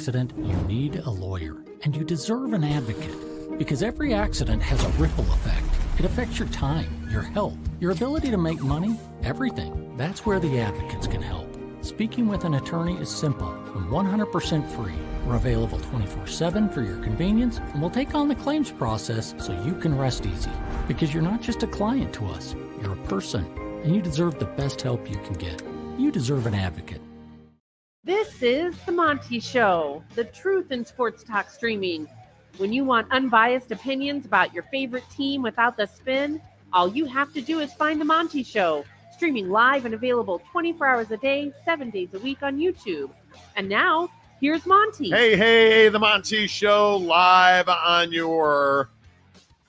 accident, you need a lawyer, and you deserve an advocate. Because every accident has a ripple effect. It affects your time, your health, your ability to make money, everything. That's where the advocates can help. Speaking with an attorney is simple and 100% free. We're available 24/7 for your convenience, and we'll take on the claims process so you can rest easy. Because you're not just a client to us, you're a person, and you deserve the best help you can get. You deserve an advocate. This is The Monty Show, the truth in sports talk streaming. When you want unbiased opinions about your favorite team without the spin, all you have to do is find The Monty Show, streaming live and available 24 hours a day, 7 days a week on YouTube. And now, here's Monty. Hey, The Monty Show live on your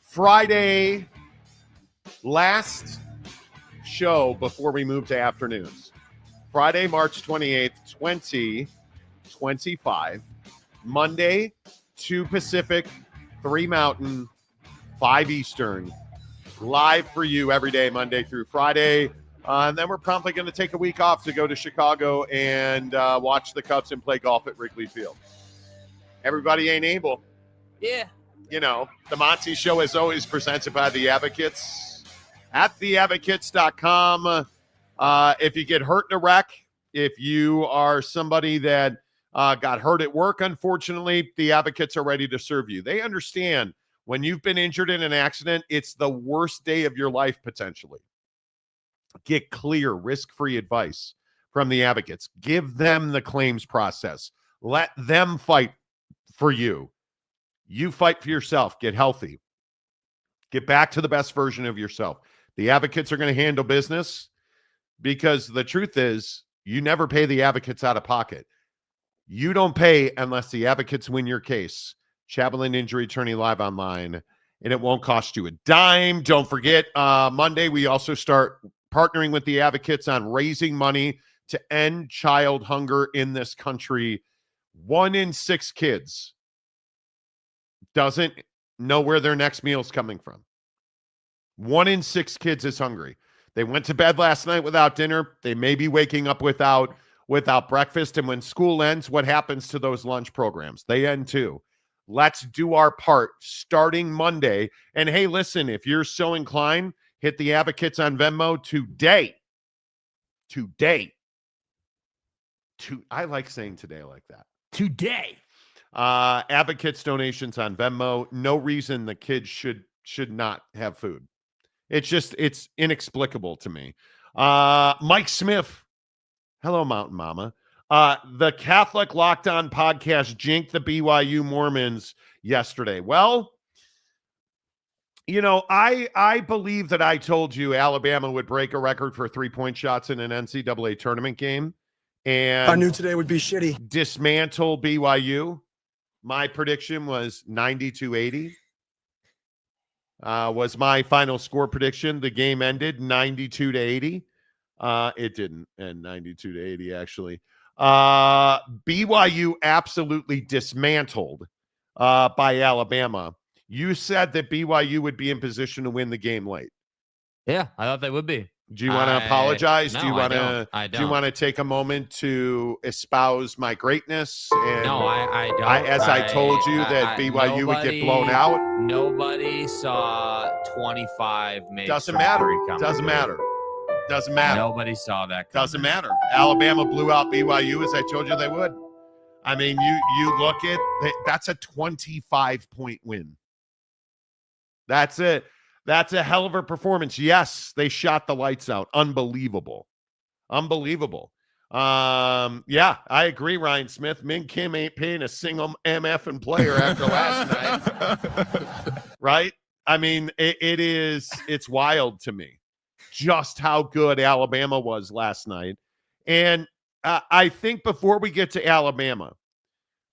Friday last show before we move to afternoons. Friday, March 28th, 2025. Monday, 2 Pacific, 3 Mountain, 5 Eastern. Live for you every day, Monday through Friday. And then we're promptly going to take a week off to go to Chicago and watch the Cubs and play golf at Wrigley Field. Everybody ain't able. Yeah. You know, the Monty Show is always presented by The Advocates at theadvocates.com. If you get hurt in a wreck, if you are somebody that got hurt at work, unfortunately, The Advocates are ready to serve you. They understand when you've been injured in an accident, it's the worst day of your life potentially. Get clear, risk-free advice from The Advocates. Give them the claims process. Let them fight for you. You fight for yourself. Get healthy. Get back to the best version of yourself. The Advocates are going to handle business because the truth is you never pay The Advocates out of pocket. You don't pay unless The Advocates win your case. Chaplain Injury Attorney live online, and it won't cost you a dime. Don't forget, Monday we also start partnering with The Advocates on raising money to end child hunger in this country. 1 in 6 kids doesn't know where their next meal is coming from. 1 in 6 kids is hungry. They went to bed last night without dinner. They may be waking up without breakfast. And when school ends, what happens to those lunch programs? They end too. Let's do our part starting Monday. And hey, listen, if you're so inclined, hit The Advocates on Venmo today. I like saying today like that. Today. Advocates donations on Venmo. No reason the kids should not have food. It's inexplicable to me. Mike Smith. Hello, Mountain Mama. The Catholic Locked On podcast jinked the BYU Mormons yesterday. Well, you know, I believe that I told you Alabama would break a record for 3-point shots in an NCAA tournament game. And I knew today would be shitty. Dismantle BYU. My prediction was 92-80. Was my final score prediction. The game ended 92-80. It didn't end 92-80, actually. BYU absolutely dismantled by Alabama. You said that BYU would be in position to win the game late. Yeah, I thought they would be. Do you want to apologize? No, do you want to? I don't. Do you want to take a moment to espouse my greatness? And no, I don't. I told you that BYU would get blown out. Nobody saw 25 make. Doesn't matter. Doesn't matter. Doesn't matter. Nobody saw that coming. Doesn't matter. Alabama blew out BYU as I told you they would. I mean, you look at that's a 25-point win. That's it. That's a hell of a performance. Yes, they shot the lights out. Unbelievable. Yeah, I agree, Ryan Smith. Min Kim ain't paying a single MF and player after last night. Right? I mean, it's wild to me just how good Alabama was last night. And I think before we get to Alabama,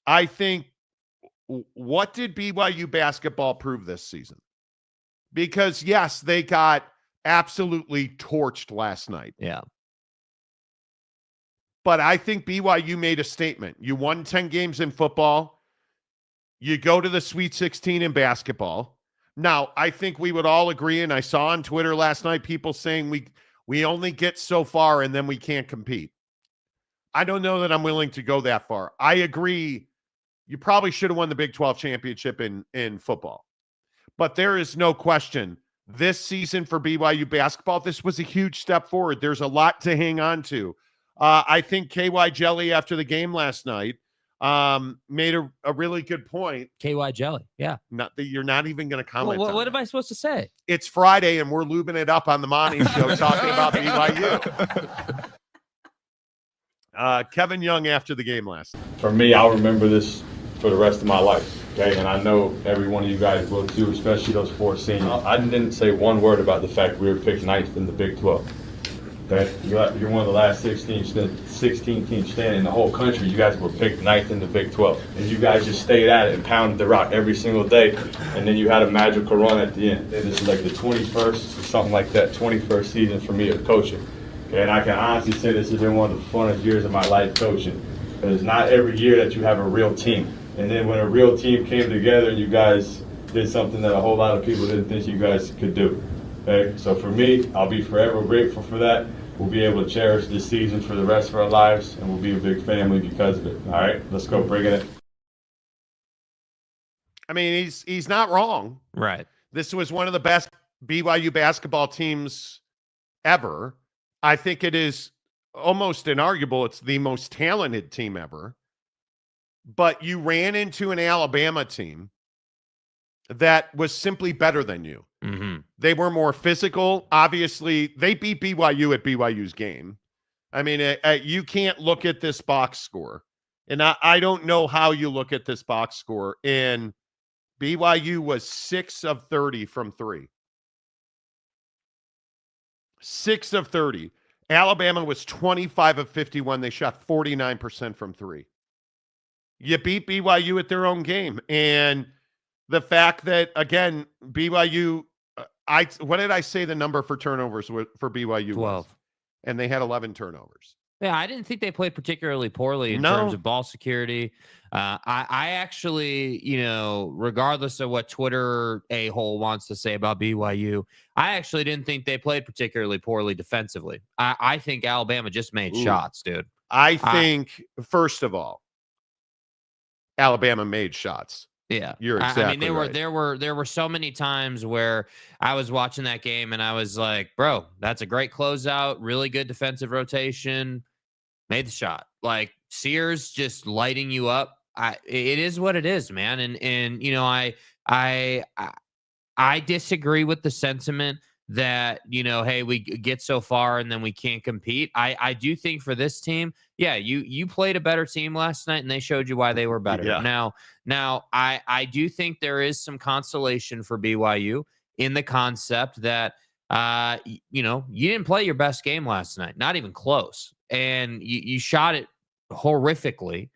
I think what did BYU basketball prove this season? Because, yes, they got absolutely torched last night. Yeah. But I think BYU made a statement. You won 10 games in football. You go to the Sweet 16 in basketball. Now, I think we would all agree, and I saw on Twitter last night people saying we only get so far and then we can't compete. I don't know that I'm willing to go that far. I agree you probably should have won the Big 12 championship in football. But there is no question this season for BYU basketball, this was a huge step forward. There's a lot to hang on to. I think KY Jelly after the game last night made a really good point. KY Jelly. Yeah. Not that you're not even going to comment on What that. am I supposed to say? It's Friday and we're lubing it up on the Monty Show talking about BYU. Kevin Young after the game last night. For me, I'll remember this for the rest of my life. Okay, and I know every one of you guys will too, especially those 4 seniors. I didn't say one word about the fact we were picked 9th in the Big 12. Okay, you're one of the last 16 teams standing in the whole country. You guys were picked 9th in the Big 12, and you guys just stayed at it and pounded the rock every single day. And then you had a magical run at the end. And this is like the 21st or something like that, 21st season for me of coaching. Okay, and I can honestly say this has been one of the funnest years of my life coaching. It's not every year that you have a real team. And then when a real team came together and you guys did something that a whole lot of people didn't think you guys could do. Okay? So for me, I'll be forever grateful for that. We'll be able to cherish this season for the rest of our lives, and we'll be a big family because of it. All right, let's go bring it in. I mean, he's not wrong. Right. This was one of the best BYU basketball teams ever. I think it is almost inarguable. It's the most talented team ever. But you ran into an Alabama team that was simply better than you. Mm-hmm. They were more physical. Obviously, they beat BYU at BYU's game. I mean, you can't look at this box score. And I don't know how you look at this box score. And BYU was 6 of 30 from 3. 6 of 30. Alabama was 25 of 51. They shot 49% from 3. You beat BYU at their own game. And the fact that, again, BYU, what did I say the number for turnovers for BYU 12. was? And they had 11 turnovers. Yeah, I didn't think they played particularly poorly in terms of ball security. I actually, regardless of what Twitter a-hole wants to say about BYU, I actually didn't think they played particularly poorly defensively. I think Alabama just made shots, dude. I think, first of all, Alabama made shots. Yeah, you're exactly I mean, right. there were so many times where I was watching that game and I was like, bro, that's a great closeout, really good defensive rotation, made the shot. Like Sears just lighting you up. It is what it is, man. And I disagree with the sentiment that, hey, we get so far and then we can't compete. I do think for this team, yeah, you played a better team last night and they showed you why they were better. Yeah. Now I do think there is some consolation for BYU in the concept that, you didn't play your best game last night, not even close. And you shot it horrifically.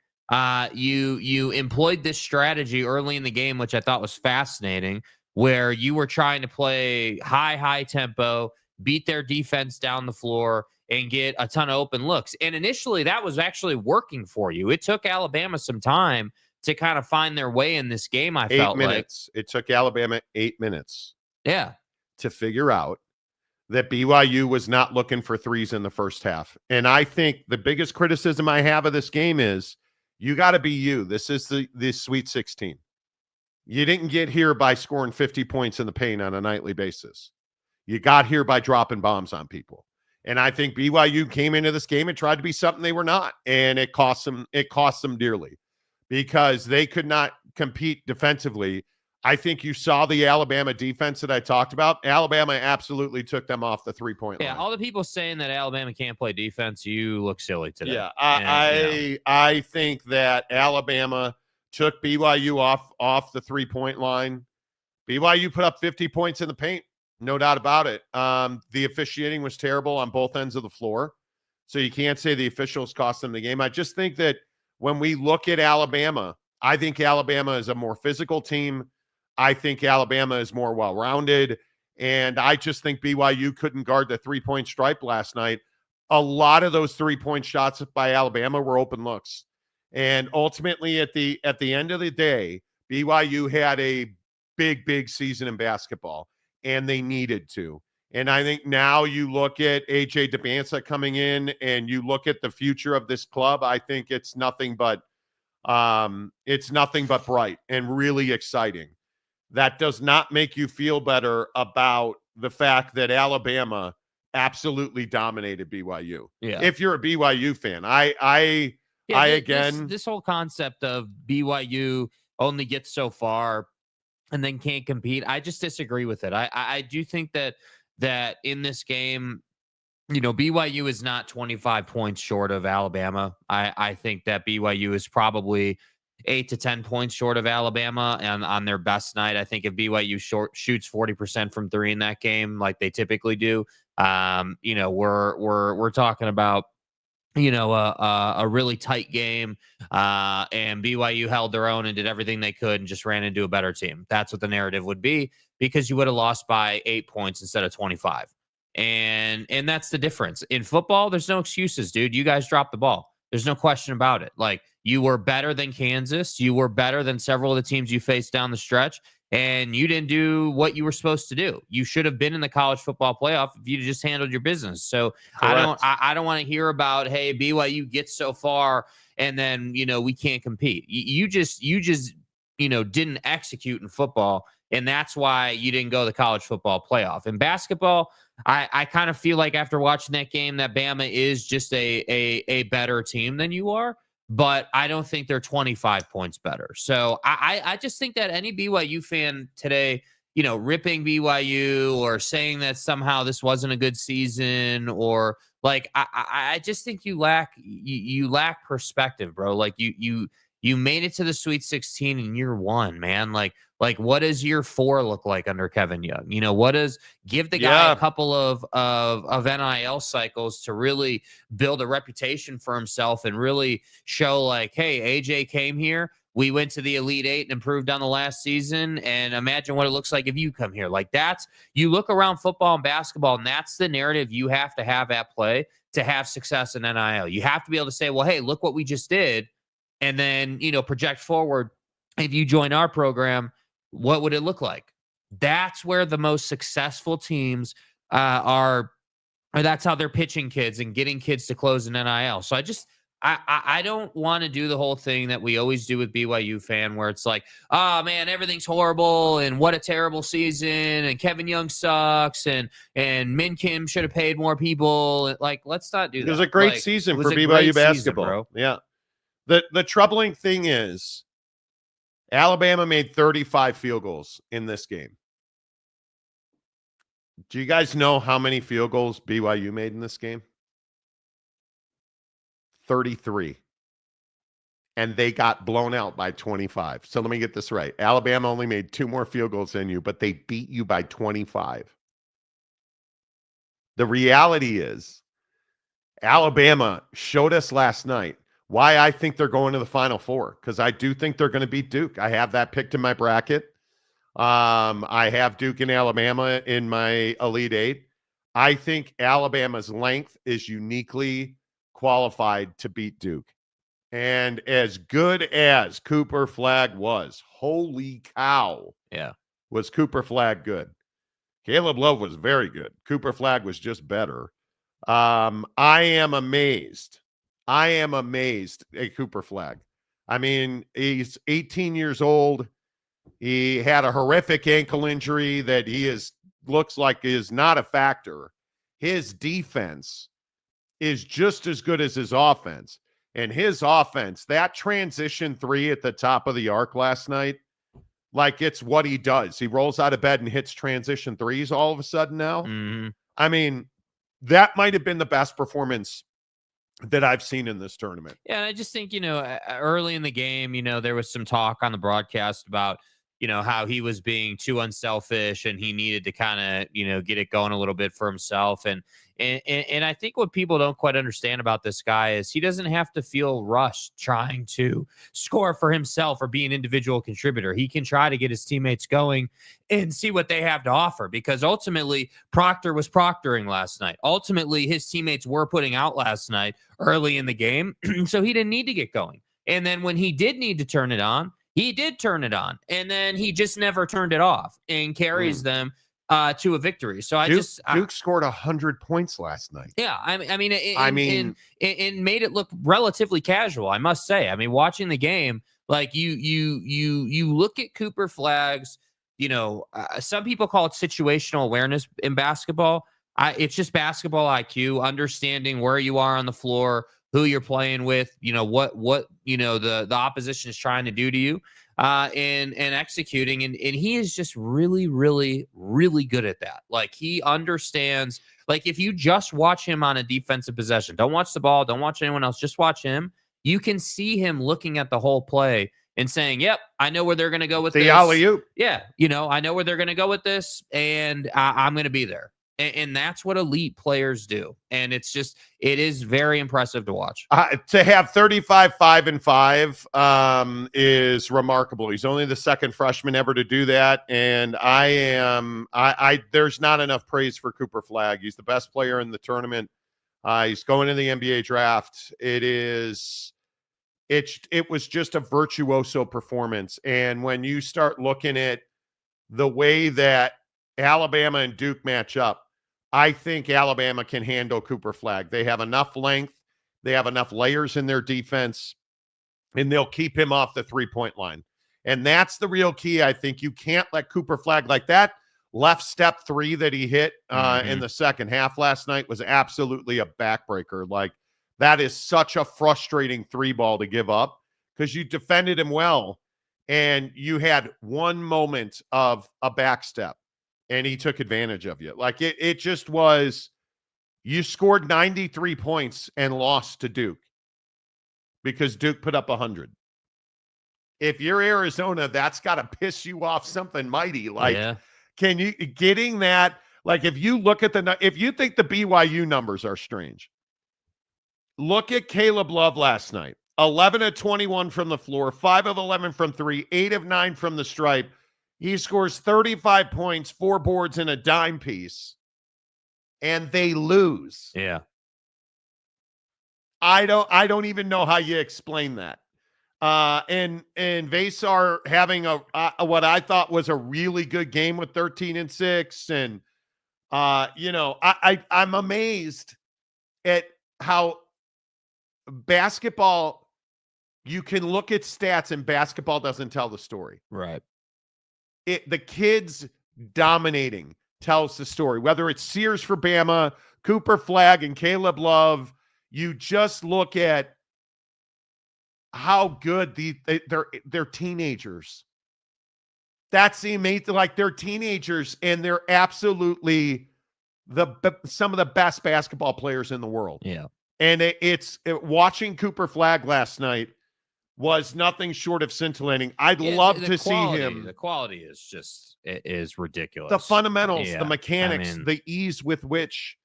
You employed this strategy early in the game, which I thought was fascinating, where you were trying to play high tempo, beat their defense down the floor, and get a ton of open looks. And initially, that was actually working for you. It took Alabama some time to kind of find their way in this game, I felt 8 minutes. It took Alabama 8 minutes. Yeah. To figure out that BYU was not looking for threes in the first half. And I think the biggest criticism I have of this game is you got to be you. This is the Sweet 16. You didn't get here by scoring 50 points in the paint on a nightly basis. You got here by dropping bombs on people. And I think BYU came into this game and tried to be something they were not. And it cost them dearly because they could not compete defensively. I think you saw the Alabama defense that I talked about. Alabama absolutely took them off the three-point line. Yeah, all the people saying that Alabama can't play defense, you look silly today. Yeah, I think that Alabama took BYU off the three-point line. BYU put up 50 points in the paint, no doubt about it. The officiating was terrible on both ends of the floor, so you can't say the officials cost them the game. I just think that when we look at Alabama, I think Alabama is a more physical team. I think Alabama is more well-rounded, and I just think BYU couldn't guard the three-point stripe last night. A lot of those three-point shots by Alabama were open looks. And ultimately, at the end of the day, BYU had a big season in basketball, and they needed to. And I think now you look at A.J. Debinsa coming in, and you look at the future of this club, I think it's nothing but It's nothing but bright and really exciting. That does not make you feel better about the fact that Alabama absolutely dominated BYU. Yeah. If you're a BYU fan, This whole concept of BYU only gets so far and then can't compete, I just disagree with it. I do think that in this game, BYU is not 25 points short of Alabama. I think that BYU is probably 8 to 10 points short of Alabama, and on their best night, I think if BYU shoots 40% from three in that game, like they typically do, we're talking about a really tight game, and BYU held their own and did everything they could and just ran into a better team. That's what the narrative would be, because you would have lost by 8 points instead of 25. And that's the difference. In football, there's no excuses, dude. You guys dropped the ball. There's no question about it. Like, you were better than Kansas. You were better than several of the teams you faced down the stretch, and you didn't do what you were supposed to do. You should have been in the college football playoff if you just handled your business. So Correct. I don't want to hear about, hey, BYU gets so far and then, we can't compete. You just didn't execute in football, and that's why you didn't go to the college football playoff. In basketball, I kind of feel like after watching that game that Bama is just a better team than you are, but I don't think they're 25 points better. So I just think that any BYU fan today, ripping BYU or saying that somehow this wasn't a good season, or like, I just think you lack perspective, bro. Like you made it to the Sweet 16 in year one, man. Like what does year 4 look like under Kevin Young? What does give the guy a couple of NIL cycles to really build a reputation for himself and really show like, hey, AJ came here. We went to the Elite Eight and improved on the last season. And imagine what it looks like if you come here. Like, you look around football and basketball, and that's the narrative you have to have at play to have success in NIL. You have to be able to say, well, hey, look what we just did. And then, project forward. If you join our program, what would it look like? That's where the most successful teams are, or that's how they're pitching kids and getting kids to close in NIL. So I don't want to do the whole thing that we always do with BYU fan, where it's like, oh man, everything's horrible and what a terrible season and Kevin Young sucks and Min Kim should have paid more people. Like, let's not do that. It was a great season for BYU basketball. Bro. Yeah. The troubling thing is Alabama made 35 field goals in this game. Do you guys know how many field goals BYU made in this game? 33. And they got blown out by 25. So let me get this right. Alabama only made 2 more field goals than you, but they beat you by 25. The reality is Alabama showed us last night why I think they're going to the Final Four, because I do think they're going to beat Duke. I have that picked in my bracket. I have Duke and Alabama in my Elite Eight. I think Alabama's length is uniquely qualified to beat Duke. And as good as Cooper Flagg was, holy cow, was Cooper Flagg good. Caleb Love was very good. Cooper Flagg was just better. I am amazed at Cooper Flagg. I mean, he's 18 years old. He had a horrific ankle injury that looks like is not a factor. His defense is just as good as his offense. And his offense, that transition 3 at the top of the arc last night, like it's what he does. He rolls out of bed and hits transition 3s all of a sudden now. Mm-hmm. I mean, that might have been the best performance that I've seen in this tournament. Yeah, I just think, early in the game, there was some talk on the broadcast about, how he was being too unselfish and he needed to kind of, get it going a little bit for himself. And I think what people don't quite understand about this guy is he doesn't have to feel rushed trying to score for himself or be an individual contributor. He can try to get his teammates going and see what they have to offer, because ultimately Proctor was proctoring last night. Ultimately, his teammates were putting out last night early in the game. So he didn't need to get going. And then when he did need to turn it on, he did turn it on, and then he just never turned it off and carries them to a victory. So Duke scored 100 points last night. Yeah, it made it look relatively casual, I must say. I mean, watching the game, like you look at Cooper Flagg's, some people call it situational awareness in basketball. It's just basketball IQ, understanding where you are on the floor, who you're playing with, what the opposition is trying to do to you, and executing. And he is just really, really, really good at that. Like, he understands, like, if you just watch him on a defensive possession, don't watch the ball, don't watch anyone else, just watch him. You can see him looking at the whole play and saying, yep, I know where they're going to go with this. The alley-oop. Yeah. I know where they're going to go with this, and I'm going to be there. And that's what elite players do. And it is very impressive to watch. To have 35-5-5 is remarkable. He's only the second freshman ever to do that. And there's not enough praise for Cooper Flagg. He's the best player in the tournament. He's going to the NBA draft. It was just a virtuoso performance. And when you start looking at the way that Alabama and Duke match up, I think Alabama can handle Cooper Flagg. They have enough length. They have enough layers in their defense, and they'll keep him off the three-point line. And that's the real key. I think you can't let Cooper Flagg, like that left step three that he hit in the second half last night was absolutely a backbreaker. Like, that is such a frustrating three ball to give up because you defended him well, and you had one moment of a back step, and he took advantage of you. Like, it just was, you scored 93 points and lost to Duke because Duke put up 100. If you're Arizona, that's got to piss you off something mighty. Like, can you getting that? Like, if you look at if you think the BYU numbers are strange, look at Caleb Love last night. 11 of 21 from the floor, 5 of 11 from three, 8 of 9 from the stripe. He scores 35 points, 4 boards, and a dime piece, and they lose. Yeah. I don't even know how you explain that. And Vasar having what I thought was a really good game with 13 and 6, and I'm amazed at how basketball, you can look at stats and basketball doesn't tell the story. Right. The kids dominating tells the story. Whether it's Sears for Bama, Cooper Flagg, and Caleb Love, you just look at how good they're teenagers. That's the amazing. Like, they're teenagers, and they're absolutely some of the best basketball players in the world. Yeah. And watching Cooper Flagg last night was nothing short of scintillating. I'd love to see him. The quality is ridiculous. The fundamentals, the mechanics, the ease with which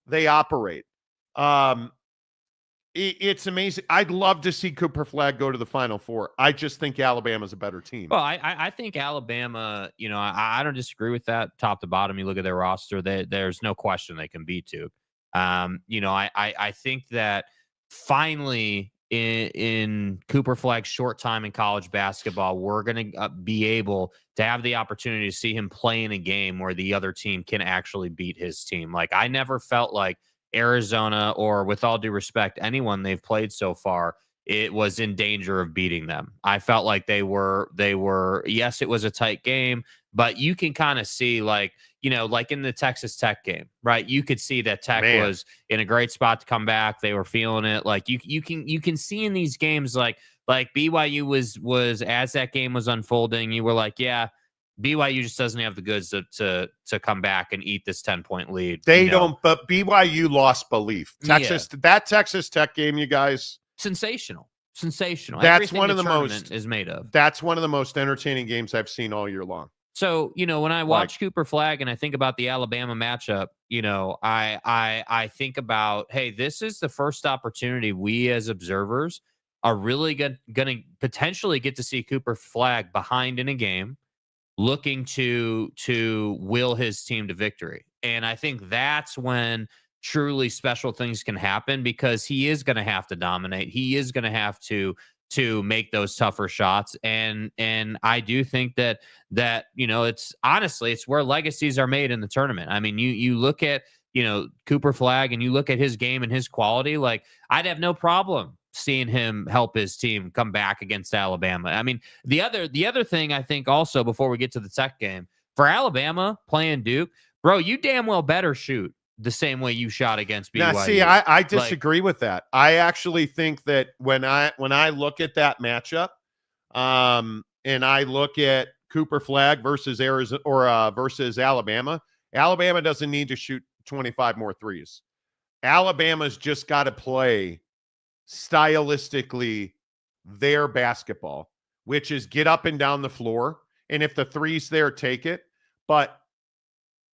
they operate. It's amazing. I'd love to see Cooper Flagg go to the Final Four. I just think Alabama's a better team. Well, I think Alabama, I don't disagree with that top to bottom. You look at their roster, there's no question they can beat Duke. I think that finally in Cooper Flagg's short time in college basketball, we're going to be able to have the opportunity to see him play in a game where the other team can actually beat his team. Like, I never felt like Arizona, or with all due respect, anyone they've played so far, it was in danger of beating them. I felt like they were, yes, it was a tight game, but you can kind of see, like in the Texas Tech game, right? You could see that Tech was in a great spot to come back. They were feeling it. Like, you can see in these games, like BYU was as that game was unfolding, you were like, yeah, BYU just doesn't have the goods to come back and eat this 10-point lead. They don't, but BYU lost belief. That Texas Tech game, you guys, sensational. That's one of the most is made of. That's one of the most entertaining games I've seen all year long. So, when I watch Cooper Flagg and I think about the Alabama matchup, I think about, hey, this is the first opportunity we as observers are really going to potentially get to see Cooper Flagg behind in a game, looking to will his team to victory. And I think that's when truly special things can happen, because he is going to have to dominate. He is going to have to to make those tougher shots. And I do think that it's honestly, it's where legacies are made in the tournament. I mean, you look at, Cooper Flagg and you look at his game and his quality, like I'd have no problem seeing him help his team come back against Alabama. I mean, the other thing I think also before we get to the Tech game, for Alabama playing Duke, bro, you damn well better shoot the same way you shot against BYU. Now, see, I disagree with that. I actually think that when I look at that matchup, and I look at Cooper Flagg versus Arizona or versus Alabama doesn't need to shoot 25 more threes. Alabama's just got to play stylistically their basketball, which is get up and down the floor. And if the three's there, take it. But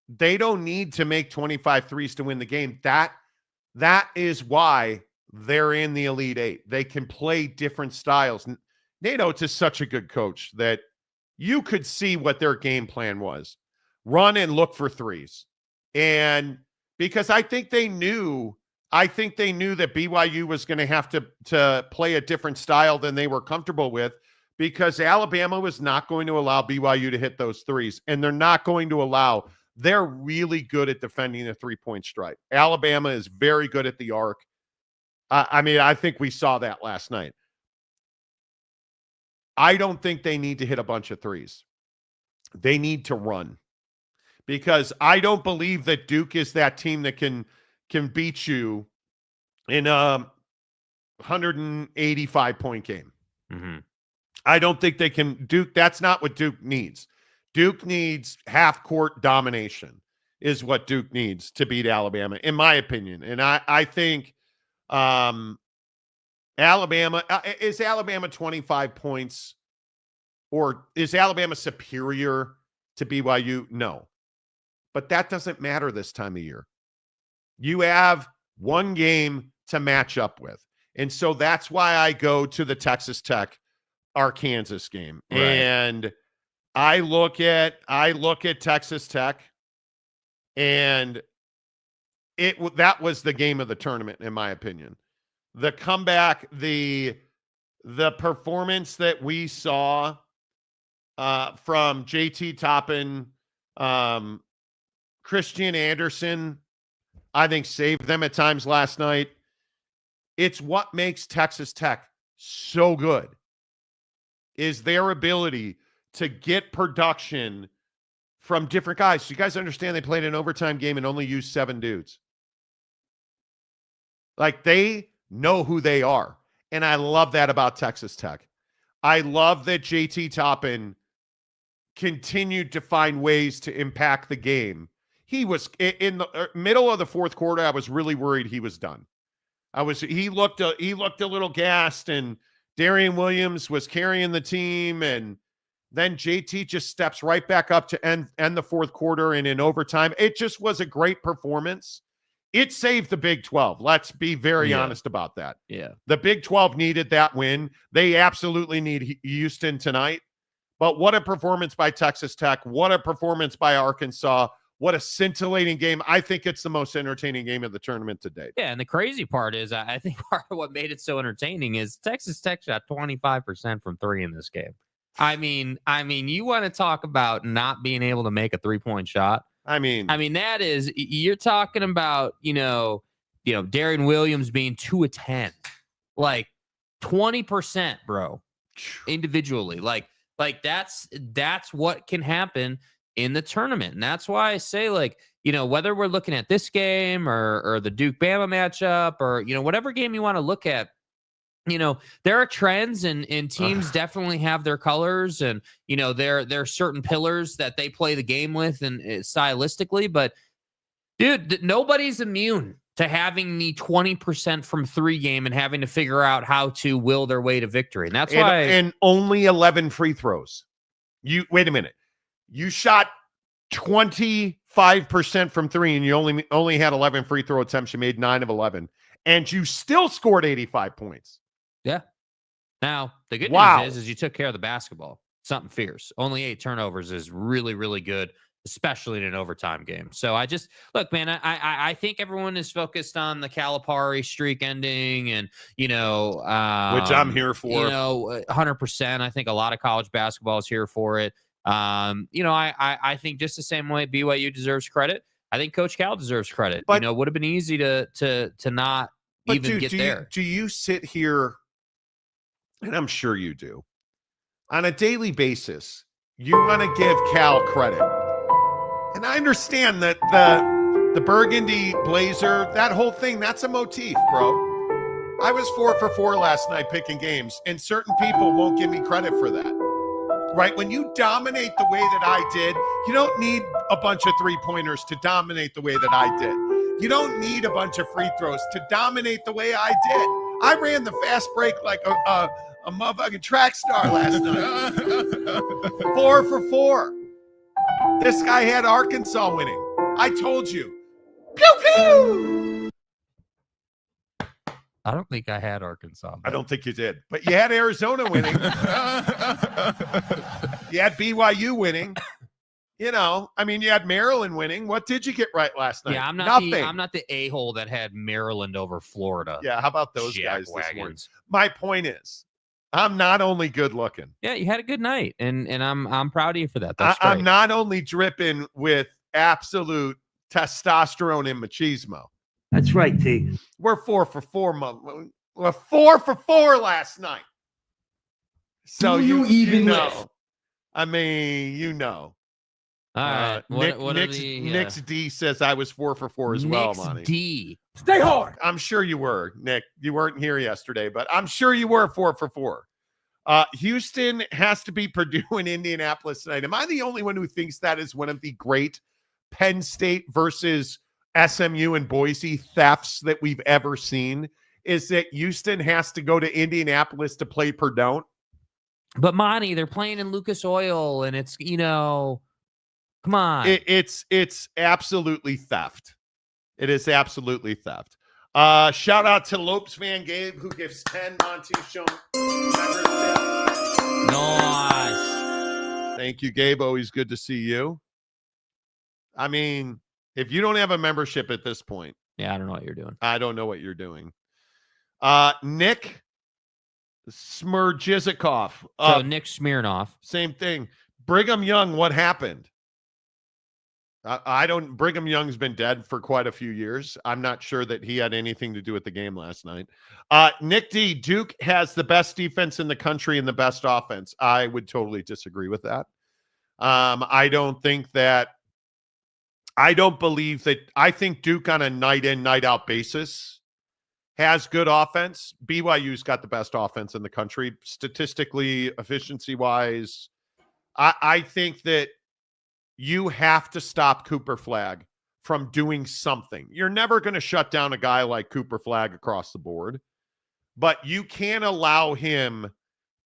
they don't need to make 25 threes to win the game. That is why they're in the Elite Eight. They can play different styles. Nate Oates is such a good coach that you could see what their game plan was. Run and look for threes. And because I think they knew that BYU was going to have to play a different style than they were comfortable with, because Alabama was not going to allow BYU to hit those threes. And they're really good at defending the three-point stripe. Alabama is very good at the arc. I think we saw that last night. I don't think they need to hit a bunch of threes. They need to run, because I don't believe that Duke is that team that can beat you in a 185-point game. Mm-hmm. I don't think they can. Duke, that's not what Duke needs. Duke needs half-court domination is what Duke needs to beat Alabama, in my opinion. And I think Alabama – is Alabama 25 points, or is Alabama superior to BYU? No. But that doesn't matter this time of year. You have one game to match up with. And so that's why I go to the Texas Tech Arkansas game. Right. And I look at Texas Tech, and that was the game of the tournament, in my opinion. The comeback, the performance that we saw from JT Toppin, Christian Anderson, I think saved them at times last night. It's what makes Texas Tech so good, is their ability to get production from different guys. So you guys understand they played an overtime game and only used 7 dudes. Like, they know who they are. And I love that about Texas Tech. I love that JT Toppin continued to find ways to impact the game. He was in the middle of the fourth quarter. I was really worried he was done. He looked a little gassed, and Darian Williams was carrying the team, and then JT just steps right back up to end the fourth quarter and in overtime. It just was a great performance. It saved the Big 12. Let's be very honest about that. Yeah. The Big 12 needed that win. They absolutely need Houston tonight. But what a performance by Texas Tech. What a performance by Arkansas. What a scintillating game. I think it's the most entertaining game of the tournament to date. Yeah, and the crazy part is, I think part of what made it so entertaining is Texas Tech shot 25% from 3 in this game. I mean, you want to talk about not being able to make a 3-point shot. I mean, that is, you're talking about, Darian Williams being 2 of 10, like 20%, bro, individually. Like that's what can happen in the tournament. And that's why I say, whether we're looking at this game or the Duke Bama matchup, or, whatever game you want to look at, there are trends, and teams definitely have their colors, and, there are certain pillars that they play the game with and stylistically. But dude, nobody's immune to having the 20% from 3 game and having to figure out how to will their way to victory. And that's why. And only 11 free throws. Wait a minute. You shot 25% from 3, and you only had 11 free throw attempts. You made 9 of 11, and you still scored 85 points. Yeah. Now, the good news is you took care of the basketball. Something fierce. Only 8 turnovers is really, really good especially in an overtime game. So I just look, man, I think everyone is focused on the Calipari streak ending and, which I'm here for, 100%. I think a lot of college basketball is here for it. I think just the same way BYU deserves credit, I think Coach Cal deserves credit. But, would have been easy to not even get there. Do you sit here, and I'm sure you do, on a daily basis, you want to give Cal credit. And I understand that the burgundy blazer, that whole thing, that's a motif, bro. I was 4 for 4 last night picking games, and certain people won't give me credit for that. Right? When you dominate the way that I did, you don't need a bunch of three-pointers to dominate the way that I did. You don't need a bunch of free throws to dominate the way I did. I ran the fast break like a motherfucking track star last night. 4 for 4. This guy had Arkansas winning. I told you. Pew, pew! I don't think I had Arkansas. I don't think you did. But you had Arizona winning. You had BYU winning. You had Maryland winning. What did you get right last night? Yeah, I'm not Nothing. I'm not the a-hole that had Maryland over Florida. Yeah, how about those guys this morning? Wagons. My point is, I'm not only good looking. Yeah, you had a good night, and I'm proud of you for that. That's great. I'm not only dripping with absolute testosterone and machismo. That's right, T. We're 4 for 4. We're 4 for 4 last night. So Do you even know. live? I mean, All right. Nick's D says I was 4 for 4 as well, Monty. D. Stay hard. I'm sure you were, Nick. You weren't here yesterday, but I'm sure you were 4 for 4. Houston has to beat Purdue in Indianapolis tonight. Am I the only one who thinks that is one of the great Penn State versus SMU and Boise thefts that we've ever seen? Is that Houston has to go to Indianapolis to play Purdue? But Monty, they're playing in Lucas Oil, and it's come on. It's absolutely theft. It is absolutely theft. Shout out to Lopes fan Gabe, who gives 10 Monty Show membership. Nice. Thank you, Gabe. Always good to see you. I mean, if you don't have a membership at this point, yeah, I don't know what you're doing. I don't know what you're doing. Nick Smirjizikov. So Nick Smirnoff. Same thing. Brigham Young, what happened? Brigham Young's been dead for quite a few years. I'm not sure that he had anything to do with the game last night. Nick D, Duke has the best defense in the country and the best offense. I would totally disagree with that. I don't believe that. I think Duke on a night in, night out basis has good offense. BYU's got the best offense in the country, statistically, efficiency wise. I think that you have to stop Cooper Flagg from doing something. You're never going to shut down a guy like Cooper Flagg across the board, but you can't allow him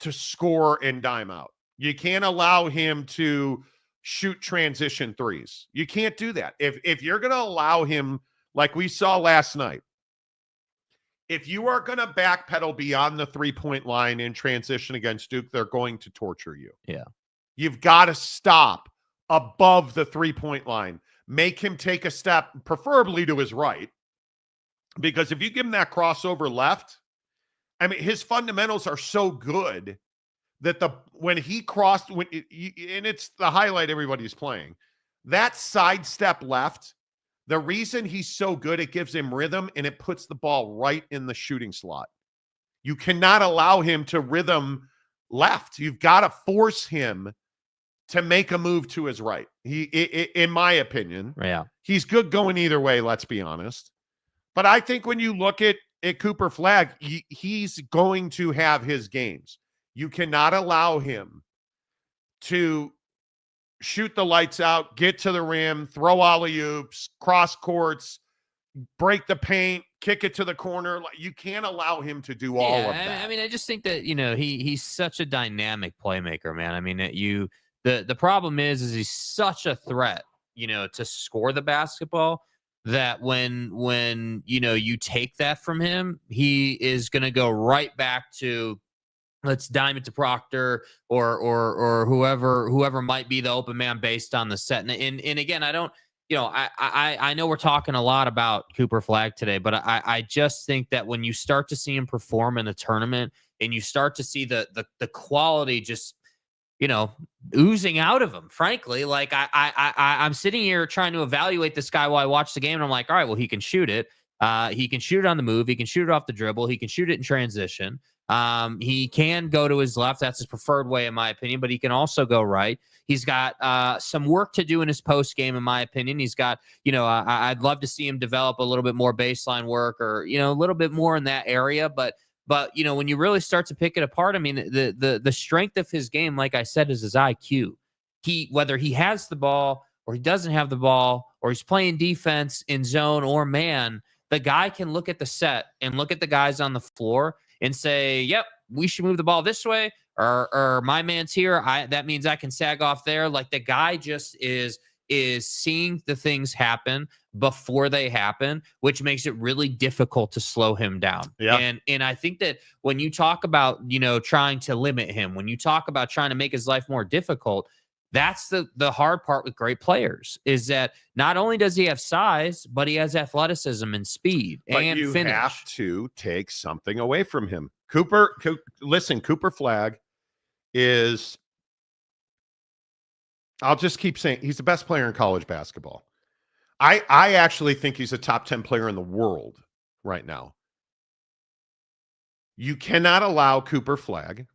to score and dime out. You can't allow him to shoot transition threes. You can't do that. If you're going to allow him, like we saw last night, if you are going to backpedal beyond the 3-point line in transition against Duke, they're going to torture you. Yeah. You've got to stop above the 3-point line. Make him take a step, preferably to his right, because if you give him that crossover left, I mean, his fundamentals are so good that when he crossed, and it's the highlight everybody's playing, that sidestep left, the reason he's so good, it gives him rhythm and it puts the ball right in the shooting slot. You cannot allow him to rhythm left. You've got to force him to make a move to his right. In my opinion, yeah, he's good going either way, let's be honest. But I think when you look at Cooper Flagg, he's going to have his games. You cannot allow him to shoot the lights out, get to the rim, throw alley-oops, cross courts, break the paint, kick it to the corner. You can't allow him to do all of that. I mean, I just think that, he's such a dynamic playmaker, man. I mean, the problem is he's such a threat, to score the basketball, that when you take that from him, he is going to go right back to let's dime it to Proctor or whoever might be the open man based on the set. And again, I don't, I know we're talking a lot about Cooper Flagg today, but I just think that when you start to see him perform in the tournament and you start to see the quality just, oozing out of him, frankly, like I'm sitting here trying to evaluate this guy while I watch the game, and I'm like, all right, well, he can shoot it. He can shoot it on the move. He can shoot it off the dribble. He can shoot it in transition. He can go to his left. That's his preferred way, in my opinion, but he can also go right. He's got some work to do in his post game, in my opinion. He's got, I'd love to see him develop a little bit more baseline work or, a little bit more in that area. But when you really start to pick it apart, I mean, the strength of his game, like I said, is his IQ. Whether he has the ball or he doesn't have the ball or he's playing defense in zone or man, the guy can look at the set and look at the guys on the floor and say, yep, we should move the ball this way, or my man's here. That means I can sag off there. Like, the guy just is seeing the things happen before they happen, which makes it really difficult to slow him down. Yeah. And I think that when you talk about, trying to limit him, when you talk about trying to make his life more difficult, that's the hard part with great players, is that not only does he have size, but he has athleticism and speed but and you finish. have to take something away from him. Cooper Flagg is, I'll just keep saying, he's the best player in college basketball. I actually think he's a top 10 player in the world right now. You cannot allow Cooper Flagg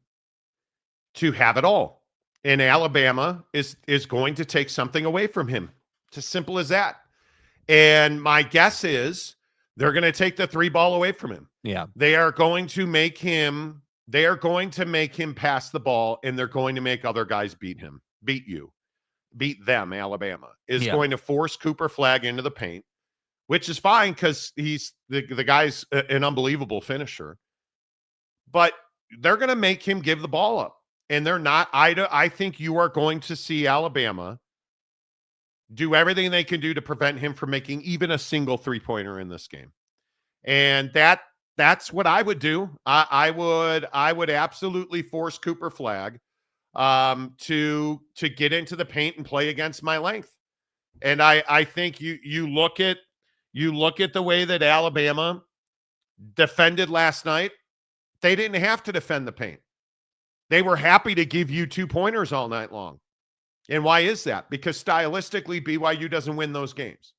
to have it all. And Alabama is going to take something away from him. It's as simple as that. And my guess is they're going to take the 3 ball away from him. Yeah. They are going to make him pass the ball, and they're going to make other guys beat them. Alabama is going to force Cooper Flagg into the paint, which is fine because he's the guy's an unbelievable finisher. But they're going to make him give the ball up. And they're not. I think you are going to see Alabama do everything they can do to prevent him from making even a single 3-pointer in this game. And that's what I would do. I would absolutely force Cooper Flagg to get into the paint and play against my length. And I think you look at the way that Alabama defended last night. They didn't have to defend the paint. They were happy to give you 2-pointers all night long. And why is that? Because stylistically, BYU doesn't win those games.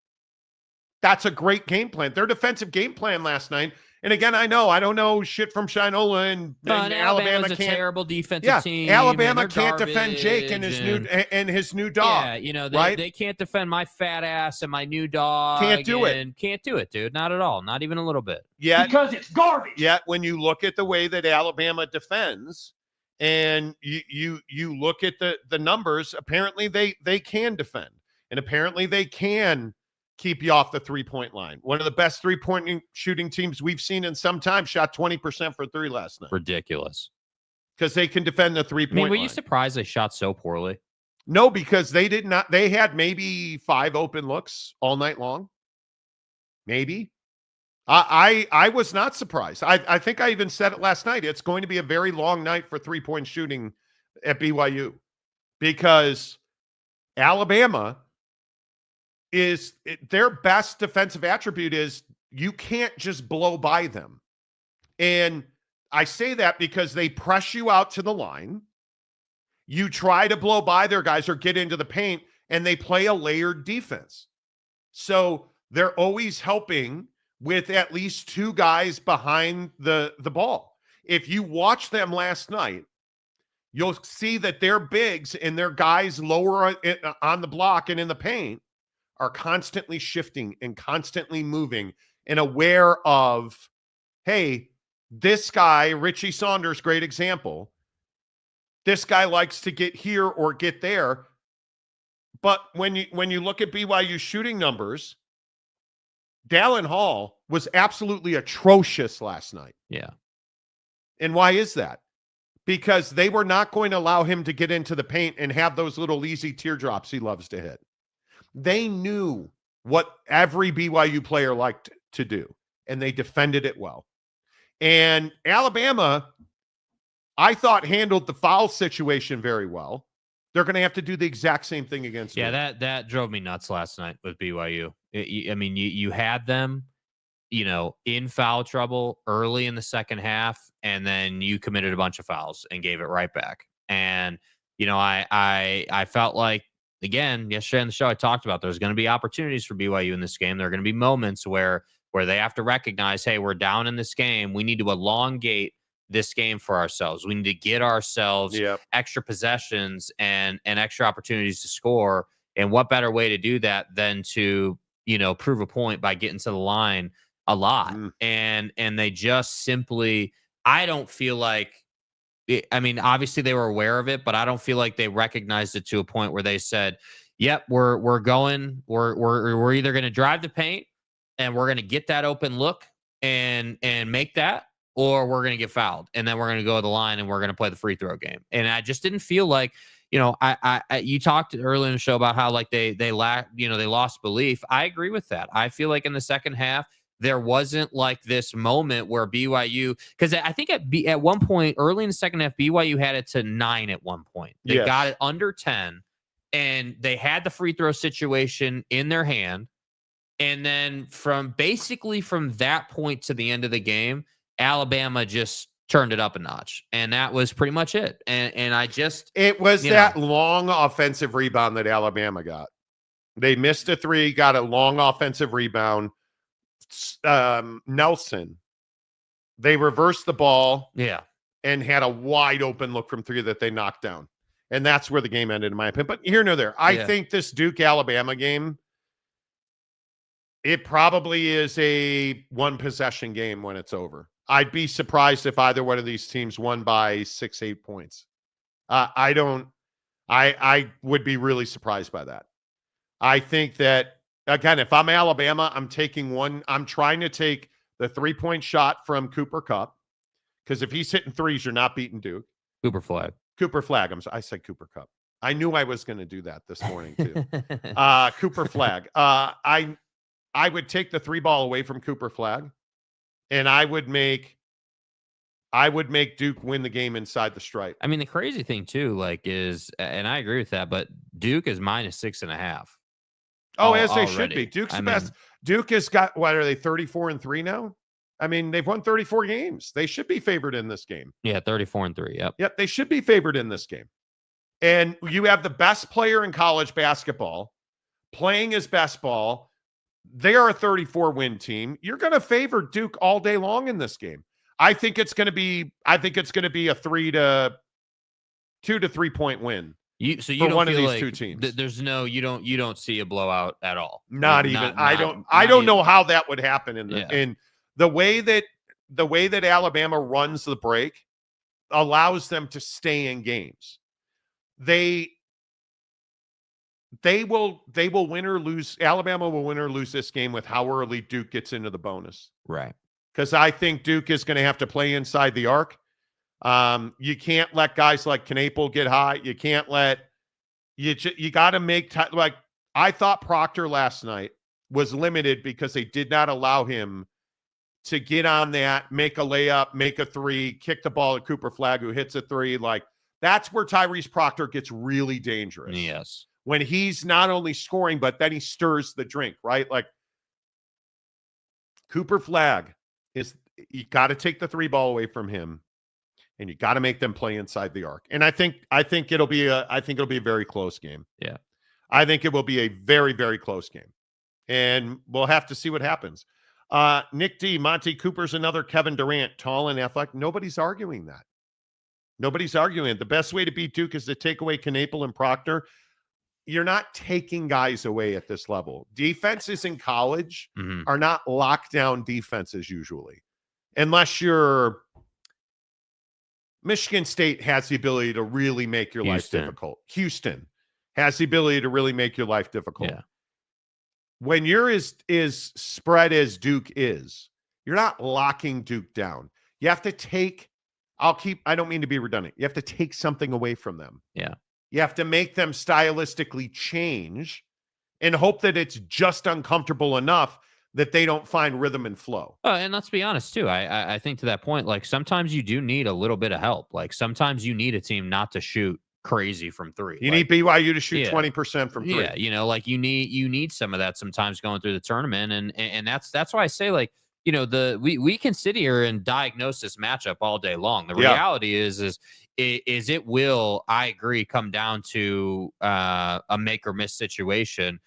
That's a great game plan. Their defensive game plan last night. And again, I don't know shit from Shinola and Alabama a can't. terrible defensive team. Alabama can't defend Jake and his new dog. Yeah, right? They can't defend my fat ass and my new dog. Can't do it, dude. Not at all. Not even a little bit. Yeah, Because it's garbage. Yet when you look at the way that Alabama defends, and you look at the numbers, apparently they can defend, and apparently they can keep you off the 3-point line. One of the best 3-point shooting teams we've seen in some time shot 20% for 3 last night. Ridiculous. Because they can defend the 3-point line. Were you surprised they shot so poorly? No, because they did not. They had maybe 5 open looks all night long. Maybe. I was not surprised. I think I even said it last night. It's going to be a very long night for 3-point shooting at BYU, because Alabama is their best defensive attribute is you can't just blow by them. And I say that because they press you out to the line. You try to blow by their guys or get into the paint, and they play a layered defense. So they're always helping with at least 2 guys behind the ball. If you watch them last night, you'll see that their bigs and their guys lower on the block and in the paint are constantly shifting and constantly moving and aware of, hey, this guy, Richie Saunders, great example. This guy likes to get here or get there. But when you look at BYU shooting numbers, Dallin Hall was absolutely atrocious last night. Yeah. And why is that? Because they were not going to allow him to get into the paint and have those little easy teardrops he loves to hit. They knew what every BYU player liked to do, and they defended it well. And Alabama, I thought handled the foul situation very well. They're going to have to do the exact same thing against Duke. That drove me nuts last night with BYU. You had them, in foul trouble early in the second half, and then you committed a bunch of fouls and gave it right back. And I felt like, again, yesterday on the show I talked about there's going to be opportunities for BYU in this game. There are going to be moments where they have to recognize, hey, we're down in this game. We need to elongate this game for ourselves. We need to get ourselves extra possessions and extra opportunities to score. And what better way to do that than to, prove a point by getting to the line a lot. And they just simply, I don't feel like, obviously they were aware of it, but I don't feel like they recognized it to a point where they said, yep, we're either going to drive the paint and we're going to get that open look and make that, or we're going to get fouled, and then we're going to go to the line and we're going to play the free throw game. And I just didn't feel like, you talked earlier in the show about how like they lost belief. I agree with that. I feel like in the second half, there wasn't like this moment where BYU, because I think at one point early in the second half, BYU had it to 9 at one point. They got it under 10, and they had the free throw situation in their hand. And then from that point to the end of the game, Alabama just turned it up a notch, and that was pretty much it. And I just, it was that long offensive rebound that Alabama got. They missed a three, got a long offensive rebound. Nelson, they reversed the ball, and had a wide open look from three that they knocked down, and that's where the game ended, in my opinion. But here nor there, I think this Duke Alabama game, it probably is a one possession game when it's over. I'd be surprised if either one of these teams won by 6-8 points. I would be really surprised by that. I think that, again, if I'm Alabama, I'm trying to take the 3-point shot from Cooper Kupp, because if he's hitting threes, you're not beating Duke. Cooper Flag. I said Cooper Kupp. I knew I was going to do that this morning too. Cooper Flag. I would take the 3-ball away from Cooper Flag, and I would make Duke win the game inside the stripe. I mean, the crazy thing too, is, and I agree with that, but Duke is -6.5. Oh, as they should be. Duke's the best. Duke has got, what are they, 34-3 now? I mean, they've won 34 games. They should be favored in this game. Yeah, 34-3. Yep. Yep, they should be favored in this game. And you have the best player in college basketball playing his best ball. They are a 34-win team. You're going to favor Duke all day long in this game. I think it's going to be a 2 to 3 point win. You for don't one of feel these like two teams. There's no, you don't see a blowout at all. Not even. I don't know how that would happen in the way that Alabama runs the break allows them to stay in games. They will win or lose. Alabama will win or lose this game with how early Duke gets into the bonus. Right. Because I think Duke is going to have to play inside the arc. You can't let guys like Knapel get high. You can't let you got to make I thought Proctor last night was limited because they did not allow him to get on that, make a layup, make a three, kick the ball at Cooper Flag, who hits a three. That's where Tyrese Proctor gets really dangerous. Yes. When he's not only scoring, but then he stirs the drink, right? Cooper Flag you got to take the 3-ball away from him, and you got to make them play inside the arc. And I think it'll be a very close game. Yeah. I think it will be a very, very close game. And we'll have to see what happens. Nick D, Monty Cooper's another Kevin Durant, tall and athletic. Nobody's arguing that. Nobody's arguing it. The best way to beat Duke is to take away Knapel and Proctor. You're not taking guys away at this level. Defenses in college are not lockdown defenses usually. Unless you're Michigan State has the ability to really make your life difficult. Houston has the ability to really make your life difficult. Yeah. When you're as spread as Duke is, you're not locking Duke down. You have to take, I don't mean to be redundant. You have to take something away from them. Yeah. You have to make them stylistically change and hope that it's just uncomfortable enough that they don't find rhythm and flow. And let's be honest too. I think to that point, like sometimes you do need a little bit of help. Like sometimes you need a team not to shoot crazy from three. You like, need BYU to shoot yeah. 20% from three. Yeah, you know, like you need some of that sometimes going through the tournament, and that's why I say, like, you know, we can sit here and diagnose this matchup all day long. The reality is it will, I agree, come down to a make or miss situation.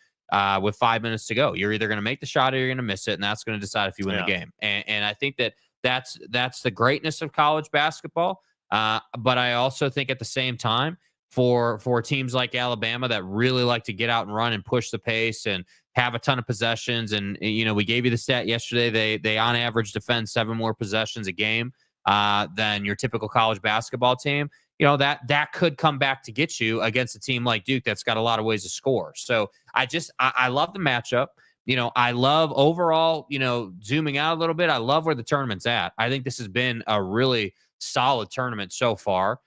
With 5 minutes to go, you're either going to make the shot or you're going to miss it, and that's going to decide if you win the game. And I think that's the greatness of college basketball. But I also think at the same time, for teams like Alabama that really like to get out and run and push the pace and have a ton of possessions, and you know, we gave you the stat yesterday. They on average defend 7 more possessions a game than your typical college basketball team. You know, that could come back to get you against a team like Duke that's got a lot of ways to score. So I love the matchup. You know, I love overall, you know, zooming out a little bit, I love where the tournament's at. I think this has been a really solid tournament so far.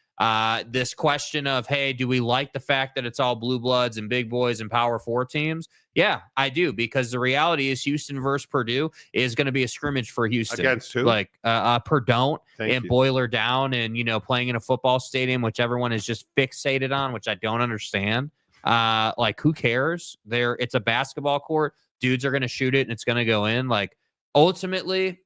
This question of, hey, do we like the fact that it's all blue bloods and big boys and Power 4 teams? Yeah, I do, because the reality is Houston versus Purdue is going to be a scrimmage for Houston. Against who? Like Purdue and you. Boiler Down, and, you know, playing in a football stadium, which everyone is just fixated on, which I don't understand. Like, who cares? It's a basketball court. Dudes are going to shoot it and it's going to go in. Like, ultimately,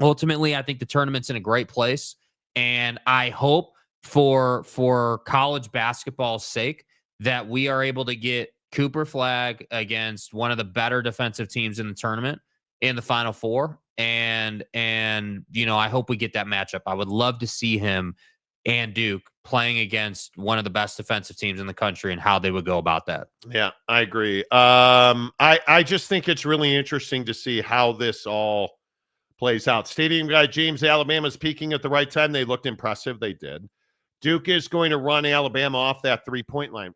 I think the tournament's in a great place, and I hope for college basketball's sake that we are able to get Cooper Flag against one of the better defensive teams in the tournament in the Final Four. And you know, I hope we get that matchup. I would love to see him and Duke playing against one of the best defensive teams in the country and how they would go about that. Yeah, I agree. I just think it's really interesting to see how this all plays out. Stadium guy James, Alabama's peaking at the right time. They looked impressive. They did. Duke is going to run Alabama off that 3-point line.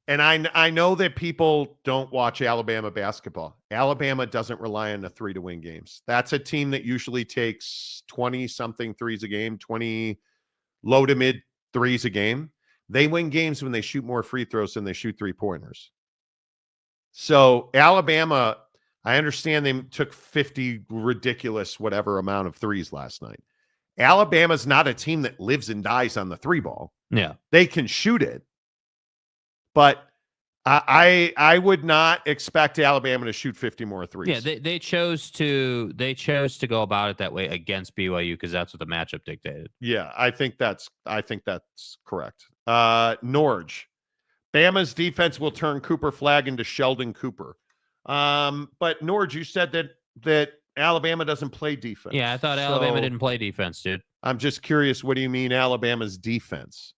And I know that people don't watch Alabama basketball. Alabama doesn't rely on the 3 to win games. That's a team that usually takes 20-something threes a game, 20 low to mid threes a game. They win games when they shoot more free throws than they shoot 3-pointers. So Alabama, I understand they took 50 ridiculous whatever amount of threes last night. Alabama's not a team that lives and dies on the 3 ball. Yeah. They can shoot it. But I would not expect Alabama to shoot 50 more threes. Yeah, they chose to go about it that way against BYU because that's what the matchup dictated. Yeah, I think that's correct. Norge, Bama's defense will turn Cooper Flag into Sheldon Cooper. But Norge, you said that Alabama doesn't play defense. Yeah, I thought Alabama didn't play defense, dude. I'm just curious, what do you mean Alabama's defense?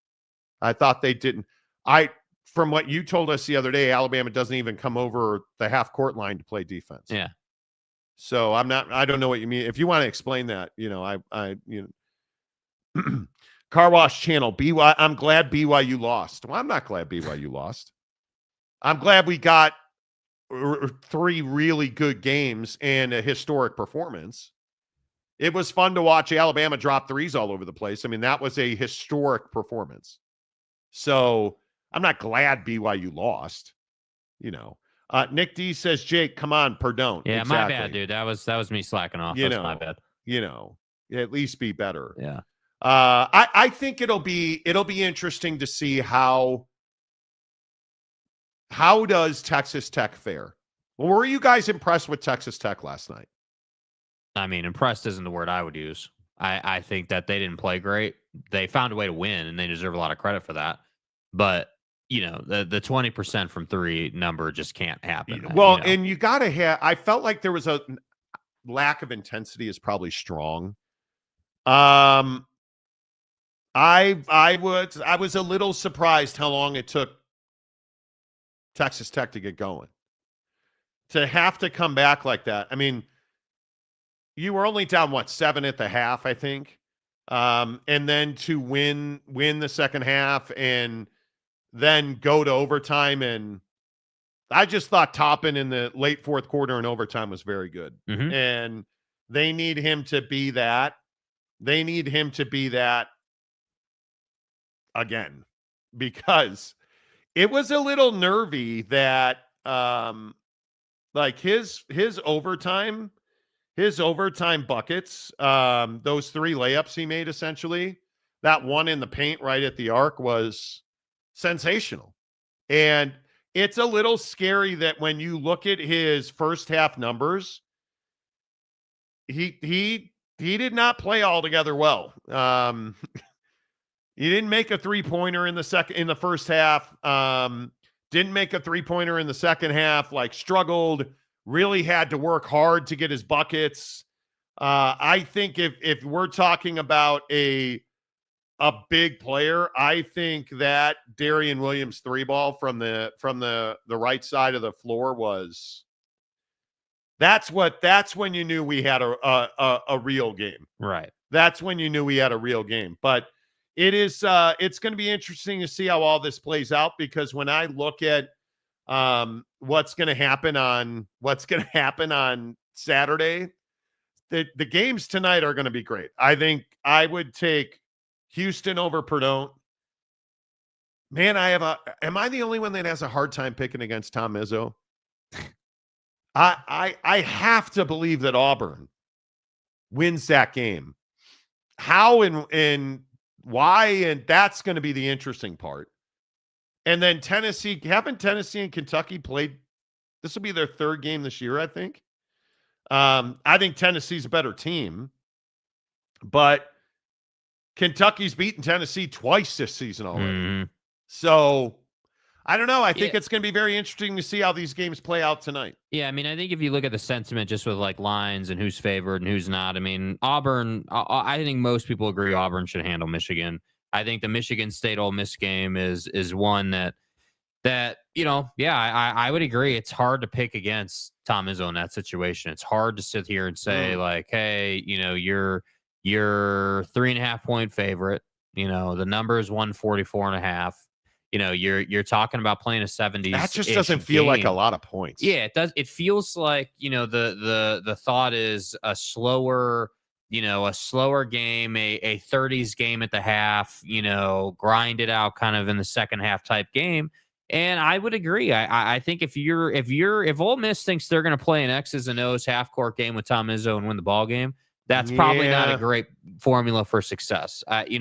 I thought they didn't. From what you told us the other day, Alabama doesn't even come over the half court line to play defense. Yeah. So I don't know what you mean. If you want to explain that, you know, Car Wash Channel, I'm glad BYU lost. Well, I'm not glad BYU lost. I'm glad we got 3 really good games and a historic performance. It was fun to watch Alabama drop threes all over the place. I mean, that was a historic performance. So I'm not glad BYU lost, you know. Nick D says, Jake, come on, Perdone. Yeah, exactly. My bad, dude. That was me slacking off. That's my bad. You know, at least be better. Yeah. I think it'll be interesting to see how does Texas Tech fare. Well, were you guys impressed with Texas Tech last night? I mean, impressed isn't the word I would use. I think that they didn't play great. They found a way to win, and they deserve a lot of credit for that. But you know, the 20% from 3 number just can't happen. Well, you know? and you got to have, I felt like there was a lack of intensity is probably strong. I was a little surprised how long it took Texas Tech to get going. To have to come back like that. I mean, you were only down 7 at the half, I think. And then to win the second half and then go to overtime. And I just thought Toppin in the late fourth quarter and overtime was very good. Mm-hmm. And they need him to be that. They need him to be that again, because it was a little nervy that Like his overtime buckets, those 3 layups he made essentially, that one in the paint right at the arc was sensational. And it's a little scary that when you look at his first half numbers, he did not play altogether well. He didn't make a 3-pointer in the first half. Didn't make a 3-pointer in the second half, like struggled, really had to work hard to get his buckets. I think if we're talking about a big player, I think that Darian Williams 3-ball from the right side of the floor that's when you knew we had a real game. Right. That's when you knew we had a real game. But it's going to be interesting to see how all this plays out, because when I look at what's going to happen on Saturday, the games tonight are going to be great. I think I would take Houston over Purdue. Man, am I the only one that has a hard time picking against Tom Izzo? I have to believe that Auburn wins that game. How and why, and that's going to be the interesting part. And then Tennessee and Kentucky played? This will be their 3rd game this year, I think. I think Tennessee's a better team, but Kentucky's beaten Tennessee twice this season already. So I don't know. I think it's going to be very interesting to see how these games play out tonight. Yeah, I mean, I think if you look at the sentiment just with like lines and who's favored and who's not, I mean, Auburn, I think most people agree Auburn should handle Michigan. I think the Michigan State Ole Miss game is one that I would agree. It's hard to pick against Tom Izzo in that situation. It's hard to sit here and say like, hey, you're 3.5 point favorite. The number is 144.5. You're talking about playing a 70s. That just doesn't feel like a lot of points. Yeah, it does. It feels like, the thought is a slower game, a 30s game at the half, grind it out kind of in the second half type game. And I would agree. I think if Ole Miss thinks they're going to play an X's and O's half court game with Tom Izzo and win the ball game, that's probably not a great formula for success. You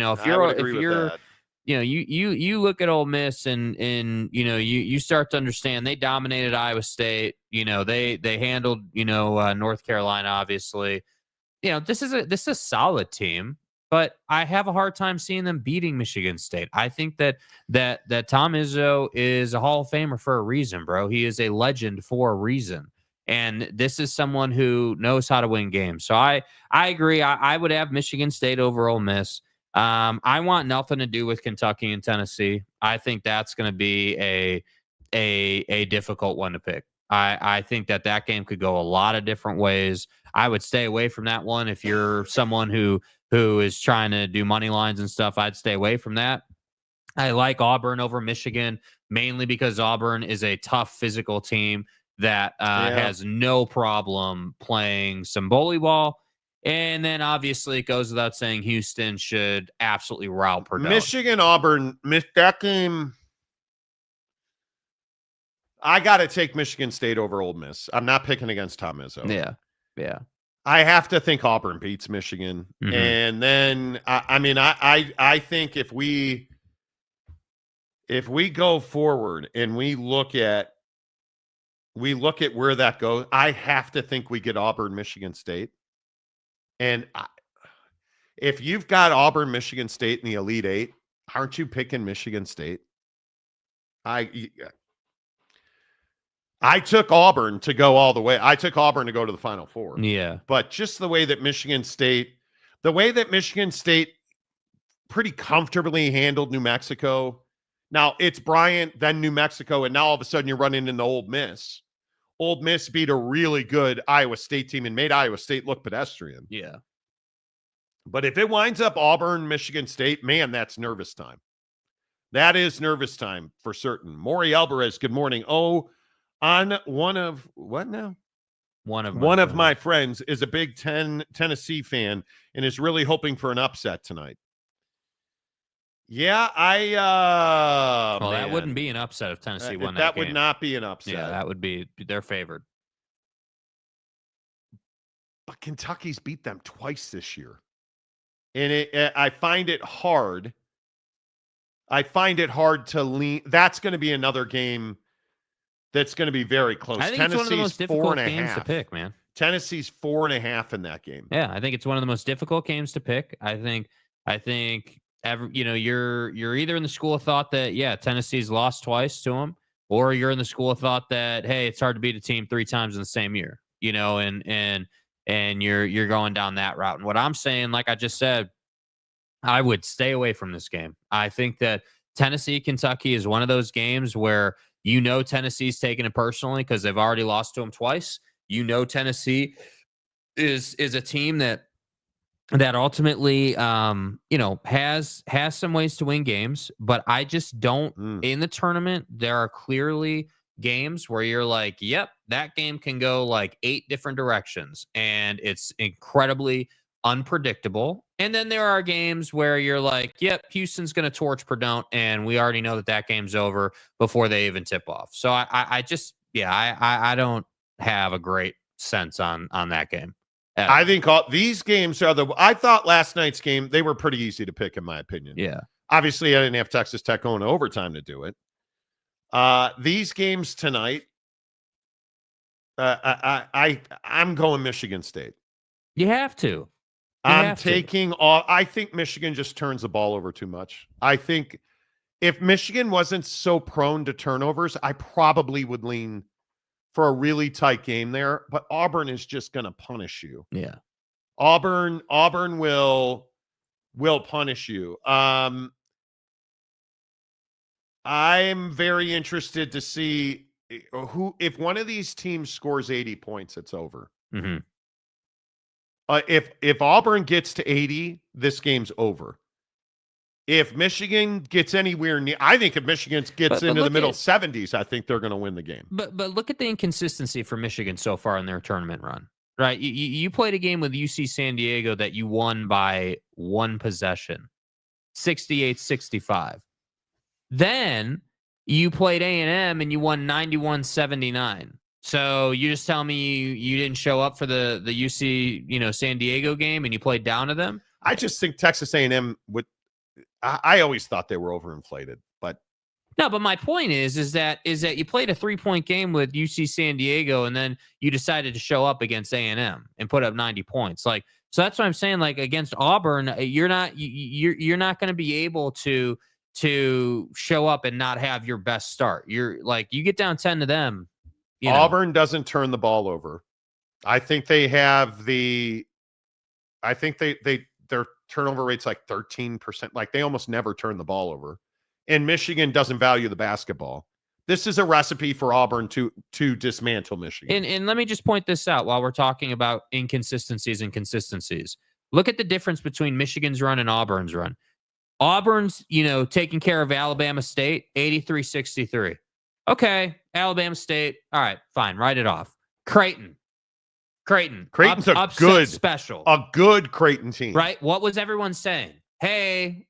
look at Ole Miss and you start to understand they dominated Iowa State. They handled North Carolina. Obviously, this is a solid team, but I have a hard time seeing them beating Michigan State. I think that Tom Izzo is a Hall of Famer for a reason, bro. He is a legend for a reason. And this is someone who knows how to win games. So I agree. I would have Michigan State over Ole Miss. I want nothing to do with Kentucky and Tennessee. I think that's going to be a difficult one to pick. I think that game could go a lot of different ways. I would stay away from that one. If you're someone who is trying to do money lines and stuff, I'd stay away from that. I like Auburn over Michigan, mainly because Auburn is a tough physical team that has no problem playing some bully ball. And then obviously it goes without saying Houston should absolutely rout Purdue. Michigan, Auburn, that game, I got to take Michigan State over Ole Miss. I'm not picking against Tom Izzo. Yeah. I have to think Auburn beats Michigan. Mm-hmm. And then, I think if we go forward and we look at where that goes, I have to think we get Auburn, Michigan State. And if you've got Auburn, Michigan State in the Elite Eight, aren't you picking Michigan State? I took Auburn to go all the way. I took Auburn to go to the Final Four. Yeah. But just the way that Michigan State pretty comfortably handled New Mexico. Now, it's Bryant, then New Mexico, and now all of a sudden you're running into Ole Miss. Ole Miss beat a really good Iowa State team and made Iowa State look pedestrian. Yeah. But if it winds up Auburn, Michigan State, man, that's nervous time. That is nervous time for certain. Maury Alvarez, good morning. Oh, on one of my friends is a Big Ten Tennessee fan and is really hoping for an upset tonight. Yeah, that wouldn't be an upset if Tennessee won that game. That would not be an upset. Yeah, that would be, they're favored. But Kentucky's beat them twice this year. And I find it hard. I find it hard to lean. That's going to be another game that's going to be very close. I think Tennessee's it's one of the most difficult games 4.5. to pick, man. Tennessee's 4.5 in that game. Yeah, I think it's one of the most difficult games to pick. I think you're either in the school of thought that Tennessee's lost twice to them, or you're in the school of thought that hey, it's hard to beat a team 3 times in the same year. And you're going down that route. And what I'm saying, like I just said, I would stay away from this game. I think that Tennessee, Kentucky is one of those games where Tennessee's taking it personally because they've already lost to them twice. Tennessee is a team that ultimately has some ways to win games, but I just don't in the tournament. There are clearly games where you're like, yep, that game can go like 8 different directions and it's incredibly unpredictable. And then there are games where you're like, yep, Houston's going to torch Purdue, and we already know that game's over before they even tip off. So I don't have a great sense on that game. I think these games are I thought last night's game, they were pretty easy to pick, in my opinion. Yeah. Obviously, I didn't have Texas Tech going to overtime to do it. These games tonight, I'm going Michigan State. You have to. I'm taking off. I think Michigan just turns the ball over too much. I think if Michigan wasn't so prone to turnovers, I probably would lean for a really tight game there. But Auburn is just going to punish you. Yeah. Auburn will punish you. I'm very interested to see if one of these teams scores 80 points, it's over. Mm-hmm. If Auburn gets to 80, this game's over. If Michigan gets anywhere near, I think if Michigan gets into the middle 70s, I think they're going to win the game. But look at the inconsistency for Michigan so far in their tournament run, right? You played a game with UC San Diego that you won by 1 possession, 68-65. Then you played A&M and you won 91-79. So you just tell me you didn't show up for the UC San Diego game and you played down to them? I just think Texas A&M would. I always thought they were overinflated, but no. But my point is that you played a 3-point game with UC San Diego and then you decided to show up against A&M and put up 90 points. Like, so that's what I'm saying. Like against Auburn, you're not going to be able to show up and not have your best start. You're like, you get down 10 to them. Auburn doesn't turn the ball over. I think they have their turnover rate's like 13%. Like they almost never turn the ball over. And Michigan doesn't value the basketball. This is a recipe for Auburn to dismantle Michigan. And let me just point this out while we're talking about inconsistencies and consistencies. Look at the difference between Michigan's run and Auburn's run. Auburn's, taking care of Alabama State, 83-63. Okay, Alabama State. All right, fine. Write it off. Creighton's a good Creighton team. Right? What was everyone saying? Hey,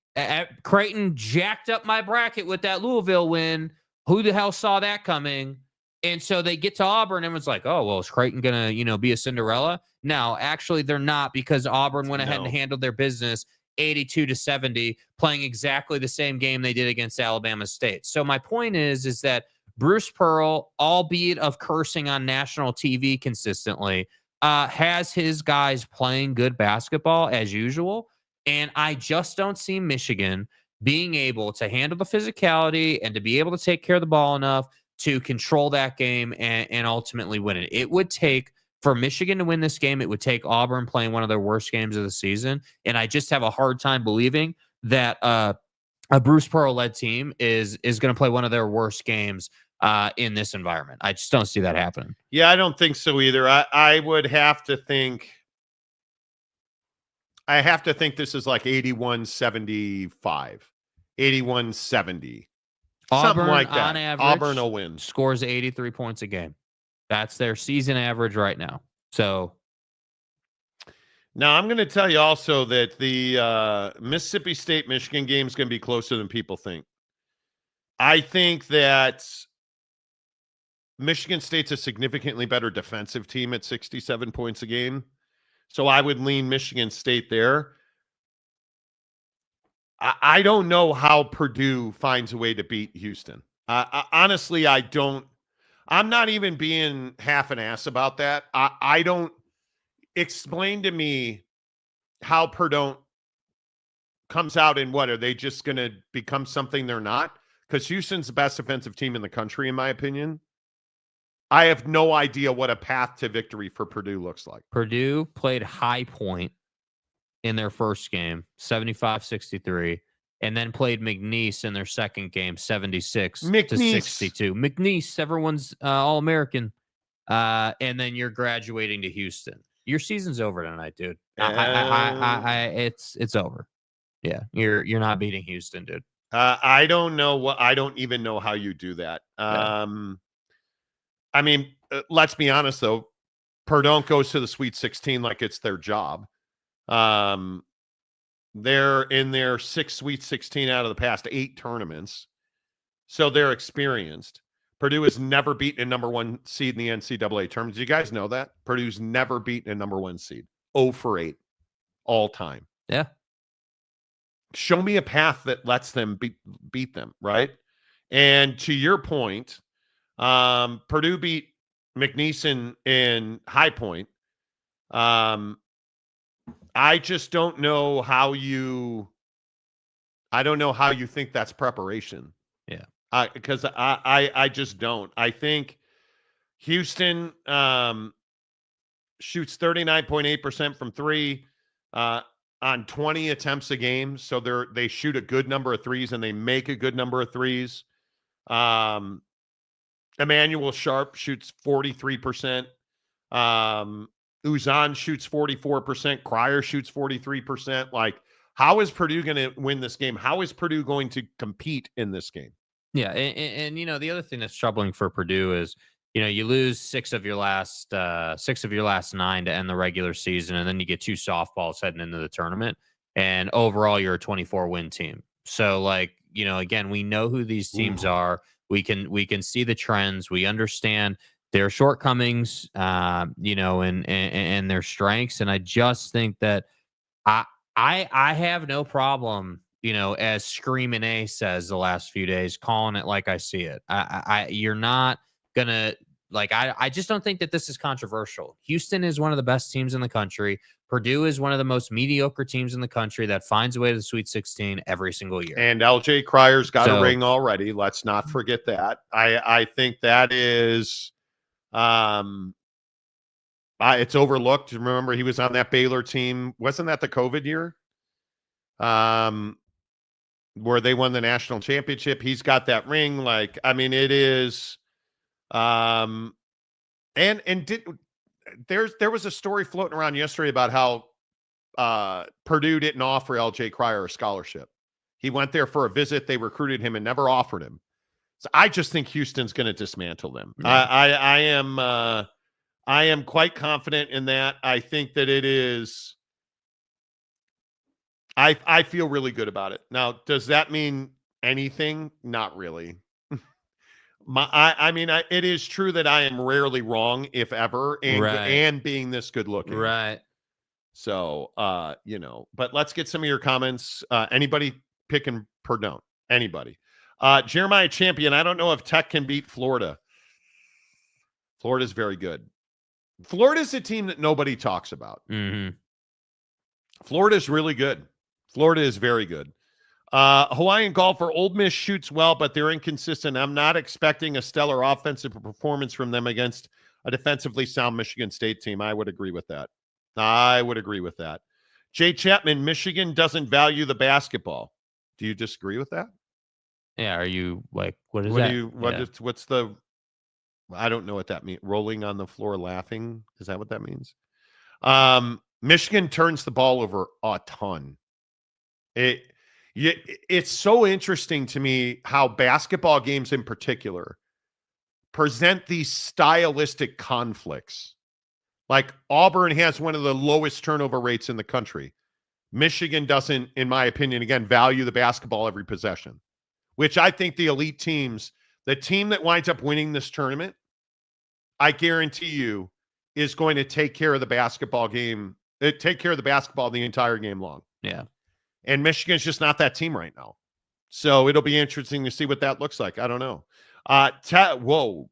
Creighton jacked up my bracket with that Louisville win. Who the hell saw that coming? And so they get to Auburn and everyone's like, oh, well, is Creighton going to, be a Cinderella? No, actually they're not, because Auburn went ahead and handled their business 82-70, playing exactly the same game they did against Alabama State. So my point is that Bruce Pearl, albeit of cursing on national TV consistently, has his guys playing good basketball as usual. And I just don't see Michigan being able to handle the physicality and to be able to take care of the ball enough to control that game and ultimately win it. It would take, for Michigan to win this game, it would take Auburn playing one of their worst games of the season. And I just have a hard time believing that a Bruce Pearl-led team is going to play one of their worst games in this environment. I just don't see that happening. Yeah, I don't think so either. I would have to think. I have to think this is like 81-75, 81-70. Something like that. On average, Auburn will win. Scores 83 points a game. That's their season average right now. So now I'm going to tell you also that the Mississippi State-Michigan game is going to be closer than people think. I think that Michigan State's a significantly better defensive team at 67 points a game. So I would lean Michigan State there. I don't know how Purdue finds a way to beat Houston. Honestly, I don't. I'm not even being half an ass about that. I don't. Explain to me how Purdue comes out and what? Are they just going to become something they're not? Because Houston's the best defensive team in the country, in my opinion. I have no idea what a path to victory for Purdue looks like. Purdue played High Point in their first game, 75-63, and then played McNeese in their second game, 76-62. McNeese, everyone's All-American. And then you're graduating to Houston. Your season's over tonight, dude. It's over. Yeah, you're not beating Houston, dude. I don't know I don't even know how you do that. I mean, let's be honest though. Purdue goes to the Sweet 16 like it's their job. They're in their 6 Sweet 16 out of the past 8 tournaments, so they're experienced. Purdue has never beaten a number 1 seed in the NCAA tournament. Do you guys know that? Purdue's never beaten a number 1 seed. 0 for 8 all time. Yeah. Show me a path that lets them beat them, right? And to your point, Purdue beat McNeese in High Point. I just don't know how you think that's preparation. Yeah. Because I just don't. I think Houston shoots 39.8% from 3 on 20 attempts a game. So they shoot a good number of threes and they make a good number of threes. Emmanuel Sharp shoots 43%. Uzan shoots 44%. Cryer shoots 43%. Like, how is Purdue going to win this game? How is Purdue going to compete in this game? Yeah, and you know, the other thing that's troubling for Purdue is, you know, you lose 6 of your last 9 to end the regular season, and then you get 2 softballs heading into the tournament, and overall you're a 24-win team. So, like, you know, again, we know who these teams are. We can see the trends. We understand their shortcomings, you know, and their strengths. And I just think that I have no problem, you know, as Screamin' A says the last few days, calling it like I see it. You're not gonna, like, I just don't think that this is controversial. Houston is one of the best teams in the country. Purdue is one of the most mediocre teams in the country that finds a way to the Sweet 16 every single year. And LJ Cryer's got a ring already. Let's not forget that. I think that is it's overlooked. Remember, he was on that Baylor team. Wasn't that the COVID year? Where they won the national championship. He's got that ring. Like, I mean, it is there was a story floating around yesterday about how Purdue didn't offer LJ Cryer a scholarship. He went there for a visit. They recruited him and never offered him. So I just think Houston's going to dismantle them. Yeah. I am quite confident in that. I think that it is. I feel really good about it. Now, does that mean anything? Not really. It is true that I am rarely wrong, if ever, and being this good looking. Right. So, you know, but let's get some of your comments. Anybody picking Purdue? Anybody? Jeremiah Champion, I don't know if Tech can beat Florida. Florida's very good. Florida's a team that nobody talks about. Mm-hmm. Florida's really good. Florida is very good. Hawaiian golfer, Ole Miss shoots well, but they're inconsistent. I'm not expecting a stellar offensive performance from them against a defensively sound Michigan State team. I would agree with that. Jay Chapman, Michigan doesn't value the basketball. Do you disagree with that? Yeah. Are you like, what is that? What's the, I don't know what that means. Rolling on the floor laughing. Is that what that means? Michigan turns the ball over a ton. It's so interesting to me how basketball games in particular present these stylistic conflicts. Like, Auburn has one of the lowest turnover rates in the country. Michigan doesn't, in my opinion, again, value the basketball every possession, which I think the elite teams, the team that winds up winning this tournament, I guarantee you, is going to take care of the basketball game take care of the basketball the entire game long. Yeah. And Michigan's just not that team right now. So it'll be interesting to see what that looks like. I don't know.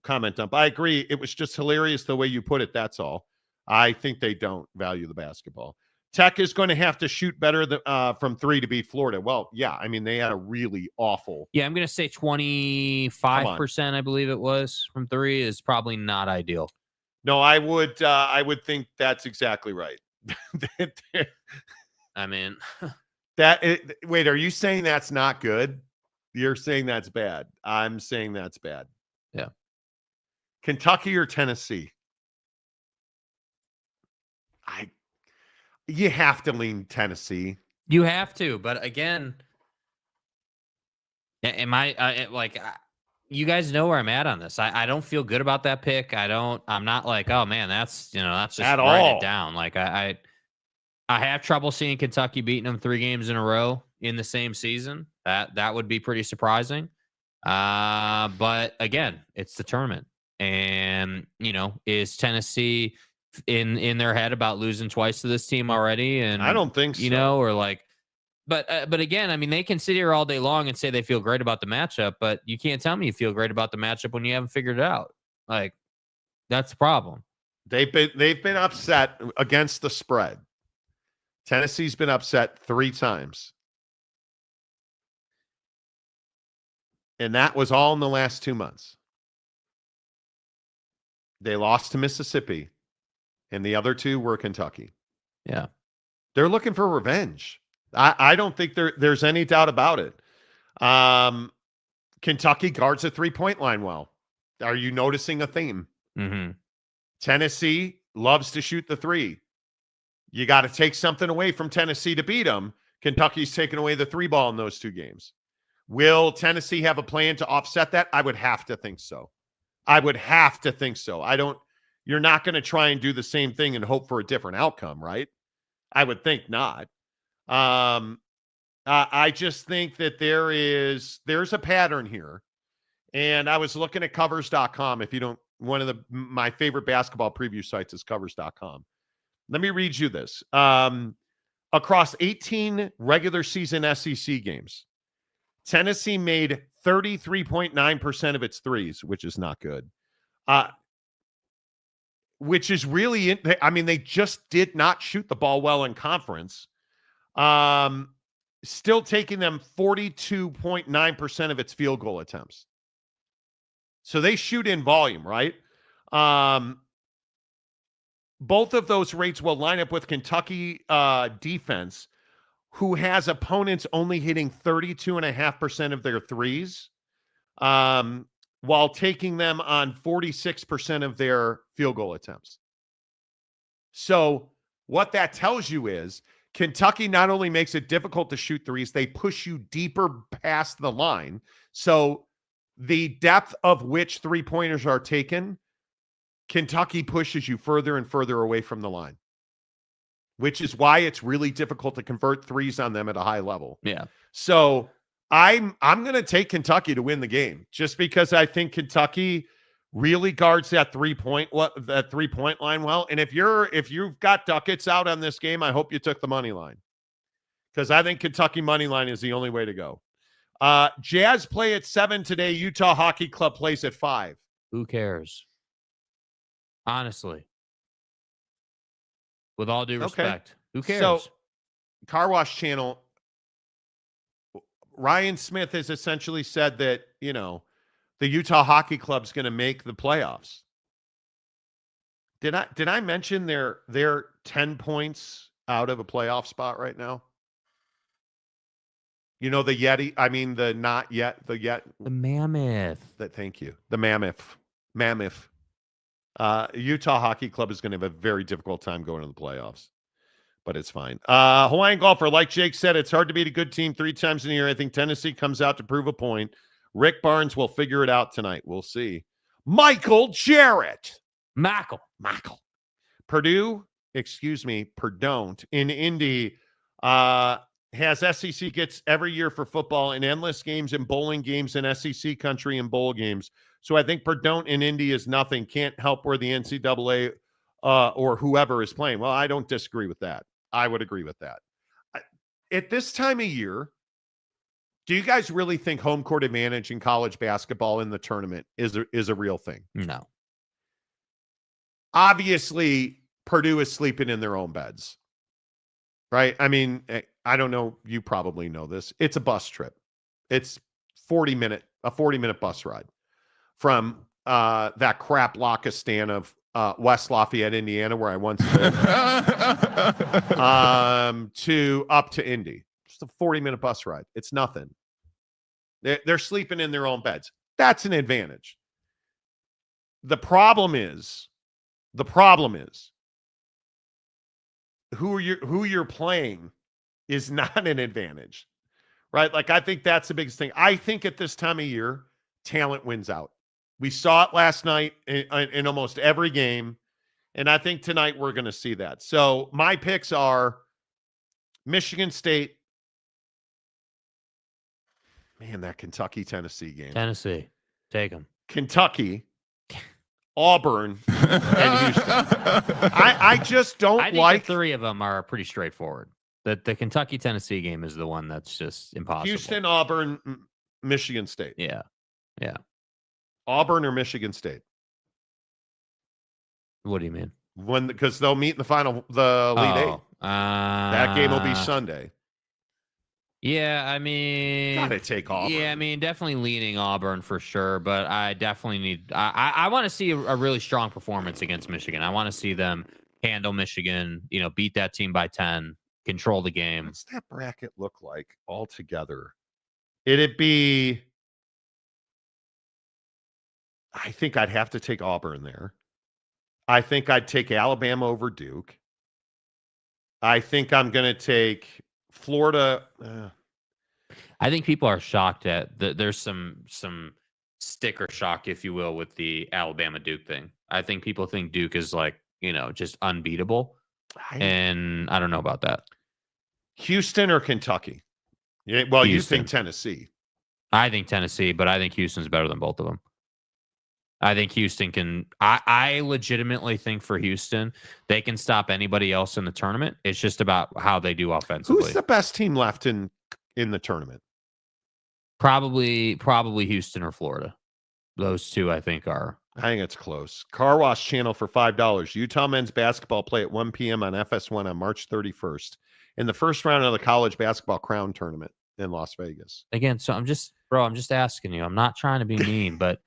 Comment dump. I agree. It was just hilarious the way you put it. That's all. I think they don't value the basketball. Tech is going to have to shoot better from 3 to beat Florida. Well, yeah. I mean, they had a really awful. Yeah, I'm going to say 25%, I believe it was, from 3 is probably not ideal. No, I would think that's exactly right. I mean, wait, are you saying that's not good? You're saying that's bad. I'm saying that's bad. Yeah. Kentucky or Tennessee? You have to lean Tennessee. You have to, but again, you guys know where I'm at on this. I don't feel good about that pick. I'm not like, oh man, that's just at write all. It down. Like I have trouble seeing Kentucky beating them 3 games in a row in the same season. That would be pretty surprising. But again, it's the tournament, and is Tennessee in their head about losing twice to this team already? And I don't think so. Or like, but again, I mean, they can sit here all day long and say they feel great about the matchup, but you can't tell me you feel great about the matchup when you haven't figured it out. Like, that's the problem. They've been upset against the spread. Tennessee's been upset 3 times. And that was all in the last 2 months. They lost to Mississippi, and the other 2 were Kentucky. Yeah. They're looking for revenge. I don't think there's any doubt about it. Kentucky guards a 3-point line well. Are you noticing a theme? Mm-hmm. Tennessee loves to shoot the 3. You got to take something away from Tennessee to beat them. Kentucky's taken away the 3 ball in those 2 games. Will Tennessee have a plan to offset that? I would have to think so. You're not going to try and do the same thing and hope for a different outcome, right? I would think not. I just think that there's a pattern here. And I was looking at covers.com. If you don't, my favorite basketball preview sites is covers.com. Let me read you this. Across 18 regular season SEC games, Tennessee made 33.9% of its threes, which is not good. Which is really, they just did not shoot the ball well in conference. Still taking them 42.9% of its field goal attempts. So they shoot in volume, right? Both of those rates will line up with Kentucky defense, who has opponents only hitting 32.5% of their threes, while taking them on 46% of their field goal attempts. So what that tells you is Kentucky not only makes it difficult to shoot threes, they push you deeper past the line. So the depth of which 3-pointers are taken, Kentucky pushes you further and further away from the line, which is why it's really difficult to convert threes on them at a high level. Yeah. So I'm going to take Kentucky to win the game, just because I think Kentucky really guards that 3-point line well. And if you've got ducats out on this game, I hope you took the money line, because I think Kentucky money line is the only way to go. Jazz play at 7 today. Utah Hockey Club plays at 5. Who cares? Honestly, with all due respect, who cares? So, Car Wash Channel, Ryan Smith has essentially said that, the Utah Hockey Club's going to make the playoffs. Did I mention they're 10 points out of a playoff spot right now? The Yeti, the Mammoth. Thank you. The Mammoth. Utah Hockey Club is going to have a very difficult time going to the playoffs, but it's fine. Hawaiian golfer, like Jake said, it's hard to beat a good team 3 times in a year. I think Tennessee comes out to prove a point. Rick Barnes will figure it out tonight. We'll see. Michael Jarrett. Michael. Purdue in Indy has SEC gets every year for football and endless games and bowling games in SEC country and bowl games. So I think Purdue in Indy is nothing. Can't help where the NCAA or whoever is playing. Well, I don't disagree with that. I would agree with that. At this time of year, do you guys really think home court advantage in college basketball in the tournament is a real thing? No. Obviously, Purdue is sleeping in their own beds, right? I mean, I don't know. You probably know this. It's a bus trip. It's a 40-minute bus ride from that crap Lockistan of West Lafayette, Indiana, where I once lived, to up to Indy. Just a 40-minute bus ride. It's nothing. They're sleeping in their own beds. That's an advantage. The problem is who you're playing is not an advantage, right? Like, I think that's the biggest thing. I think at this time of year, talent wins out. We saw it last night in almost every game, and I think tonight we're going to see that. So my picks are Michigan State. Man, that Kentucky-Tennessee game. Tennessee. Take them. Kentucky, Auburn, and Houston. I just don't I think the three of them are pretty straightforward. The Kentucky-Tennessee game is the one that's just impossible. Houston, Auburn, Michigan State. Yeah. Yeah. Auburn or Michigan State? What do you mean? Because they'll meet in the Elite Eight. That game will be Sunday. Yeah, I mean, gotta take Auburn. Yeah, I mean, definitely leaning Auburn for sure, but I definitely need. I want to see a really strong performance against Michigan. I want to see them handle Michigan. Beat that team by 10, control the game. What's that bracket look like altogether? It'd be. I think I'd have to take Auburn there. I think I'd take Alabama over Duke. I think I'm going to take Florida. I think people are shocked at there's some sticker shock, if you will, with the Alabama Duke thing. I think people think Duke is just unbeatable, and I don't know about that. Houston or Kentucky? Yeah, well, Houston. You think Tennessee? I think Tennessee, but I think Houston's better than both of them. I think Houston can. I legitimately think for Houston, they can stop anybody else in the tournament. It's just about how they do offensively. Who's the best team left in the tournament? Probably Houston or Florida. Those two, I think, are. I think it's close. Car Wash Channel for $5. Utah men's basketball play at 1 p.m. on FS1 on March 31st in the first round of the college basketball crown tournament in Las Vegas. Again, so I'm just asking you. I'm not trying to be mean, but.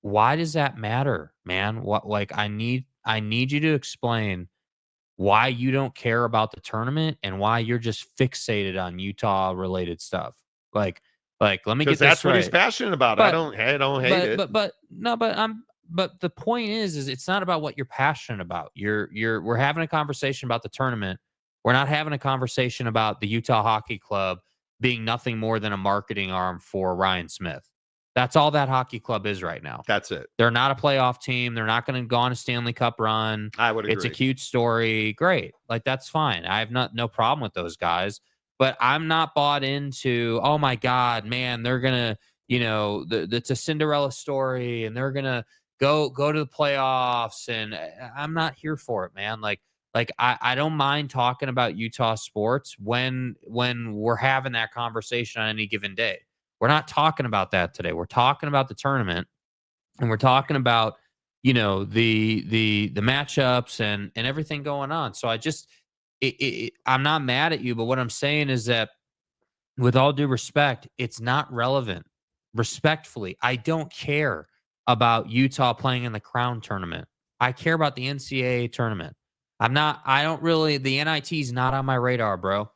Why does that matter, man? I need you to explain why you don't care about the tournament and why you're just fixated on Utah related stuff. Let me get this that's right. What he's passionate about. I don't hate it. But the point is it's not about what you're passionate about. We're having a conversation about the tournament. We're not having a conversation about the Utah Hockey Club being nothing more than a marketing arm for Ryan Smith. That's all that hockey club is right now. That's it. They're not a playoff team. They're not going to go on a Stanley Cup run. I would agree. It's a cute story. Great. That's fine. I have no problem with those guys. But I'm not bought into, oh, my God, man, they're going to, it's a Cinderella story, and they're going to go to the playoffs. And I'm not here for it, man. I don't mind talking about Utah sports when we're having that conversation on any given day. We're not talking about that today. We're talking about the tournament, and we're talking about, the matchups and everything going on. So I'm not mad at you, but what I'm saying is that with all due respect, it's not relevant. Respectfully, I don't care about Utah playing in the Crown tournament. I care about the NCAA tournament. the NIT is not on my radar, bro.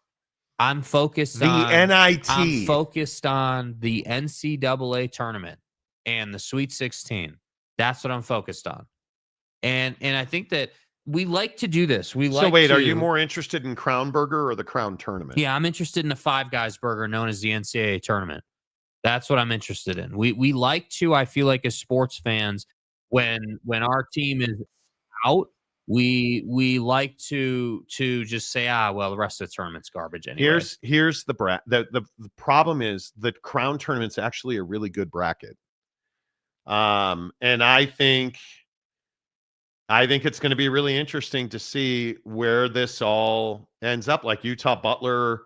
I'm focused on NIT. I'm focused on the NCAA tournament and the Sweet 16. That's what I'm focused on. And I think that we like to do this. Are you more interested in Crown Burger or the Crown tournament? Yeah, I'm interested in the Five Guys burger known as the NCAA tournament. That's what I'm interested in. We like to, I feel like as sports fans, when our team is out, we like to just say, the rest of the tournament's garbage anyway. Here's the problem is the Crown tournament's actually a really good bracket. And I think I think it's going to be really interesting to see where this all ends up. Like Utah, Butler,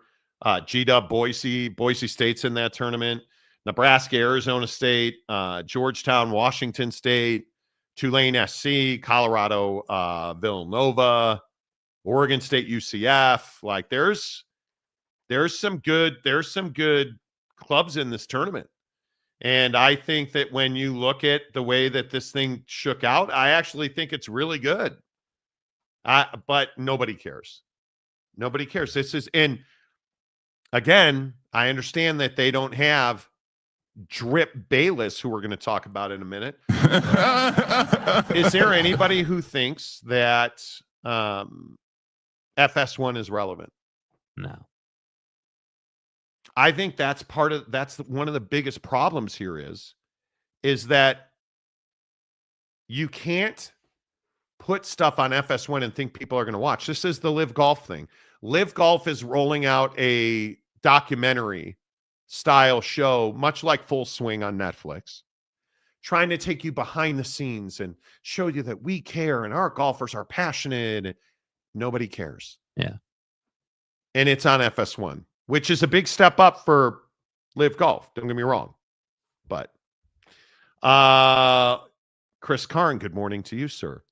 G-Dub, Boise State's in that tournament. Nebraska, Arizona State, Georgetown, Washington State, Tulane SC, Colorado, Villanova, Oregon State, UCF. Like there's some good clubs in this tournament. And I think that when you look at the way that this thing shook out, I actually think it's really good. But nobody cares. Nobody cares. And again, I understand that they don't have Drip Bayless, who we're going to talk about in a minute. Is there anybody who thinks that FS1 is relevant? No. I think that's one of the biggest problems here is that you can't put stuff on FS1 and think people are going to watch. This is the Live Golf thing. Live Golf is rolling out a documentary style show, much like Full Swing on Netflix, trying to take you behind the scenes and show you that we care and our golfers are passionate. Nobody cares. Yeah. And it's on FS1. Which is a big step up for Live Golf. Don't get me wrong. But Chris Karn, good morning to you, sir.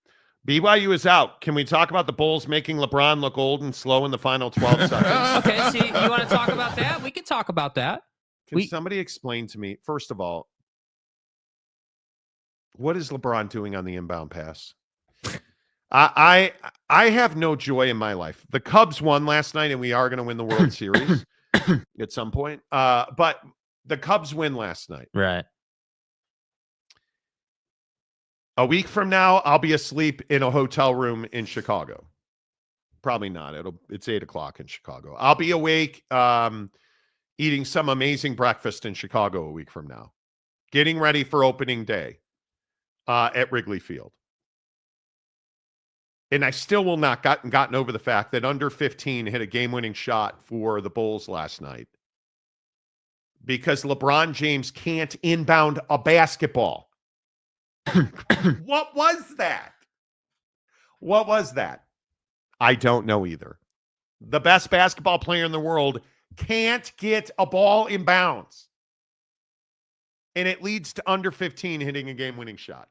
BYU is out. Can we talk about the Bulls making LeBron look old and slow in the final 12 seconds? Okay, so you want to talk about that? We can talk about that. Can somebody explain to me, first of all, what is LeBron doing on the inbound pass? I have no joy in my life. The Cubs won last night, and we are going to win the World Series at some point. But the Cubs win last night. Right. A week from now, I'll be asleep in a hotel room in Chicago. Probably not. It's 8:00 in Chicago. I'll be awake, eating some amazing breakfast in Chicago a week from now, getting ready for opening day at Wrigley Field. And I still will not gotten over the fact that under 15 hit a game-winning shot for the Bulls last night because LeBron James can't inbound a basketball. What was that? What was that? I don't know either. The best basketball player in the world can't get a ball in bounds. And it leads to under 15 hitting a game-winning shot.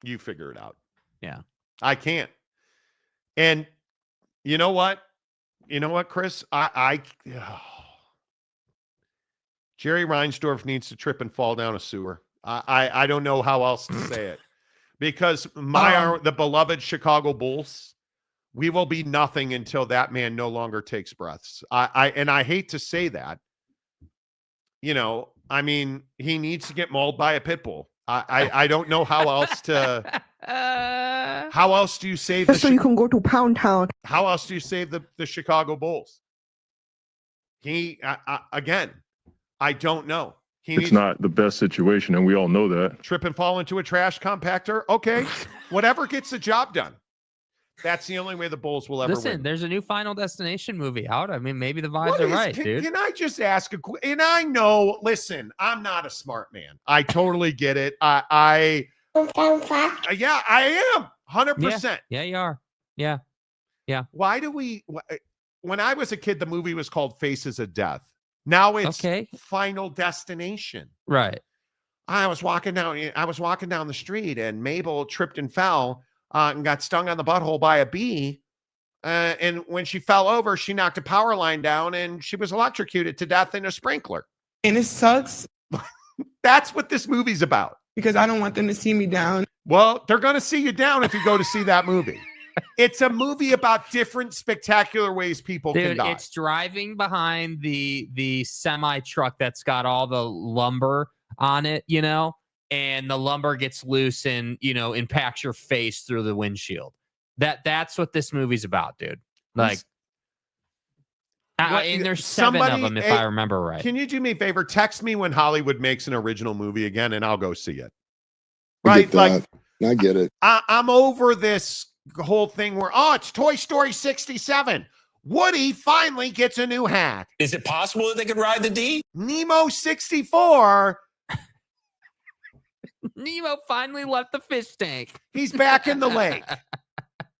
You figure it out. Yeah. I can't. And you know what? You know what, Chris? Jerry Reinsdorf needs to trip and fall down a sewer. I don't know how else to say it. Because the beloved Chicago Bulls, we will be nothing until that man no longer takes breaths. I hate to say that. You know, I mean, he needs to get mauled by a pit bull. I don't know how else to. How else do you save? You can go to Pound Town. How else do you save the Chicago Bulls? Again, I don't know. It's not the best situation, and we all know that. Trip and fall into a trash compactor. Okay, whatever gets the job done. That's the only way the Bulls will ever win. There's a new Final Destination movie out. I mean, maybe the vibes are right, dude. Can I just ask and I know, listen, I'm not a smart man. I totally get it. Yeah, I am 100%. Yeah, you are. Yeah. Why do when I was a kid, the movie was called Faces of Death. Now it's Final Destination. Right. I was walking down the street and Mabel tripped and fell and got stung on the butthole by a bee. And when she fell over, she knocked a power line down and she was electrocuted to death in a sprinkler. And it sucks. That's what this movie's about. Because I don't want them to see me down. Well, they're going to see you down if you go to see that movie. It's a movie about different spectacular ways people can die. It's driving behind the semi truck that's got all the lumber on it, you know, and the lumber gets loose and, you know, impacts your face through the windshield. That's what this movie's about, dude. Like, and there's 7 of them, if I remember right. Can you do me a favor? Text me when Hollywood makes an original movie again, and I'll go see it. Right? Like, I get it. I'm over this whole thing where, it's Toy Story 67. Woody finally gets a new hat. Is it possible that they could ride the D? Nemo 64. Nemo finally left the fish tank. He's back in the lake.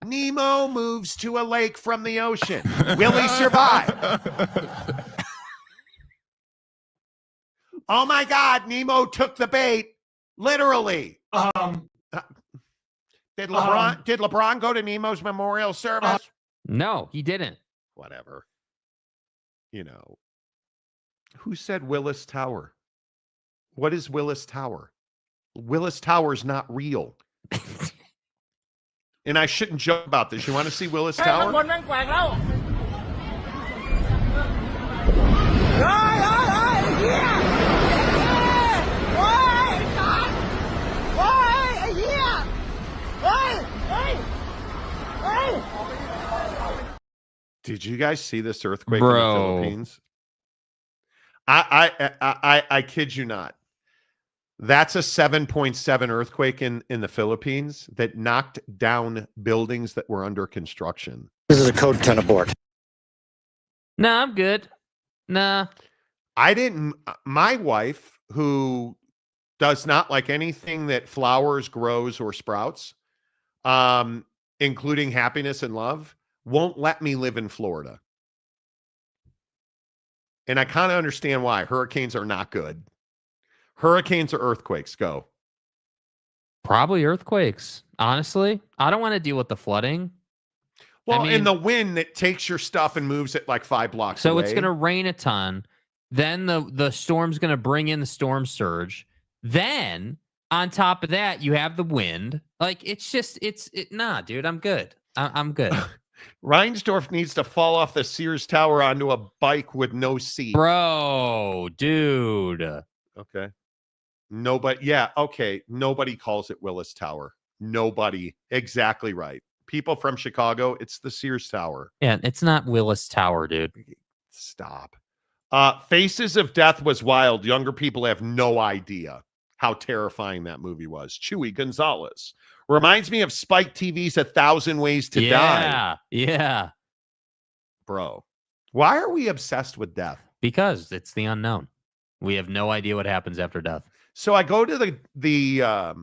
Nemo moves to a lake from the ocean. Will he survive? Oh my God, Nemo took the bait. Literally. Did LeBron go to Nemo's memorial service? No, he didn't. Whatever. Who said Willis Tower? What is Willis Tower? Willis Tower's not real. And I shouldn't joke about this. You want to see Willis Tower? Did you guys see this earthquake in the Philippines? I kid you not. That's a 7.7 earthquake in the Philippines that knocked down buildings that were under construction. This is a code 10 abort. Nah, I'm good. Nah. My wife, who does not like anything that flowers, grows, or sprouts, including happiness and love, won't let me live in Florida. And I kind of understand why. Hurricanes are not good. Hurricanes or earthquakes, go. Probably earthquakes. Honestly, I don't want to deal with the flooding. Well, and the wind that takes your stuff and moves it like 5 blocks so away. It's going to rain a ton. Then the storm's going to bring in the storm surge. Then on top of that, you have the wind. Like nah, dude, I'm good. I'm good. Reinsdorf needs to fall off the Sears Tower onto a bike with no seat. Bro, dude. Okay. Nobody calls it Willis Tower. Nobody. Exactly right. People from Chicago, it's the Sears Tower. Yeah, it's not Willis Tower, dude. Stop. Faces of Death was wild. Younger people have no idea how terrifying that movie was. Chewy Gonzalez. Reminds me of Spike TV's 1,000 Ways to Die. Yeah. Bro, why are we obsessed with death? Because it's the unknown. We have no idea what happens after death. So I go to the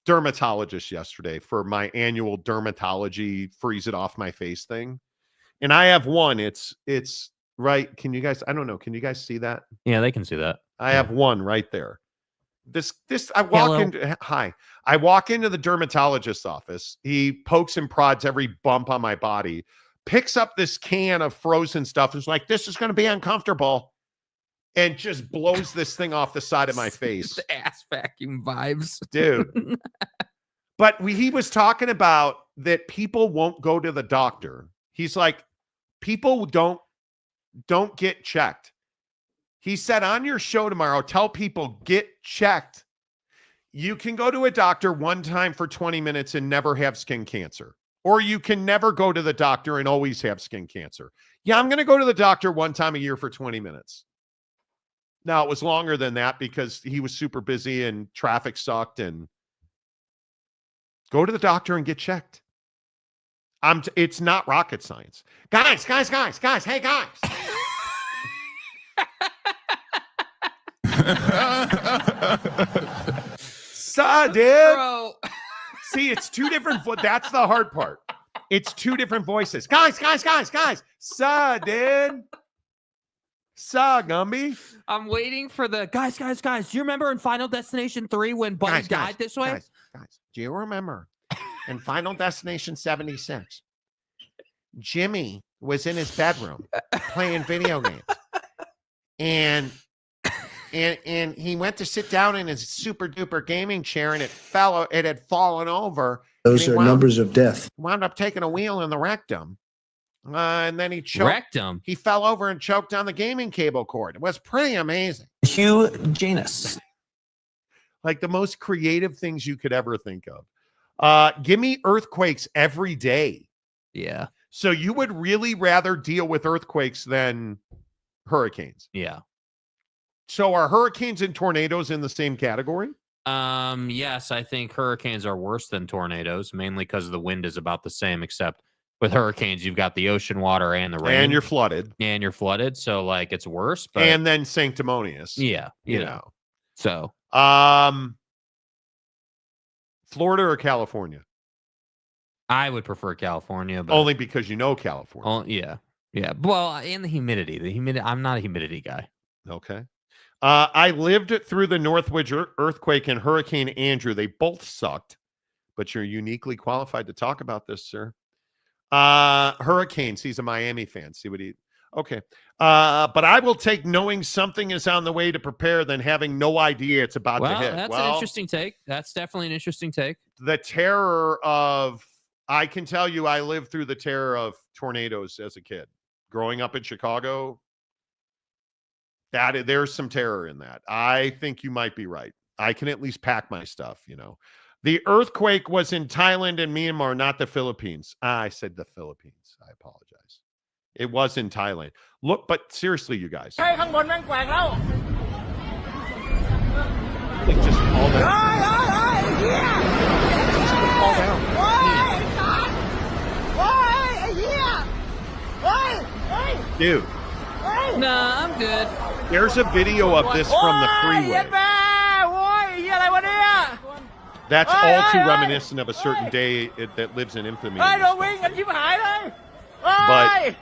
dermatologist yesterday for my annual dermatology freeze it off my face thing. And I have one. It's right. Can you guys, I don't know. Can you guys see that? Yeah, they can see that. I have one right there. I walk into the dermatologist's office. He pokes and prods every bump on my body, picks up this can of frozen stuff. It's like, this is going to be uncomfortable. And just blows this thing off the side of my face. The ass vacuum vibes. Dude. But he was talking about that people won't go to the doctor. He's like, people don't get checked. He said on your show tomorrow, tell people get checked. You can go to a doctor one time for 20 minutes and never have skin cancer. Or you can never go to the doctor and always have skin cancer. Yeah, I'm going to go to the doctor one time a year for 20 minutes. Now, it was longer than that because he was super busy and traffic sucked. And go to the doctor and get checked. It's not rocket science. Guys. Hey, guys. Dude. Bro. See, it's two different. That's the hard part. It's two different voices. Guys. Dude. Gumby. I'm waiting for the guys. Do you remember in Final Destination 3 when Buddy died this way? Guys, do you remember in Final Destination 76? Jimmy was in his bedroom playing video games. And he went to sit down in his super duper gaming chair and it had fallen over. Those are numbers of death. Wound up taking a wheel in the rectum. And then he choked. Rectum. He fell over and choked on the gaming cable cord. It was pretty amazing. Hugh Janus. Like the most creative things you could ever think of. Give me earthquakes every day. Yeah. So you would really rather deal with earthquakes than hurricanes? Yeah. So are hurricanes and tornadoes in the same category? Yes, I think hurricanes are worse than tornadoes, mainly because the wind is about the same, except with hurricanes, you've got the ocean water and the rain. And you're flooded. So like it's worse. But and then sanctimonious. Yeah. You know. So Florida or California? I would prefer California, but Only because you know California. yeah. Well, and the humidity. I'm not a humidity guy. Okay. I lived through the Northridge earthquake and Hurricane Andrew. They both sucked, but you're uniquely qualified to talk about this, sir. Hurricanes. He's a Miami fan. See what he. Okay. But I will take knowing something is on the way to prepare than having no idea it's about to hit. That's an interesting take. That's definitely an interesting take. The terror of, I can tell you, I lived through the terror of tornadoes as a kid. Growing up in Chicago, there's some terror in that. I think you might be right. I can at least pack my stuff, you know. The earthquake was in Thailand and Myanmar, not the Philippines. I said the Philippines. I apologize. It was in Thailand. Look, but seriously, you guys. I think just fall down. Just fall down. Dude. Nah, I'm good. There's a video of this from the freeway. That's all too reminiscent of a certain day that lives in infamy. But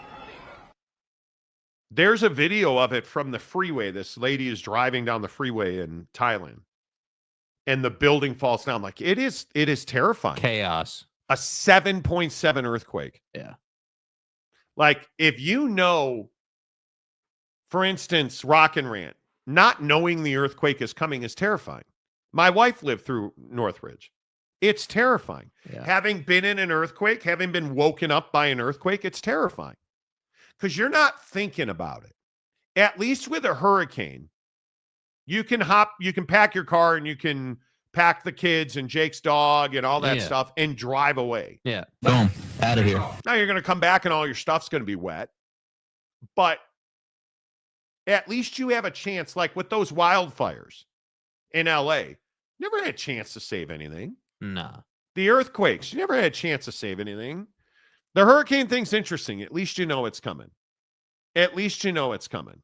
there's a video of it from the freeway. This lady is driving down the freeway in Thailand, and the building falls down. Like it is terrifying. Chaos. A 7.7 earthquake. Yeah. Like if you know, for instance, Rock and Rant, not knowing the earthquake is coming is terrifying. My wife lived through Northridge. It's terrifying. Yeah. Having been in an earthquake, having been woken up by an earthquake, it's terrifying. Because you're not thinking about it. At least with a hurricane, you can pack your car and you can pack the kids and Jake's dog and all that stuff and drive away. Yeah. Boom. Out of here. Now you're going to come back and all your stuff's going to be wet. But at least you have a chance, like with those wildfires in LA, never had a chance to save anything. Nah. The earthquakes, you never had a chance to save anything. The hurricane thing's interesting. At least you know it's coming. At least you know it's coming.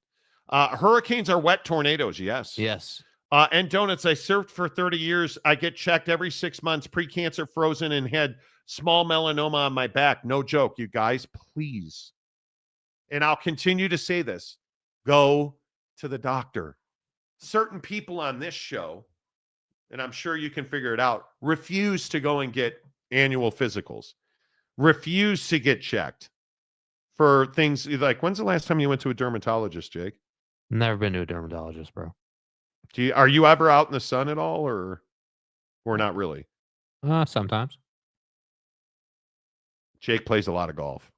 Hurricanes are wet tornadoes, yes. Yes. And donuts, I surfed for 30 years. I get checked every 6 months, pre-cancer, frozen, and had small melanoma on my back. No joke, you guys, please. And I'll continue to say this. Go to the doctor. Certain people on this show, and I'm sure you can figure it out, refuse to go and get annual physicals, refuse to get checked for things like, when's the last time you went to a dermatologist, Jake? Never been to a dermatologist, bro. Are you ever out in the sun at all or not really? Sometimes. Jake plays a lot of golf.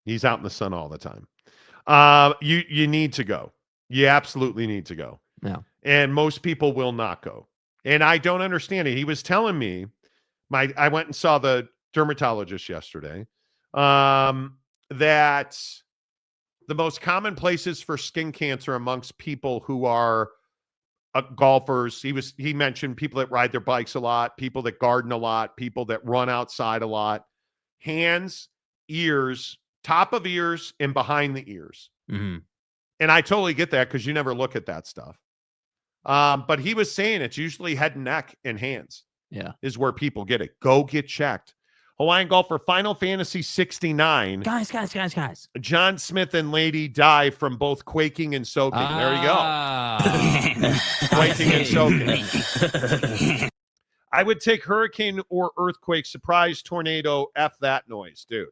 He's out in the sun all the time. You need to go. You absolutely need to go. Yeah. And most people will not go. And I don't understand it. He was telling me, I went and saw the dermatologist yesterday, that the most common places for skin cancer amongst people who are golfers, he mentioned people that ride their bikes a lot, people that garden a lot, people that run outside a lot, hands, ears, top of ears, and behind the ears. Mm-hmm. And I totally get that because you never look at that stuff. But he was saying it's usually head and neck and hands. Yeah. Is where people get it. Go get checked. Hawaiian golfer Final Fantasy 69. Guys. John Smith and Lady die from both quaking and soaking. There you go. Quaking and soaking. I would take hurricane or earthquake, surprise tornado, F that noise, dude.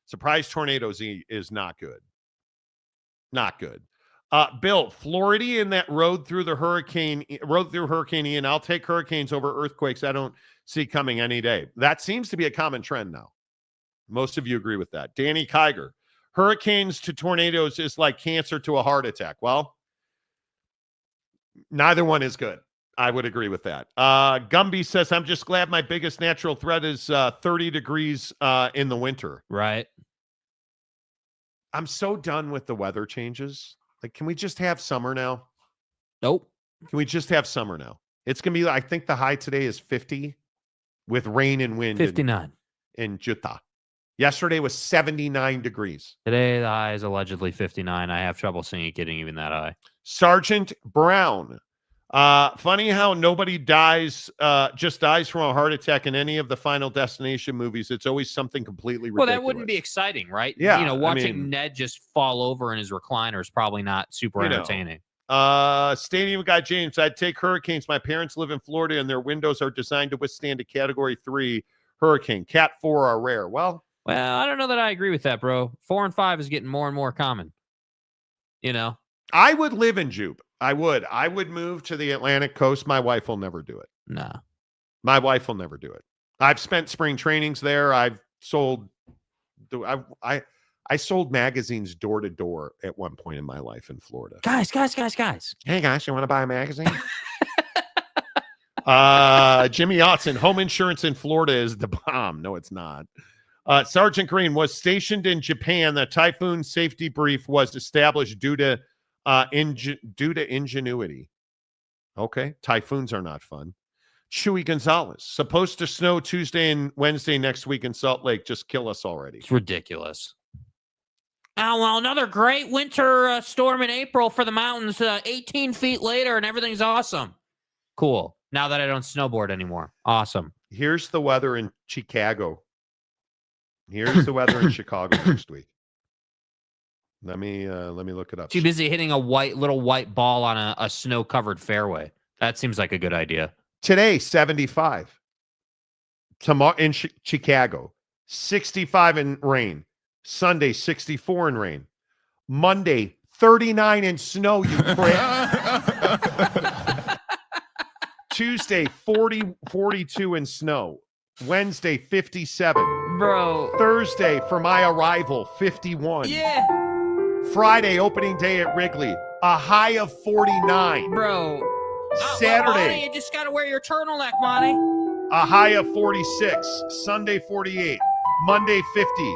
Surprise tornadoes is not good. Not good. Bill, Floridian that rode through Hurricane Ian. I'll take hurricanes over earthquakes. I don't see coming any day. That seems to be a common trend now. Most of you agree with that. Danny Kiger, hurricanes to tornadoes is like cancer to a heart attack. Well, neither one is good. I would agree with that. Gumby says, I'm just glad my biggest natural threat is 30 degrees in the winter. Right. I'm so done with the weather changes. Like, can we just have summer now? Nope. Can we just have summer now? It's going to be, I think the high today is 50 with rain and wind. 59. In Utah. Yesterday was 79 degrees. Today, the high is allegedly 59. I have trouble seeing it getting even that high. Sergeant Brown. Funny how nobody just dies from a heart attack in any of the Final Destination movies. It's always something completely ridiculous. Well, that wouldn't be exciting, right? Yeah, Watching Ned just fall over in his recliner is probably not super entertaining. Stadium guy James, I'd take hurricanes. My parents live in Florida, and their windows are designed to withstand a Category 3 hurricane. Cat 4 are rare. Well, I don't know that I agree with that, bro. 4 and 5 is getting more and more common. I would live in Jupe. I would move to the Atlantic coast. My wife will never do it. No. My wife will never do it. I've spent spring trainings there. I've sold I sold magazines door to door at one point in my life in Florida. Guys. Hey guys, you want to buy a magazine? Jimmy Otson, home insurance in Florida is the bomb. No, it's not. Sergeant Green was stationed in Japan. The typhoon safety brief was established due to ingenuity. Okay, typhoons are not fun. Chewy Gonzalez, supposed to snow Tuesday and Wednesday next week in Salt Lake. Just kill us already. It's ridiculous. Oh, well, another great winter storm in April for the mountains. 18 feet later, and everything's awesome. Cool. Now that I don't snowboard anymore. Awesome. Here's the weather in Chicago. Here's the weather in Chicago next week. Let me look it up. Too busy hitting a little white ball on a snow-covered fairway. That seems like a good idea. Today, 75. Tomorrow in Chicago, 65 in rain. Sunday, 64 in rain. Monday, 39 in snow, you prick. Tuesday, 42 in snow. Wednesday, 57. Bro. Thursday, for my arrival, 51. Yeah. Friday, opening day at Wrigley, a high of 49. Bro. Saturday. Monty, you just got to wear your turtleneck, Monty. A high of 46. Sunday, 48. Monday, 50.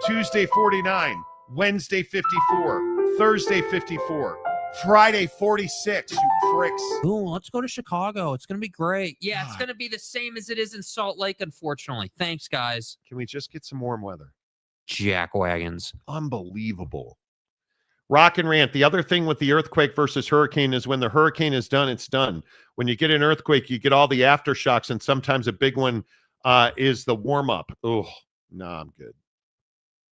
Tuesday, 49. Wednesday, 54. Thursday, 54. Friday, 46, you pricks. Ooh, let's go to Chicago. It's going to be great. Yeah, it's going to be the same as it is in Salt Lake, unfortunately. Thanks, guys. Can we just get some warm weather? Jackwagons. Unbelievable. Rock and rant. The other thing with the earthquake versus hurricane is when the hurricane is done, it's done. When you get an earthquake, you get all the aftershocks, and sometimes a big one is the warm-up. Oh, no, I'm good.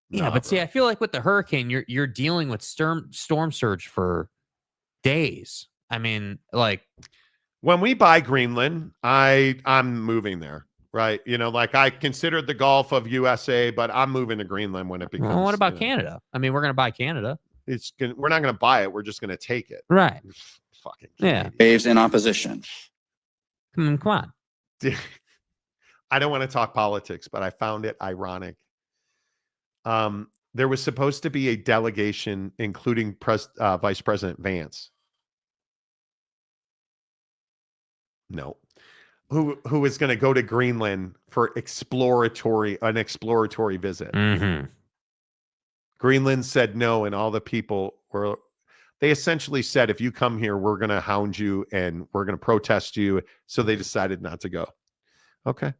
Yeah, but see, I feel like with the hurricane, you're dealing with storm surge for days. I mean, like when we buy Greenland, I'm moving there, right? I considered the Gulf of USA, but I'm moving to Greenland when it becomes. Well, what about Canada? I mean, we're going to buy Canada. We're not going to buy it. We're just going to take it. Right. Fucking Canadian. Yeah. Waves in opposition. Come on. I don't want to talk politics, but I found it ironic. There was supposed to be a delegation, including Vice President Vance. No, who was going to go to Greenland for an exploratory visit. Mm-hmm. Greenland said no, and all the people they essentially said, if you come here, we're going to hound you and we're going to protest you. So they decided not to go. Okay.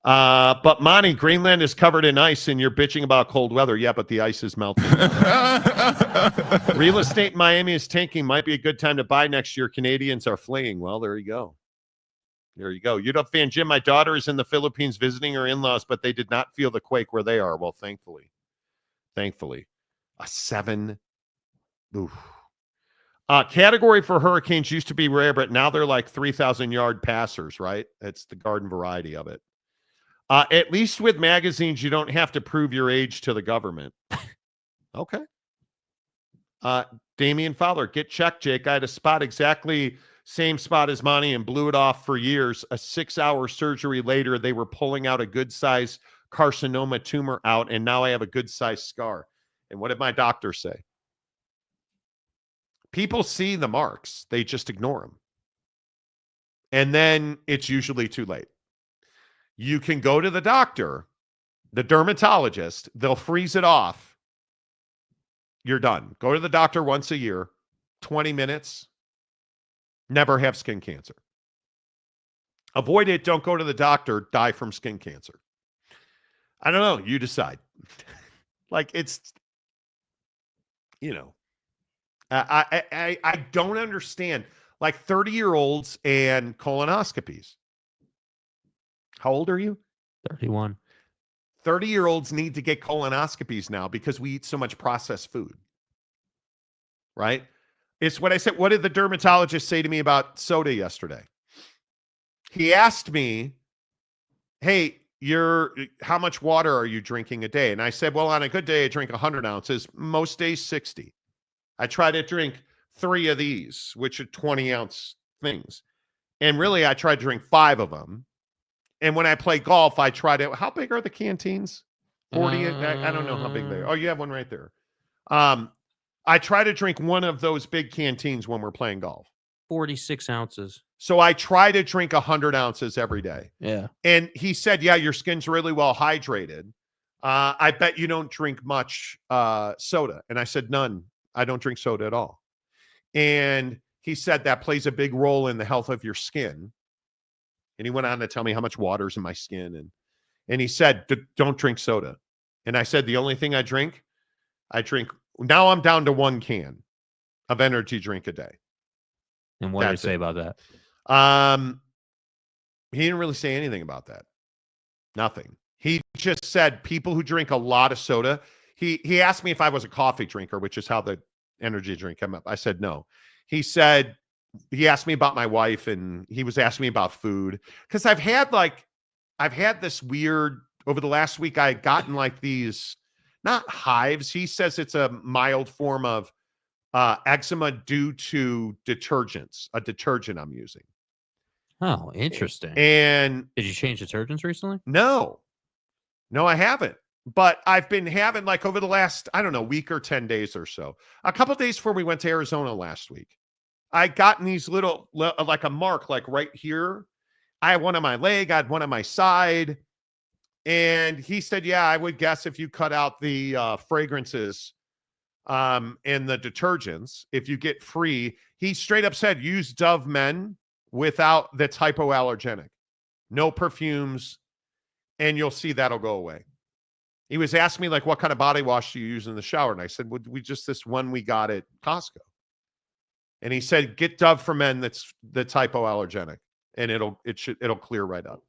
But Monty, Greenland is covered in ice and you're bitching about cold weather. Yeah, but the ice is melting. Real estate in Miami is tanking. Might be a good time to buy next year. Canadians are fleeing. Well, there you go. There you go. UW fan Jim, my daughter is in the Philippines visiting her in-laws, but they did not feel the quake where they are. Well, thankfully. A 7. Oof. Category for hurricanes used to be rare, but now they're like 3,000-yard passers, right? It's the garden variety of it. At least with magazines, you don't have to prove your age to the government. Okay. Damian Fowler, get checked, Jake. I had a spot exactly same spot as Monty and blew it off for years. A 6-hour surgery later, they were pulling out a good-sized carcinoma tumor out, and now I have a good-sized scar. And what did my doctor say? People see the marks. They just ignore them. And then it's usually too late. You can go to the doctor, the dermatologist. They'll freeze it off. You're done. Go to the doctor once a year, 20 minutes. Never have skin cancer. Avoid it. Don't go to the doctor. Die from skin cancer. I don't know. You decide. It's, I don't understand. like 30-year-olds and colonoscopies. How old are you? 31. 30-year-olds need to get colonoscopies now because we eat so much processed food. Right? It's what I said. What did the dermatologist say to me about soda yesterday? He asked me, hey, how much water are you drinking a day? And I said, well, on a good day, I drink 100 ounces. Most days, 60. I try to drink 3 of these, which are 20-ounce things. And really, I try to drink 5 of them. And when I play golf, I try to, how big are the canteens? 40? I don't know how big they are. Oh, you have one right there. I try to drink one of those big canteens when we're playing golf. 46 ounces. So I try to drink 100 ounces every day. Yeah. And he said, yeah, your skin's really well hydrated. I bet you don't drink much soda. And I said, none. I don't drink soda at all. And he said that plays a big role in the health of your skin. And he went on to tell me how much water's in my skin. And he said, don't drink soda. And I said, the only thing I drink, now I'm down to 1 can of energy drink a day. And what did he say about that? He didn't really say anything about that. Nothing. He just said people who drink a lot of soda. He asked me if I was a coffee drinker, which is how the energy drink came up. I said no. He asked me about my wife, and he was asking me about food. Because I've had this weird, over the last week, I had gotten like these, not hives. He says it's a mild form of eczema due to detergents, a detergent I'm using. Oh, interesting. And did you change detergents recently? No, I haven't. But I've been having, like, over the last, I don't know, week or 10 days or so, a couple days before we went to Arizona last week, I gotten these little, like a mark, like right here. I had one on my leg, I had one on my side. And he said, yeah, I would guess if you cut out the fragrances and the detergents, if you get free, he straight up said, use Dove Men that's hypoallergenic. No perfumes, and you'll see that'll go away. He was asking me, like, what kind of body wash do you use in the shower? And I said, well, this one we got at Costco. And he said, get Dove for Men that's hypoallergenic, and it'll clear right up.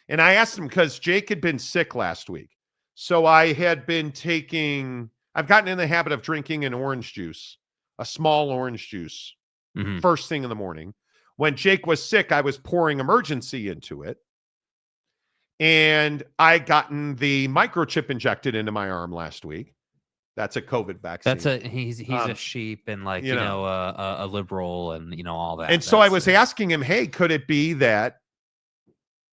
And I asked him, because Jake had been sick last week. So I've gotten in the habit of drinking an orange juice, a small orange juice, first thing in the morning. When Jake was sick, I was pouring emergency into it. And I gotten the microchip injected into my arm last week. That's a COVID vaccine. He's a sheep and, like, a liberal and, all that. And so I was asking him, hey, could it be that,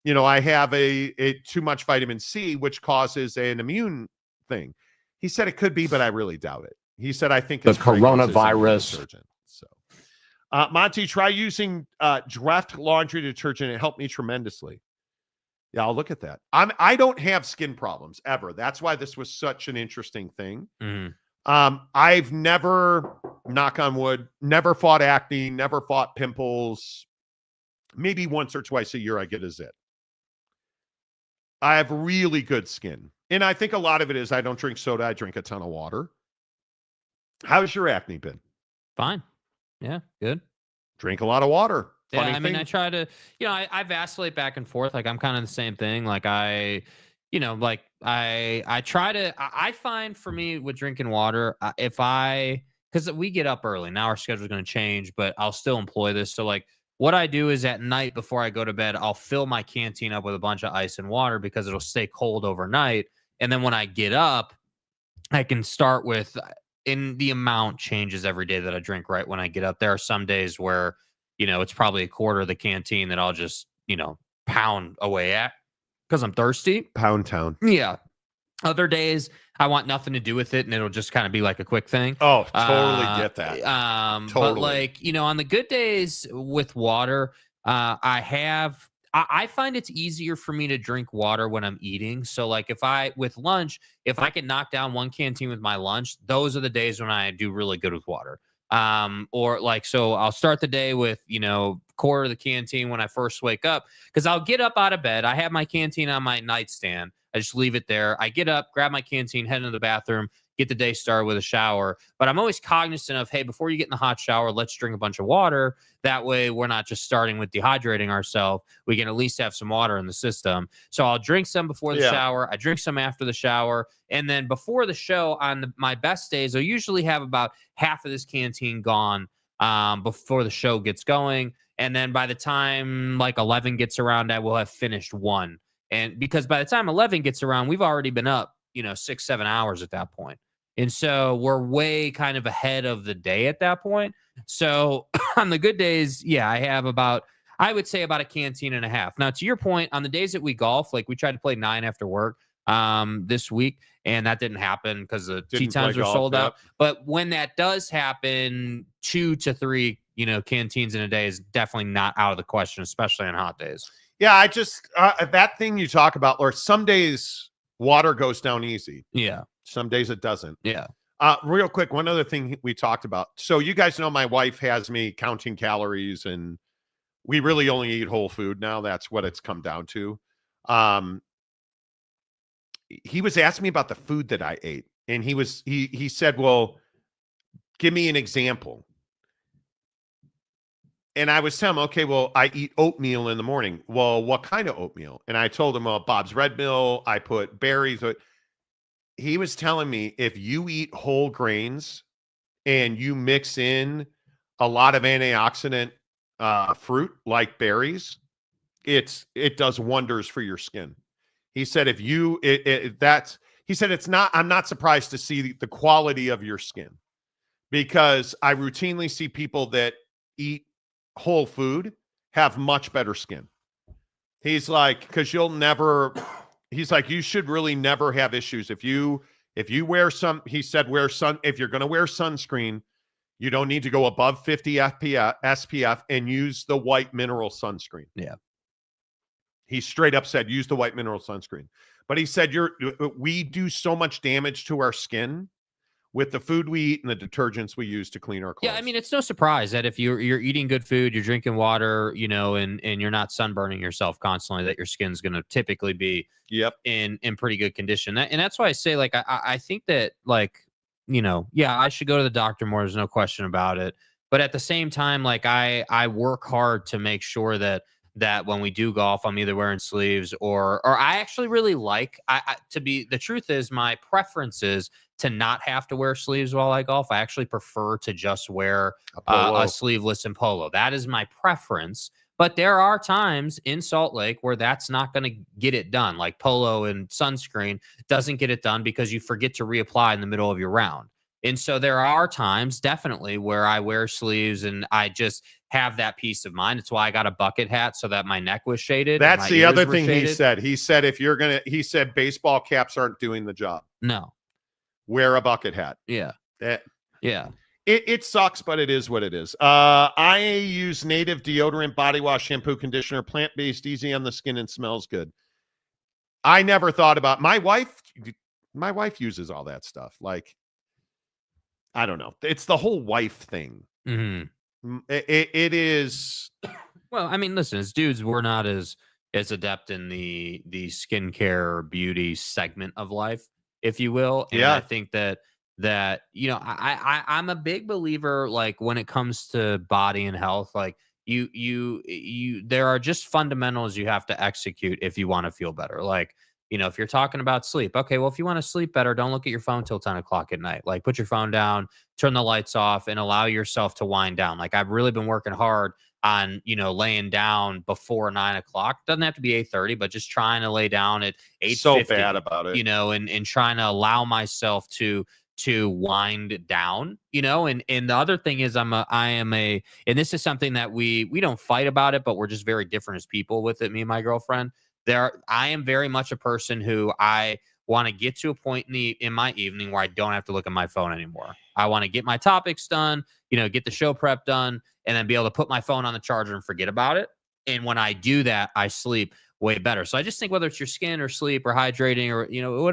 I have a too much vitamin C, which causes an immune thing? He said it could be, but I really doubt it. He said, I think it's the coronavirus. So, Monty, try using Draft laundry detergent. It helped me tremendously. Yeah, I'll look at that. I don't have skin problems ever. That's why this was such an interesting thing. I've never, knock on wood, never fought acne, never fought pimples. Maybe once or twice a year I get a zit. I have really good skin. And I think a lot of it is I don't drink soda. I drink a ton of water. How's your acne been? Fine. Yeah, good. Drink a lot of water. Yeah, I mean, I try to, I vacillate back and forth. Like, I'm kind of the same thing. Like, I try to, I find for me with drinking water, because we get up early. Now our schedule is going to change, but I'll still employ this. So, like, what I do is at night before I go to bed, I'll fill my canteen up with a bunch of ice and water because it'll stay cold overnight. And then when I get up, I can start with, and the amount changes every day that I drink right when I get up. There are some days where, it's probably a quarter of the canteen that I'll just, pound away at because I'm thirsty. Pound town. Yeah. Other days I want nothing to do with it, and it'll just kind of be like a quick thing. Oh, totally get that. Totally. Totally. But, like, on the good days with water, I find it's easier for me to drink water when I'm eating. So, like, with lunch, if I can knock down 1 canteen with my lunch, those are the days when I do really good with water. So I'll start the day with, quarter of the canteen when I first wake up, because I'll get up out of bed. I have my canteen on my nightstand. I just leave it there. I get up, grab my canteen, head into the bathroom, get the day started with a shower. But I'm always cognizant of, hey, before you get in the hot shower, let's drink a bunch of water. That way we're not just starting with dehydrating ourselves. We can at least have some water in the system. So I'll drink some before the shower. I drink some after the shower. And then before the show, on my best days, I'll usually have about half of this canteen gone before the show gets going. And then by the time like 11 gets around, I will have finished one. And because by the time 11 gets around, we've already been up, 6-7 hours at that point. And so we're way kind of ahead of the day at that point. So on the good days, I have I would say about a canteen and a half. Now, to your point, on the days that we golf, like we tried to play 9 after work this week, and that didn't happen because the tee times were sold out. But when that does happen, 2 to 3, canteens in a day is definitely not out of the question, especially on hot days. Yeah, I just that thing you talk about, Laura, some days water goes down easy. Yeah. Some days it doesn't. Yeah. Real quick, one other thing we talked about. So you guys know my wife has me counting calories, and we really only eat whole food now. That's what it's come down to. He was asking me about the food that I ate, and he said, well, give me an example. And I was telling him, okay, well, I eat oatmeal in the morning. Well, what kind of oatmeal? And I told him, Bob's Red Mill. I put berries. He was telling me if you eat whole grains and you mix in a lot of antioxidant fruit like berries, it does wonders for your skin. He said if you he said it's not. I'm not surprised to see the quality of your skin, because I routinely see people that eat whole food have much better skin. He's like, because he's like, you should really never have issues if you wear if you're going to wear sunscreen, you don't need to go above 50 SPF and use the white mineral sunscreen. Yeah. He straight up said, use the white mineral sunscreen. But he said, we do so much damage to our skin with the food we eat and the detergents we use to clean our clothes. Yeah, I mean, it's no surprise that if you're eating good food, you're drinking water, and you're not sunburning yourself constantly, that your skin's going to typically be in pretty good condition. And that's why I say, like, I think that, like, I should go to the doctor more. There's no question about it. But at the same time, like, I work hard to make sure that when we do golf, I'm either wearing sleeves or I actually really like, the truth is my preference is to not have to wear sleeves while I golf. I actually prefer to just wear a sleeveless and polo. That is my preference. But there are times in Salt Lake where that's not going to get it done. Like polo and sunscreen doesn't get it done because you forget to reapply in the middle of your round. And so there are times definitely where I wear sleeves and I just have that peace of mind. It's why I got a bucket hat so that my neck was shaded. That's the other thing he said. He said, he said baseball caps aren't doing the job. No. Wear a bucket hat. Yeah. Yeah. It sucks, but it is what it is. I use native deodorant, body wash, shampoo, conditioner, plant-based, easy on the skin, and smells good. I never thought about my wife uses all that stuff. Like, I don't know. It's the whole wife thing. Mm-hmm. It is. Well, I mean, listen, as dudes, we're not as adept in the skincare or beauty segment of life, if you will. And I think that I'm a big believer, like when it comes to body and health, like you there are just fundamentals you have to execute if you want to feel better. Like, if you're talking about sleep, okay, well, if you want to sleep better, don't look at your phone till 10 o'clock at night. Like, put your phone down, turn the lights off, and allow yourself to wind down. Like, I've really been working hard on, laying down before 9 o'clock. Doesn't have to be 8:30, but just trying to lay down at 8:50. So bad about it. And trying to allow myself to wind down, and the other thing is I am a, and this is something that we don't fight about it, but we're just very different as people with it. Me and my girlfriend, I am very much a person who I want to get to a point in my evening where I don't have to look at my phone anymore. I want to get my topics done, get the show prep done, and then be able to put my phone on the charger and forget about it. And when I do that, I sleep way better. So I just think whether it's your skin or sleep or hydrating or,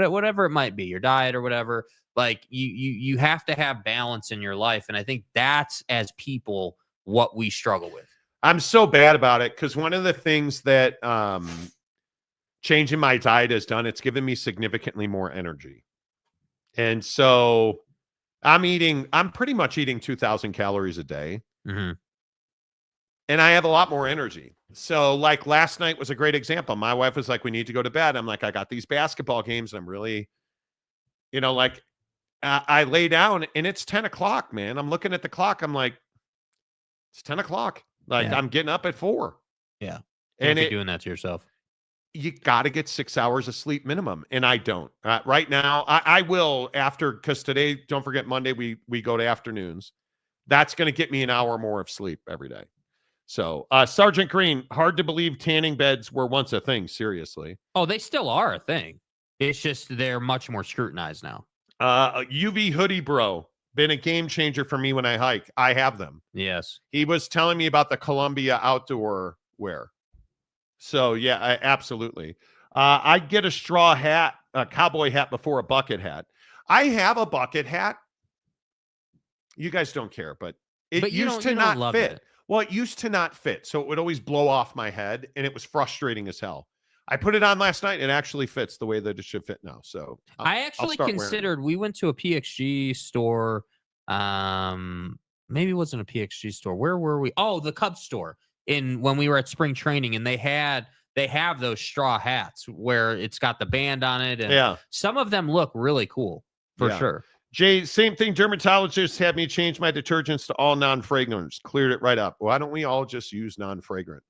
whatever it might be, your diet or whatever, like you have to have balance in your life. And I think that's, as people, what we struggle with. I'm so bad about it because one of the things that changing my diet has done, it's given me significantly more energy. And so I'm pretty much eating 2,000 calories a day. Mm-hmm. And I have a lot more energy. So like last night was a great example. My wife was like, we need to go to bed. I'm like, I got these basketball games. And I'm really, I lay down and it's 10 o'clock, man. I'm looking at the clock. I'm like, it's 10 o'clock. Like I'm getting up at 4. Yeah. And you're doing that to yourself. You got to get 6 hours of sleep minimum. And I don't right now. I will after, because today, don't forget Monday, we go to afternoons. That's going to get me an hour more of sleep every day. So Sergeant Green, hard to believe tanning beds were once a thing. Seriously. Oh, they still are a thing. It's just they're much more scrutinized now. UV hoodie bro, been a game changer for me when I hike. I have them. Yes. He was telling me about the Columbia outdoor wear. So yeah, absolutely. I'd get a straw hat, a cowboy hat before a bucket hat. I have a bucket hat. You guys don't care, but it used to not fit. It. Well, it used to not fit, so it would always blow off my head, and it was frustrating as hell. I put it on last night. It actually fits the way that it should fit now. So I actually considered, we went to a PXG store. Maybe it wasn't a PXG store. Where were we? Oh, the Cubs store when we were at spring training, and they have those straw hats where it's got the band on it. And some of them look really cool for sure. Jay, same thing. Dermatologists had me change my detergents to all non-fragrant. Cleared it right up. Why don't we all just use non-fragrant?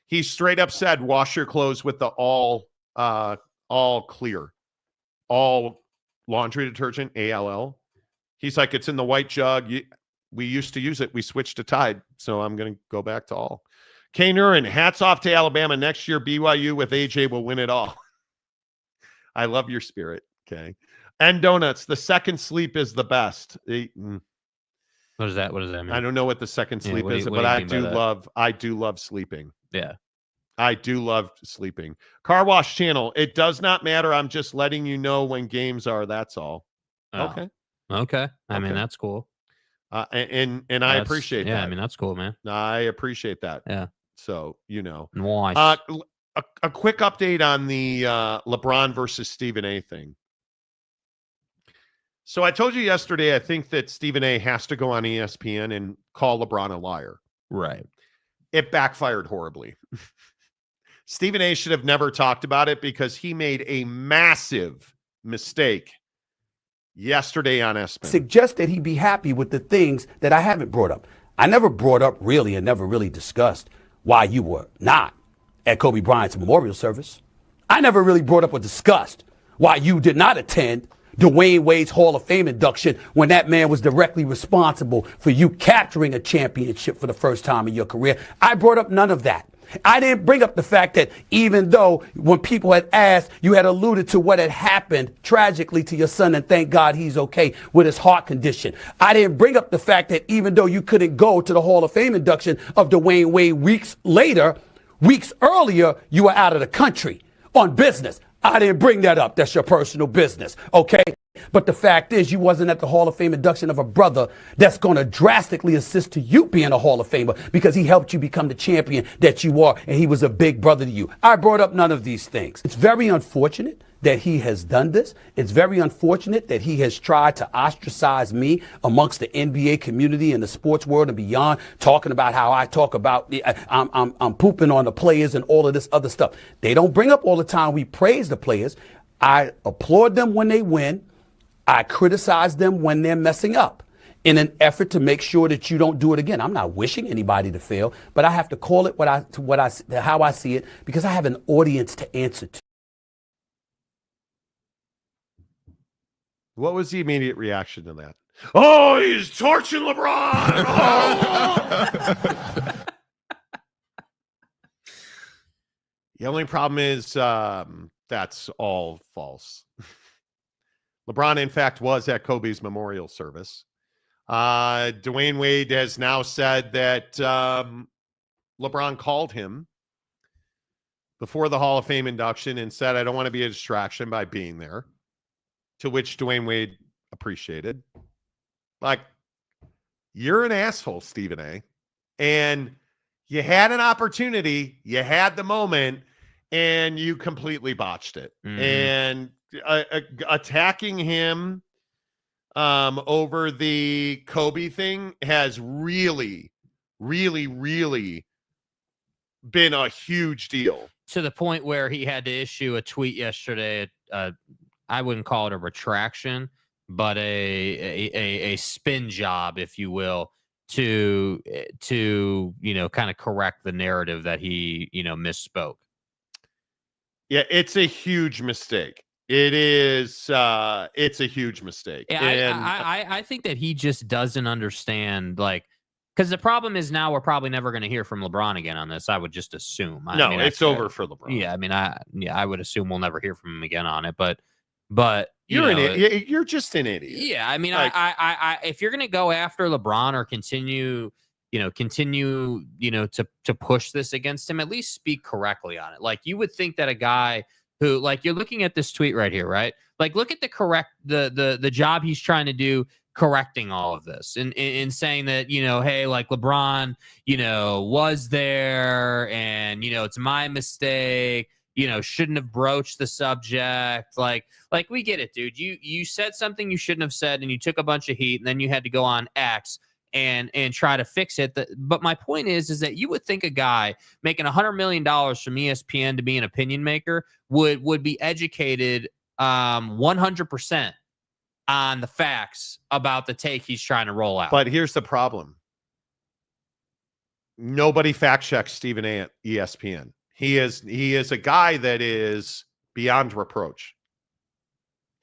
He straight up said, wash your clothes with the all clear, all laundry detergent, ALL. He's like, it's in the white jug. We used to use it. We switched to Tide. So I'm going to go back to all. K. Nurin, hats off to Alabama. Next year, BYU with AJ will win it all. I love your spirit. Okay. And donuts. The second sleep is the best. What is that? What does that mean? I don't know what the second sleep is, what but I do love sleeping. Yeah. I do love sleeping. Car Wash Channel. It does not matter. I'm just letting you know when games are. That's all. Oh. Okay. I mean, that's cool. And I appreciate that. Yeah, I mean, that's cool, man. I appreciate that. Yeah. So, Nice. A quick update on the LeBron versus Stephen A thing. So I told you yesterday, I think that Stephen A has to go on ESPN and call LeBron a liar. Right. It backfired horribly. Stephen A should have never talked about it because he made a massive mistake yesterday on ESPN. Suggest that he be happy with the things that I haven't brought up. I never brought up really and never really discussed why you were not at Kobe Bryant's memorial service. I never really brought up or discussed why you did not attend Dwayne Wade's Hall of Fame induction when that man was directly responsible for you capturing a championship for the first time in your career. I brought up none of that. I didn't bring up the fact that even though when people had asked, you had alluded to what had happened tragically to your son, and thank God he's okay with his heart condition. I didn't bring up the fact that even though you couldn't go to the Hall of Fame induction of Dwayne Wade weeks earlier, you were out of the country on business. I didn't bring that up. That's your personal business, okay? But the fact is, you wasn't at the Hall of Fame induction of a brother that's going to drastically assist to you being a Hall of Famer because he helped you become the champion that you are, and he was a big brother to you. I brought up none of these things. It's very unfortunate that he has done this. It's very unfortunate that he has tried to ostracize me amongst the NBA community and the sports world and beyond, talking about how I talk about I'm pooping on the players and all of this other stuff. They don't bring up all the time we praise the players. I applaud them when they win. I criticize them when they're messing up in an effort to make sure that you don't do it again. I'm not wishing anybody to fail, but I have to call it how I see it because I have an audience to answer to. What was the immediate reaction to that? Oh, he's torching LeBron. Oh. The only problem is that's all false. LeBron, in fact, was at Kobe's memorial service. Dwayne Wade has now said that LeBron called him before the Hall of Fame induction and said, I don't want to be a distraction by being there. To which Dwayne Wade appreciated. Like, you're an asshole, Stephen A. And you had an opportunity, you had the moment, and you completely botched it. And attacking him over the Kobe thing has really, really, really been a huge deal. To the point where he had to issue a tweet yesterday. I wouldn't call it a retraction, but a spin job, if you will, to kind of correct the narrative that he misspoke. Yeah, it's a huge mistake. It is. It's a huge mistake. Yeah, and I think that he just doesn't understand, because the problem is now we're probably never going to hear from LeBron again on this. I would just assume. It's over for LeBron. Yeah, I would assume we'll never hear from him again on it. But you're an idiot. You're just an idiot. Yeah, I mean, I if you're going to go after LeBron or continue to push this against him, at least speak correctly on it. Like, you would think that a guy who, like, you're looking at this tweet right here, right? Like, look at the job he's trying to do correcting all of this and in saying that, hey, like, LeBron, was there and, it's my mistake, shouldn't have broached the subject. Like we get it, dude. You said something you shouldn't have said and you took a bunch of heat and then you had to go on X and try to fix it. But my point is that you would think a guy making $100 million from ESPN to be an opinion maker would be educated 100% on the facts about the take he's trying to roll out. But here's the problem. Nobody fact checks Stephen A at ESPN. He is a guy that is beyond reproach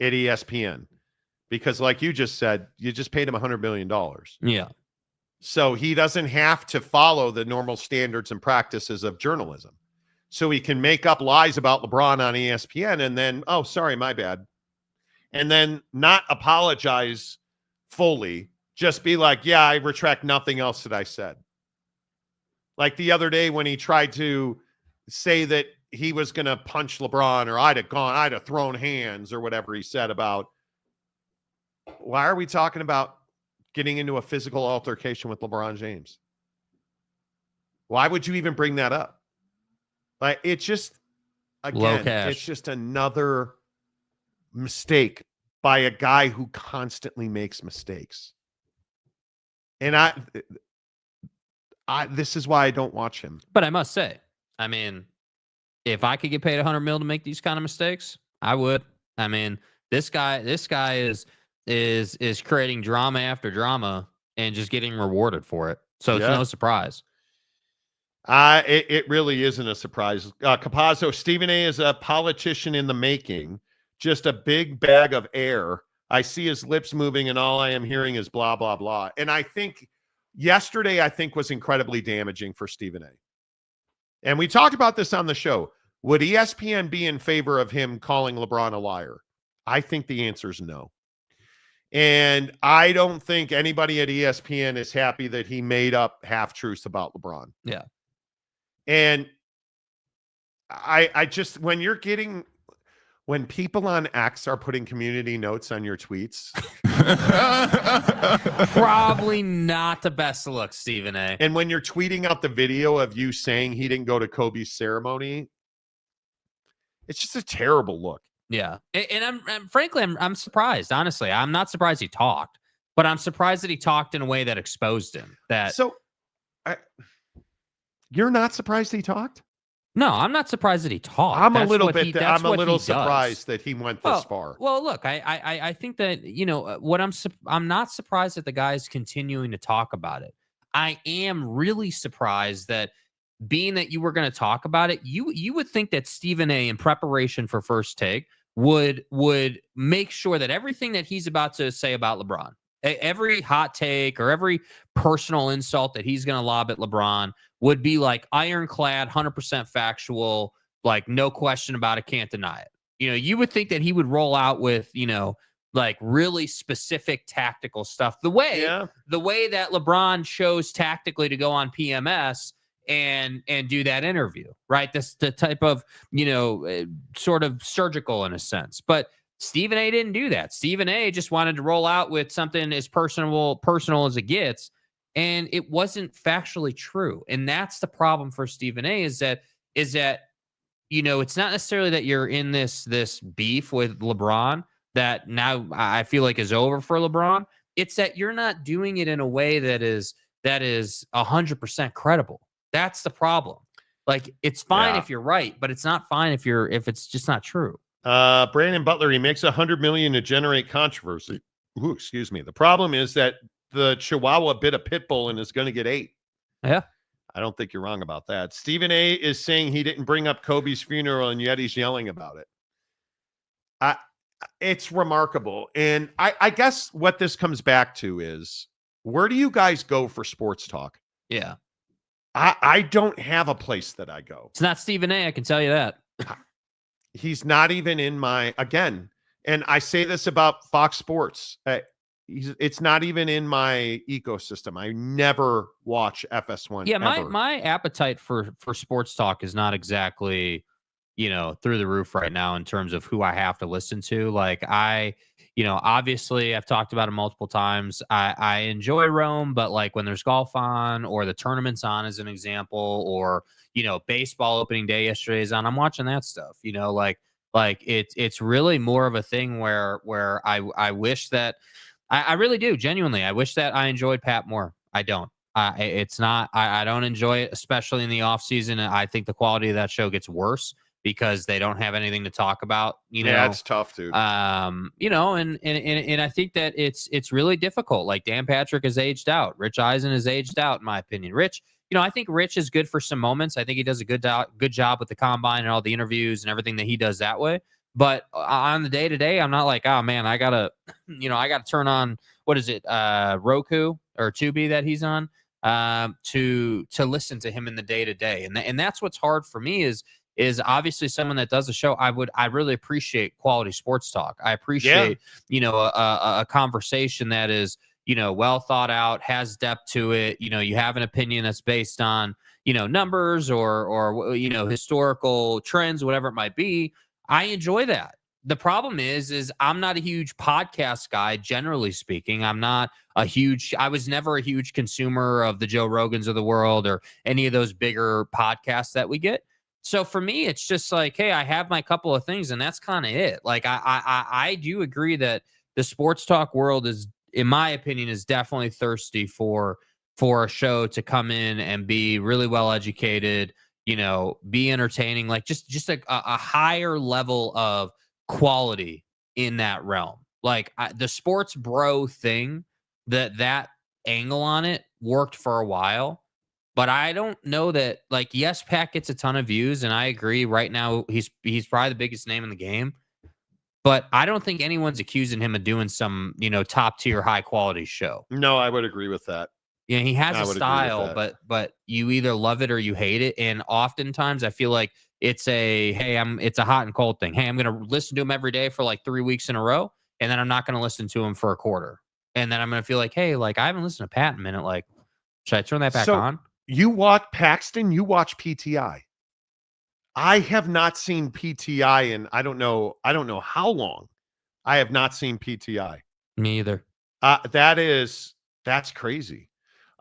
at ESPN because, like you just said, you just paid him $100 million. Yeah. So he doesn't have to follow the normal standards and practices of journalism. So he can make up lies about LeBron on ESPN and then, oh, sorry, my bad. And then not apologize fully. Just be like, yeah, I retract nothing else that I said. Like the other day when he tried to say that he was going to punch LeBron or I'd have thrown hands or whatever he said about, why are we talking about getting into a physical altercation with LeBron James? Why would you even bring that up? Like, it's just, again, it's just another mistake by a guy who constantly makes mistakes. And this is why I don't watch him. But I must say, I mean, if I could get paid $100 million to make these kind of mistakes, I would. I mean, this guy is creating drama after drama and just getting rewarded for it. So it's no surprise. It really isn't a surprise. Capazzo, Stephen A is a politician in the making, just a big bag of air. I see his lips moving and all I am hearing is blah, blah, blah. And I think yesterday, was incredibly damaging for Stephen A. And we talked about this on the show. Would ESPN be in favor of him calling LeBron a liar? I think the answer is no. And I don't think anybody at ESPN is happy that he made up half-truths about LeBron. Yeah. And I just, when people on X are putting community notes on your tweets. Probably not the best look, Stephen A. And when you're tweeting out the video of you saying he didn't go to Kobe's ceremony, it's just a terrible look. Yeah. And frankly, I'm surprised. Honestly, I'm not surprised he talked, but I'm surprised that he talked in a way that exposed him. You're not surprised he talked? No, I'm not surprised that he talked. I'm a little surprised that he went this far. Well, look, I think that, what I'm not surprised that the guy is continuing to talk about it. I am really surprised that, being that you were going to talk about it, you would think that Stephen A, in preparation for First Take, would make sure that everything that he's about to say about LeBron, every hot take or every personal insult that he's going to lob at LeBron, would be like ironclad, 100% factual, like no question about it, can't deny it. You would think that he would roll out with, like really specific tactical stuff. The way that LeBron chose tactically to go on PMS and do that interview, right? The type of, sort of surgical in a sense. But Stephen A didn't do that. Stephen A just wanted to roll out with something as personal as it gets. And it wasn't factually true. And that's the problem for Stephen A is that, it's not necessarily that you're in this beef with LeBron, that now I feel like is over for LeBron. It's that you're not doing it in a way that is 100% credible. That's the problem. Like, it's fine if you're right, but it's not fine if it's just not true. Brandon Butler, he makes $100 million to generate controversy. Ooh, excuse me. The problem is that the Chihuahua bit a pit bull and is going to get 8. Yeah. I don't think you're wrong about that. Stephen A is saying he didn't bring up Kobe's funeral and yet he's yelling about it. It's remarkable. And I guess what this comes back to is, where do you guys go for sports talk? Yeah. I don't have a place that I go. It's not Stephen A, I can tell you that. He's not even in my, again, and I say this about Fox Sports. It's not even in my ecosystem. I never watch FS1. Yeah, ever. my appetite for sports talk is not exactly, through the roof right now in terms of who I have to listen to. Like, obviously I've talked about it multiple times. I enjoy Rome, but like when there's golf on or the tournament's on as an example, or, baseball opening day yesterday is on, I'm watching that stuff, like it's really more of a thing where I wish that I really do genuinely. I wish that I enjoyed Pat more. I don't. It's not. I don't enjoy it, especially in the off season. I think the quality of that show gets worse because they don't have anything to talk about. Yeah, it's tough, dude. And I think that it's really difficult. Like, Dan Patrick has aged out. Rich Eisen has aged out, in my opinion. Rich, I think Rich is good for some moments. I think he does a good job with the combine and all the interviews and everything that he does that way. But on the day to day, I'm not like, oh man, I gotta turn on, what is it, Roku or Tubi that he's on, to listen to him in the day to day, and that's what's hard for me is obviously someone that does a show. I really appreciate quality sports talk. I appreciate a conversation that is well thought out, has depth to it. You have an opinion that's based on numbers or historical trends, whatever it might be. I enjoy that. The problem is I'm not a huge podcast guy, generally speaking. I was never a huge consumer of the Joe Rogans of the world or any of those bigger podcasts that we get. So for me, it's just like, hey, I have my couple of things and that's kind of it. Like, I do agree that the sports talk world is, in my opinion, is definitely thirsty for a show to come in and be really well educated, be entertaining, like just a higher level of quality in that realm. Like, the sports bro thing, that angle on it worked for a while, but I don't know that, like, yes, Pat gets a ton of views, and I agree right now he's probably the biggest name in the game, but I don't think anyone's accusing him of doing some, top tier high quality show. No, I would agree with that. Yeah, he has a style, but you either love it or you hate it. And oftentimes I feel like it's a hot and cold thing. Hey, I'm going to listen to him every day for like 3 weeks in a row, and then I'm not going to listen to him for a quarter. And then I'm going to feel like, hey, like, I haven't listened to Pat in a minute. Like, should I turn that back on? You watch Paxton, you watch PTI. I have not seen PTI in I don't know how long. I have not seen PTI. Me either. That's crazy.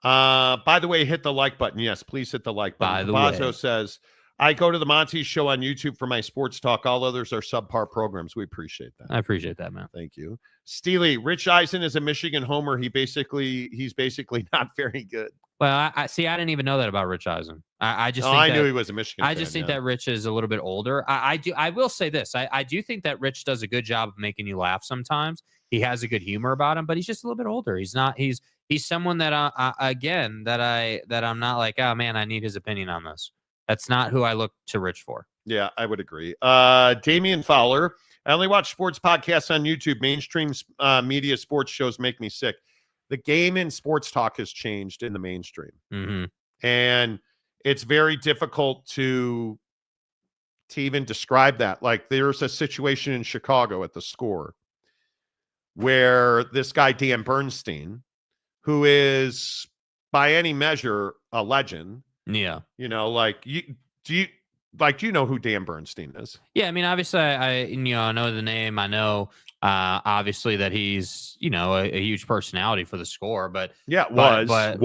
By the way, hit the like button. Yes, please hit the like button. Bazo says, I go to the Monty Show on YouTube for my sports talk. All others are subpar programs. We appreciate that. I appreciate that, man. Thank you. Steely, Rich Eisen is a Michigan homer. He's basically not very good. Well, I see. I didn't even know that about Rich Eisen. I knew he was a Michigan fan, just think that Rich is a little bit older. I will say this. I do think that Rich does a good job of making you laugh sometimes. He has a good humor about him, but he's just a little bit older. He's someone that I'm not like, oh man, I need his opinion on this. That's not who I look to Rich for. Yeah, I would agree. Damian Fowler, I only watch sports podcasts on YouTube. Mainstream media sports shows make me sick. The game in sports talk has changed in the mainstream. Mm-hmm. And it's very difficult to even describe that. Like, there's a situation in Chicago at the Score where this guy, Dan Bernstein, who is by any measure a legend. Yeah. Do you know who Dan Bernstein is? Yeah, I mean, obviously, I know the name. I know, obviously, that he's a huge personality for the Score. But yeah, was. But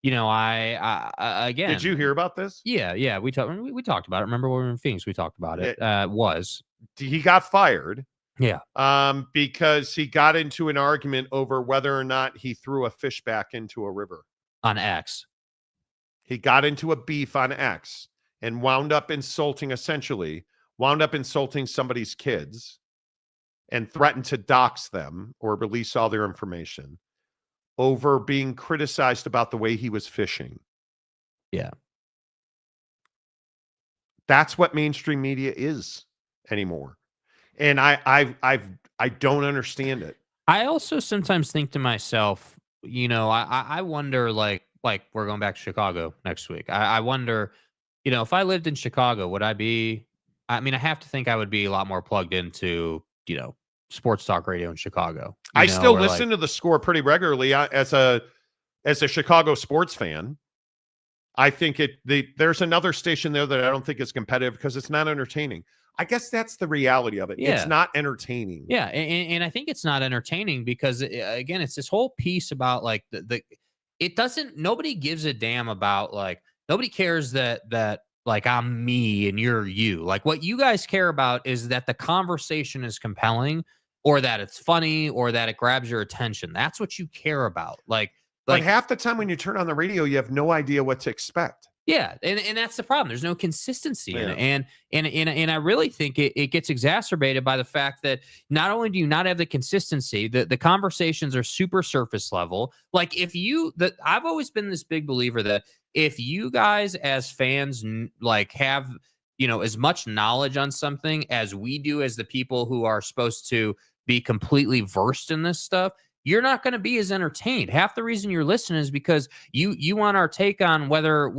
you know, I again. Did you hear about this? Yeah. We talked about it. Remember when we were in Phoenix? We talked about it. He got fired. Yeah. Because he got into an argument over whether or not he threw a fish back into a river. On X. He got into a beef on X and wound up insulting somebody's kids and threatened to dox them or release all their information over being criticized about the way he was fishing. Yeah. That's what mainstream media is anymore. And I don't understand it. I also sometimes think to myself, you know, I wonder, like we're going back to Chicago next week. I wonder, you know, if I lived in Chicago, would I be, I mean, I have to think I would be a lot more plugged into, you know, sports talk radio in Chicago. I still listen to The Score pretty regularly as a Chicago sports fan. I think there's another station there that I don't think is competitive because it's not entertaining. I guess that's the reality of it. Yeah. It's not entertaining. Yeah, and I think it's not entertaining because, again, it's this whole piece about like it doesn't. Nobody gives a damn about, like, nobody cares that like I'm me and you're you. Like, what you guys care about is that the conversation is compelling, or that it's funny, or that it grabs your attention. That's what you care about. Like half the time when you turn on the radio, you have no idea what to expect. Yeah, and that's the problem. There's no consistency in it, and I really think it gets exacerbated by the fact that not only do you not have the consistency, the conversations are super surface level. Like, I've always been this big believer that if you guys as fans like have, you know, as much knowledge on something as we do as the people who are supposed to be completely versed in this stuff, you're not going to be as entertained. Half the reason you're listening is because you want our take on whether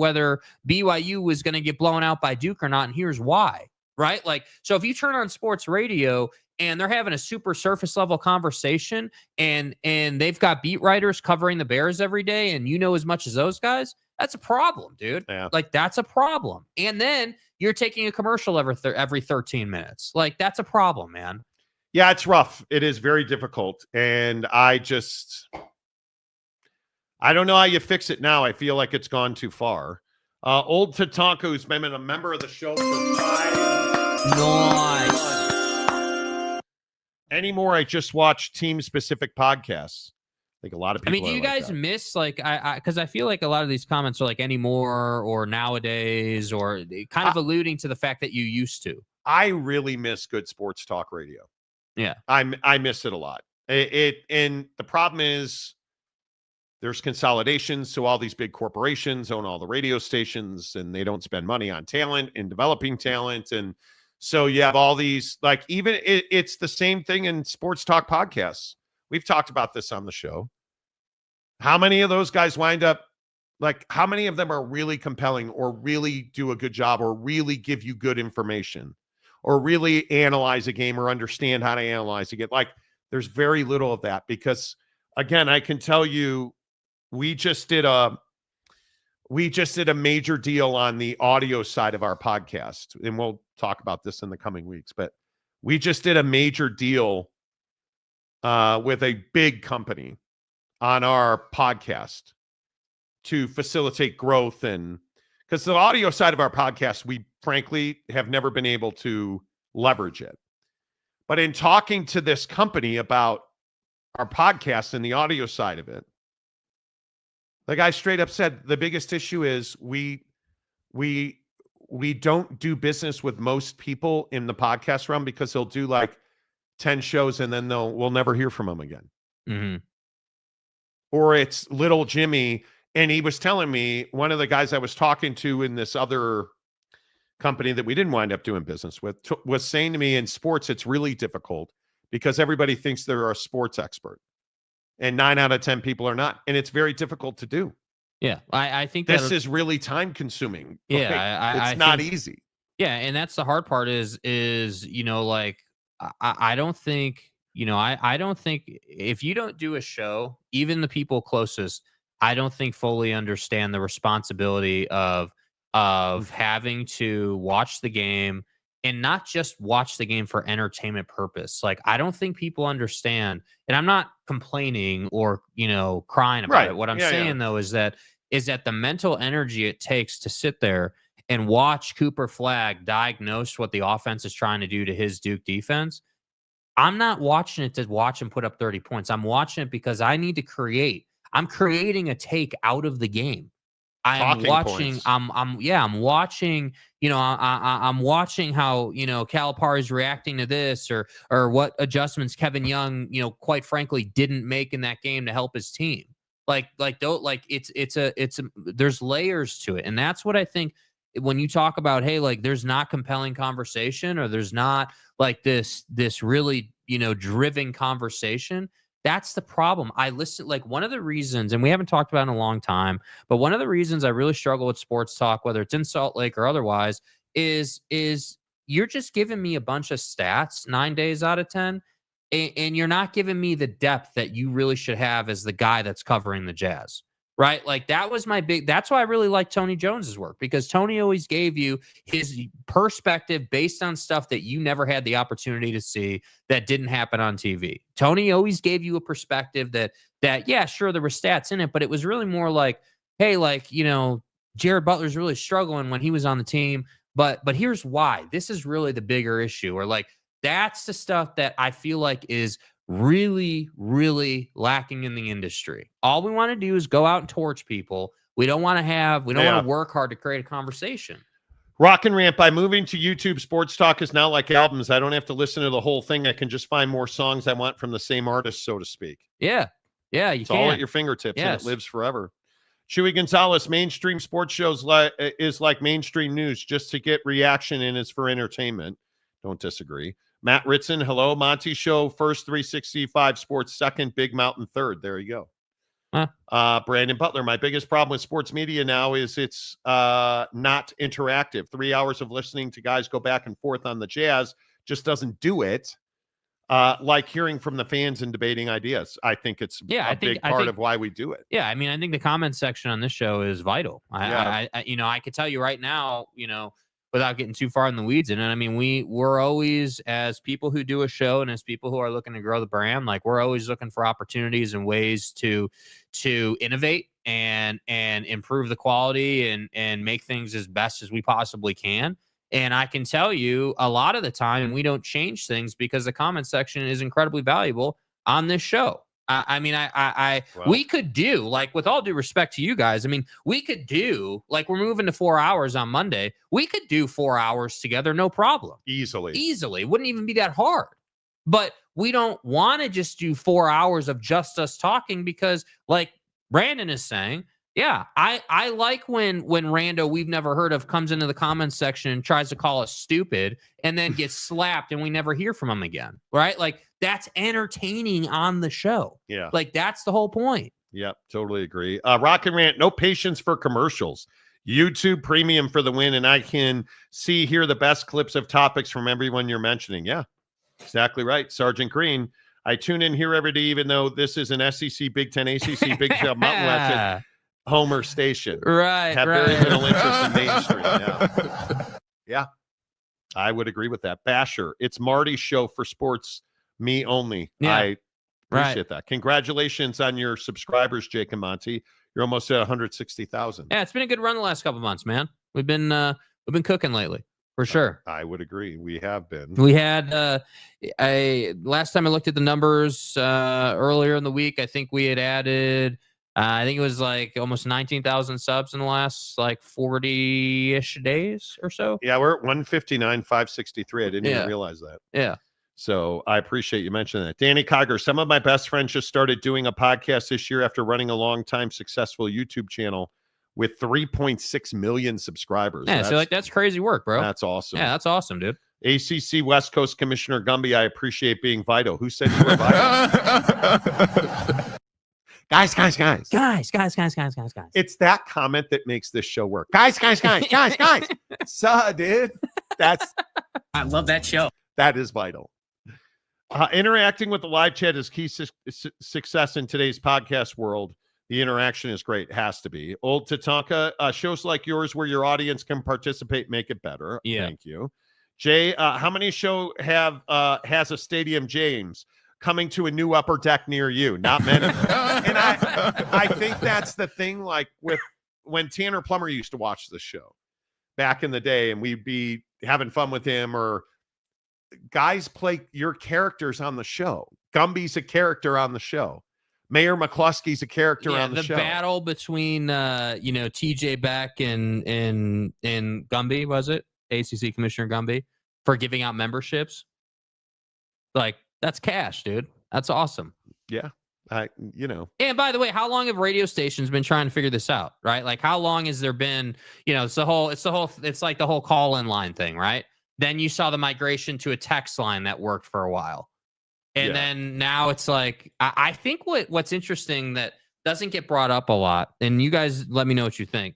BYU was going to get blown out by Duke or not, and here's why, right? Like, so if you turn on sports radio and they're having a super surface level conversation and they've got beat writers covering the Bears every day and you know as much as those guys, that's a problem, dude. Yeah. Like, that's a problem. And then you're taking a commercial every 13 minutes. Like, that's a problem, man. Yeah, it's rough. It is very difficult. And I don't know how you fix it now. I feel like it's gone too far. Old Tatanka, who's been a member of the show for 5 Nice. Anymore, I just watch team-specific podcasts. I think a lot of people. I mean, do you guys miss, like, because I feel like a lot of these comments are like anymore or nowadays, or kind of alluding to the fact that you used to. I really miss good sports talk radio. Yeah, I miss it a lot. And the problem is there's consolidation. So all these big corporations own all the radio stations and they don't spend money on talent and developing talent. And so you have all these, like, even it's the same thing in sports talk podcasts. We've talked about this on the show. How many of those guys wind up, like, how many of them are really compelling or really do a good job or really give you good information or really analyze a game or understand how to analyze a game? Like, there's very little of that because, again, I can tell you, we just did a major deal on the audio side of our podcast, and we'll talk about this in the coming weeks, but we just did a major deal with a big company on our podcast to facilitate growth. And because the audio side of our podcast, we frankly have never been able to leverage it. But in talking to this company about our podcast and the audio side of it, the guy straight up said the biggest issue is we don't do business with most people in the podcast realm because they'll do like 10 shows and then we'll never hear from them again. Mm-hmm. Or it's little Jimmy. And he was telling me, one of the guys I was talking to in this other company that we didn't wind up doing business with was saying to me, in sports, it's really difficult because everybody thinks they're a sports expert. And 9 out of 10 people are not. And it's very difficult to do. Yeah. I think this is really time consuming. Yeah. It's not easy. Yeah. And that's the hard part is, you know, like, I don't think, you know, I don't think if you don't do a show, even the people closest, I don't think fully understand the responsibility of having to watch the game and not just watch the game for entertainment purpose. Like, I don't think people understand, and I'm not complaining or, you know, crying about it. What I'm saying though is that is that the mental energy it takes to sit there and watch Cooper Flagg diagnose what the offense is trying to do to his Duke defense. I'm not watching it to watch him put up 30 points. I'm watching it because I need to create. I'm creating a take out of the game. I'm watching. I'm watching. I'm watching how Calipari is reacting to this, or what adjustments Kevin Young, quite frankly, didn't make in that game to help his team. There's layers to it, and that's what I think when you talk about, hey, like there's not compelling conversation, or there's not like this really driven conversation. That's the problem. I listen, like one of the reasons, and we haven't talked about it in a long time, but one of the reasons I really struggle with sports talk, whether it's in Salt Lake or otherwise, is you're just giving me a bunch of stats 9 days out of 10, and you're not giving me the depth that you really should have as the guy that's covering the Jazz. Right? Like that was that's why I really like Tony Jones's work, because Tony always gave you his perspective based on stuff that you never had the opportunity to see that didn't happen on TV. Tony always gave you a perspective that yeah, sure, there were stats in it, but it was really more like, hey, like, Jared Butler's really struggling when he was on the team, but here's why. This is really the bigger issue, or like that's the stuff that I feel like is really, really lacking in the industry. All we want to do is go out and torch people. We don't want to work hard to create a conversation. Rock and Rant, by moving to YouTube, sports talk is now like albums. I don't have to listen to the whole thing. I can just find more songs I want from the same artist, so to speak. Yeah. Yeah, it's all at your fingertips, yes. And it lives forever. Chewy Gonzalez, mainstream sports shows is like mainstream news, just to get reaction, and it's for entertainment. Don't disagree. Matt Ritson, hello. Monty Show, first 365 sports, second, Big Mountain, third. There you go. Huh. Brandon Butler, my biggest problem with sports media now is it's not interactive. 3 hours of listening to guys go back and forth on the Jazz just doesn't do it. Like hearing from the fans and debating ideas. I think it's a big part of why we do it. Yeah, I mean, I think the comment section on this show is vital. I could tell you right now, without getting too far in the weeds in it, I mean, we're always, as people who do a show and as people who are looking to grow the brand, like we're always looking for opportunities and ways to innovate and improve the quality and make things as best as we possibly can. And I can tell you a lot of the time we don't change things because the comment section is incredibly valuable on this show. We could do, like, with all due respect to you guys, I mean, we could do, like, we're moving to 4 hours on Monday. We could do 4 hours together, no problem. Easily. It wouldn't even be that hard. But we don't want to just do 4 hours of just us talking because, like Brandon is saying, yeah, I like when Rando we've never heard of comes into the comments section and tries to call us stupid and then gets slapped and we never hear from him again, right? Like, that's entertaining on the show. Yeah. Like, that's the whole point. Yep, totally agree. Rock and Rant, no patience for commercials. YouTube Premium for the win, and I can hear the best clips of topics from everyone you're mentioning. Yeah, exactly right. Sergeant Green, I tune in here every day, even though this is an SEC, Big Ten, ACC, Big 12, Mountain West, Homer station. Right. Have very little interest in mainstream. Yeah. Yeah, I would agree with that. Basher, it's Marty's show for sports, me only. Yeah. I appreciate that. Congratulations on your subscribers, Jake and Monty. You're almost at 160,000. Yeah, it's been a good run the last couple of months, man. We've been cooking lately, for sure. I would agree. We have been. We had last time I looked at the numbers earlier in the week, I think we had added I think it was like almost 19,000 subs in the last like 40-ish days or so. Yeah, we're at 159, 563. I didn't even realize that. Yeah. So I appreciate you mentioning that. Danny Cogger, some of my best friends just started doing a podcast this year after running a long time successful YouTube channel with 3.6 million subscribers. Yeah, so like that's crazy work, bro. That's awesome. Yeah, that's awesome, dude. ACC West Coast Commissioner Gumby, I appreciate being vital. Who said you were vital? Guys. It's that comment that makes this show work. Guys. So, dude, I love that show. That is vital. Interacting with the live chat is key success in today's podcast world. The interaction is great. It has to be. Old Tatanka, shows like yours where your audience can participate make it better. Yeah. Thank you. Jay, how many show has a Stadium James coming to a new upper deck near you? Not many. And I think that's the thing, like with when Tanner Plummer used to watch the show back in the day, and we'd be having fun with him, or guys play your characters on the show. Gumby's a character on the show. Mayor McCluskey's a character on the show. The battle between TJ Beck and Gumby, was it? ACC Commissioner Gumby, for giving out memberships. Like, that's cash, dude. That's awesome. Yeah. And by the way, how long have radio stations been trying to figure this out, right? Like, how long has there been, it's like the whole call-in line thing, right? Then you saw the migration to a text line that worked for a while. And then now it's like, I think what's interesting that doesn't get brought up a lot, and you guys let me know what you think.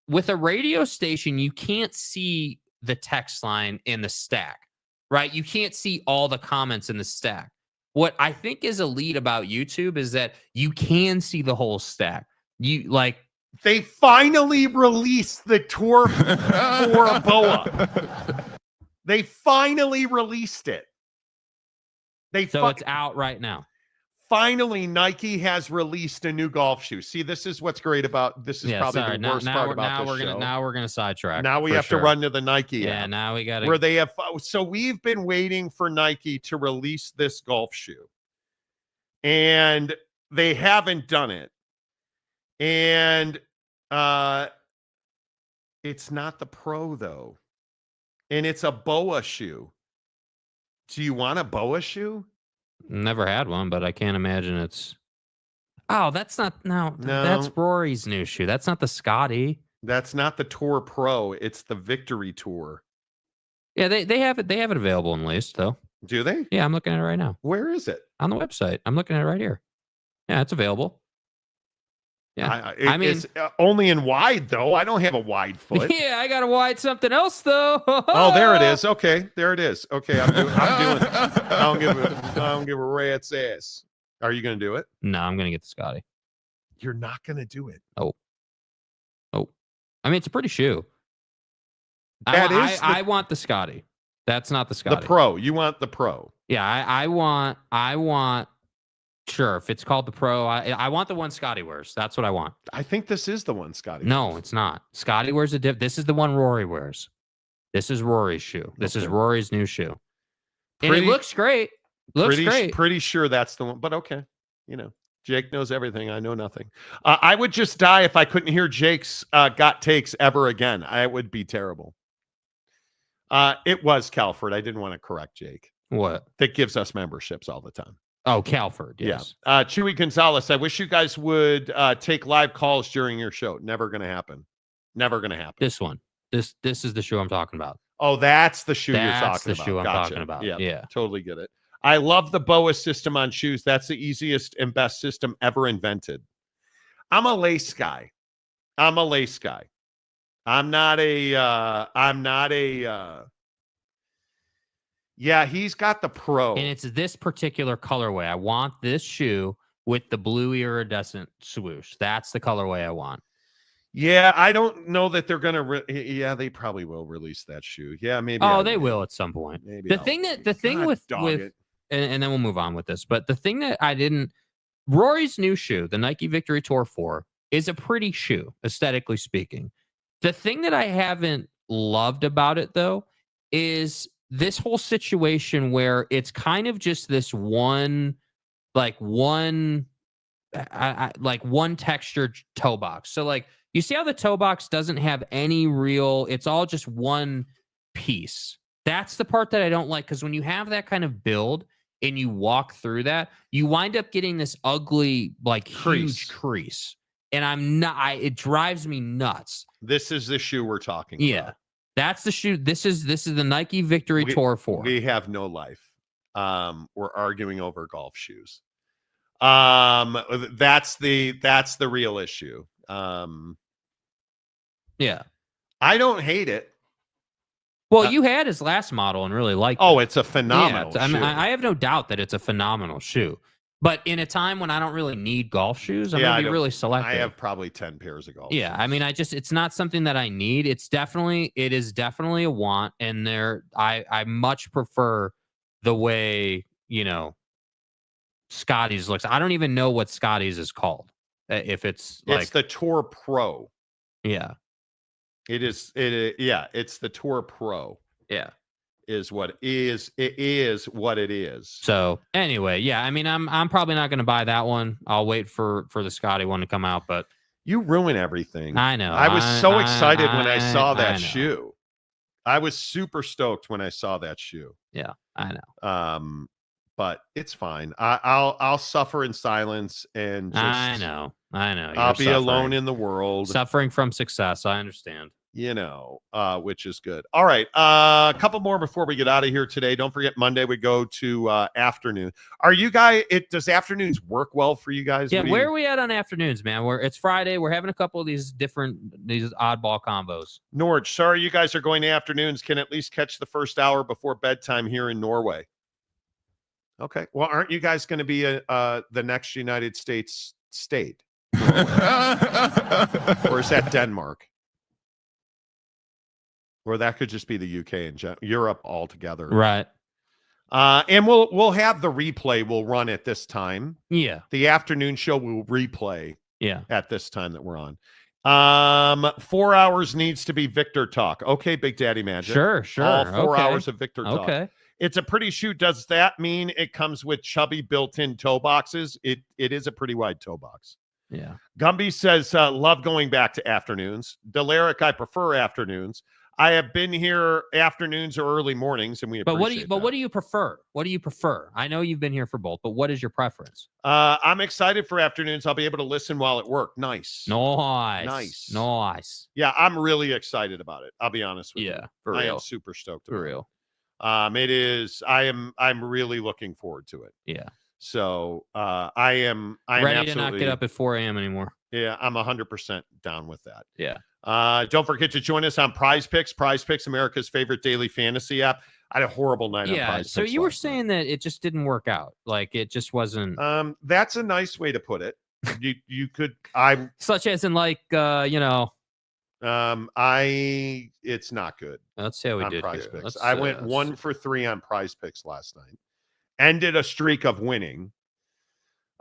With a radio station, you can't see the text line in the stack, right? You can't see all the comments in the stack. What I think is elite about YouTube is that you can see the whole stack. They finally released the tour for BOA. They finally released it. So it's out right now. Finally, Nike has released a new golf shoe. See, this is what's great about this. Is probably the worst part about this show. Now we're gonna sidetrack. Now we have to run to the Nike. Yeah, app, now we got to. Where they have. So we've been waiting for Nike to release this golf shoe, and they haven't done it. And it's not the Pro though, and it's a BOA shoe. Do you want a BOA shoe? Never had one, but I can't imagine it's. Oh, that's not no. That's Rory's new shoe. That's not the Scotty. That's not the Tour Pro. It's the Victory Tour. Yeah, they have it. They have it available in laced though. Do they? Yeah, I'm looking at it right now. Where is it? On the website. I'm looking at it right here. Yeah, it's available. Yeah, I mean, it's only in wide though. I don't have a wide foot. Yeah, I got a wide something else though. Oh, there it is. Okay, there it is. Okay, I'm doing. I don't give a rat's ass. Are you going to do it? No, I'm going to get the Scotty. You're not going to do it. Oh. I mean, it's a pretty shoe. I want the Scotty. That's not the Scotty. The Pro. You want the Pro? Yeah, I want. Sure, if it's called the Pro, I want the one Scotty wears. That's what I want. I think this is the one Scotty. No, it's not. Scotty wears this is the one Rory wears. This is Rory's shoe. This is Rory's new shoe. And it looks great. Great. Pretty sure that's the one. But okay, Jake knows everything. I know nothing. I would just die if I couldn't hear Jake's got takes ever again. I would be terrible. It was Calford. I didn't want to correct Jake. What? That gives us memberships all the time. Oh, Calford, yes. Yeah. Chewy Gonzalez, I wish you guys would take live calls during your show. Never going to happen. Never going to happen. This one. This is the shoe I'm talking about. Oh, that's the shoe you're talking about. That's the shoe I'm talking about. Yeah. Totally get it. I love the BOA system on shoes. That's the easiest and best system ever invented. I'm a lace guy. I'm not a yeah, he's got the Pro. And it's this particular colorway. I want this shoe with the blue iridescent swoosh. That's the colorway I want. Yeah, I don't know that they're going to yeah, they probably will release that shoe. Yeah, maybe. Oh, they will at some point. Maybe. The thing with and then we'll move on with this. But the thing that Rory's new shoe, the Nike Victory Tour 4, is a pretty shoe, aesthetically speaking. The thing that I haven't loved about it, though, is this whole situation where it's kind of just this one textured toe box. So, like, you see how the toe box doesn't have any it's all just one piece. That's the part that I don't like, because when you have that kind of build and you walk through that, you wind up getting this ugly, huge crease. And it drives me nuts. This is the shoe we're talking about. Yeah. That's the shoe. This is the Nike Victory Tour 4. We have no life. We're arguing over golf shoes. That's the real issue. Yeah. I don't hate it. Well, you had his last model and really liked it. Oh, it's a phenomenal shoe. I mean, I have no doubt that it's a phenomenal shoe. But in a time when I don't really need golf shoes, I'm going to be really selective. I have probably 10 pairs of golf shoes. I mean, it's not something that I need. It is definitely a want. And I much prefer the way, Scotty's looks. I don't even know what Scotty's is called. If it's the Tour Pro. Yeah. It's the Tour Pro. Yeah. It is what it is. So anyway, yeah, I mean, I'm probably not going to buy that one. I'll wait for the Scotty one to come out, but you ruin everything. I know. I was so excited when I saw that know. shoe. I was super stoked when I saw that shoe. Yeah, I know. But it's fine. I'll suffer in silence and just, I know. I'll be alone in the world. Suffering from success. I understand. Which is good. All right. A couple more before we get out of here today. Don't forget Monday we go to afternoon. Are you guys, does afternoons work well for you guys? Yeah, where are we at on afternoons, man? It's Friday. We're having a couple of these oddball combos. Norge, sorry you guys are going to afternoons. Can at least catch the first hour before bedtime here in Norway. Okay. Well, aren't you guys going to be the next United States state? Or is that Denmark? Or that could just be the UK and Europe altogether. Right. And we'll have the replay will run at this time. Yeah. The afternoon show will replay at this time that we're on. 4 hours needs to be Victor talk. Okay, Big Daddy Magic. Sure. All 4 hours of Victor talk. Okay. It's a pretty shoe. Does that mean it comes with chubby built-in toe boxes? It is a pretty wide toe box. Yeah. Gumby says, love going back to afternoons. Delaric, I prefer afternoons. I have been here afternoons or early mornings, and we appreciate what do you prefer? What do you prefer? I know you've been here for both, but what is your preference? I'm excited for afternoons. I'll be able to listen while at work. Nice. Nice. Yeah, I'm really excited about it. I'll be honest with you. Yeah, for real. I am super stoked. For real. It is. I'm really looking forward to it. Yeah. So I am ready to not get up at 4 a.m. anymore. Yeah, I'm 100% down with that. Yeah. Don't forget to join us on Prize Picks. Prize Picks, America's favorite daily fantasy app. I had a horrible night on Prize Picks. So you were saying that it just didn't work out. Like it just wasn't. That's a nice way to put it. You could such as in like it's not good. Let's see how we did Prize here. Picks. I went 1 for 3 on Prize Picks last night. Ended a streak of winning.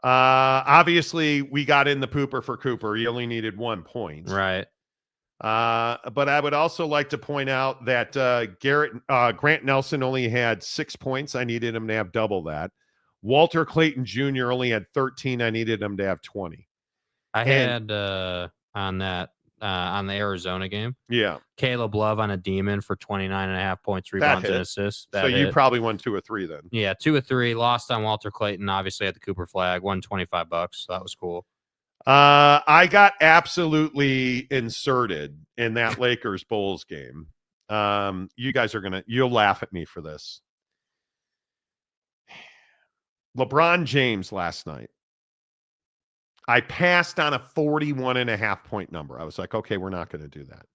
Obviously we got in the pooper for Cooper. He only needed 1 point. Right. But I would also like to point out that Grant Nelson only had 6 points. I needed him to have double that. Walter Clayton Jr. only had 13. I needed him to have 20. I had on the Arizona game. Yeah. Caleb Love on a demon for 29.5 points, rebounds, and assists. So you probably won 2 or 3 then. Yeah, 2 or 3. Lost on Walter Clayton, obviously at the Cooper flag. Won $25. So that was cool. I got absolutely inserted in that Lakers Bulls game. You guys you'll laugh at me for this. LeBron James last night. I passed on a 41.5 point number. I was like, okay, we're not going to do that.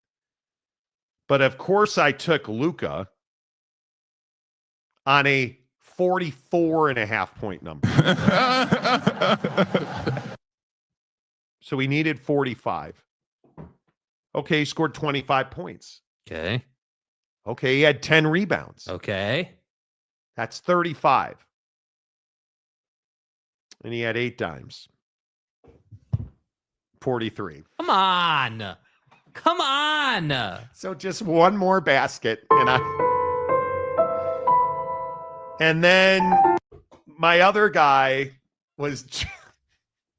But of course I took Luka on a 44.5 point number. So he needed 45. Okay, he scored 25 points. Okay, he had 10 rebounds. Okay. That's 35. And he had 8 dimes. 43. Come on. So just one more basket. And then my other guy was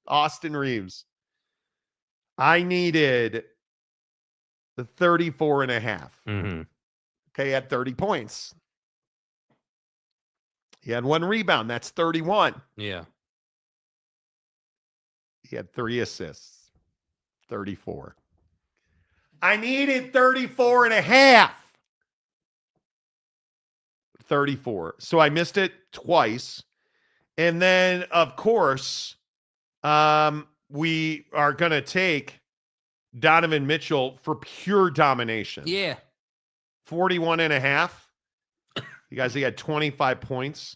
Austin Reeves. I needed the 34.5. Mm-hmm. Okay, he had 30 points. He had 1 rebound. That's 31. Yeah. He had 3 assists. 34. I needed 34.5. 34. So I missed it twice. And then, of course, we are going to take Donovan Mitchell for pure domination. Yeah. 41.5. You guys, he had 25 points.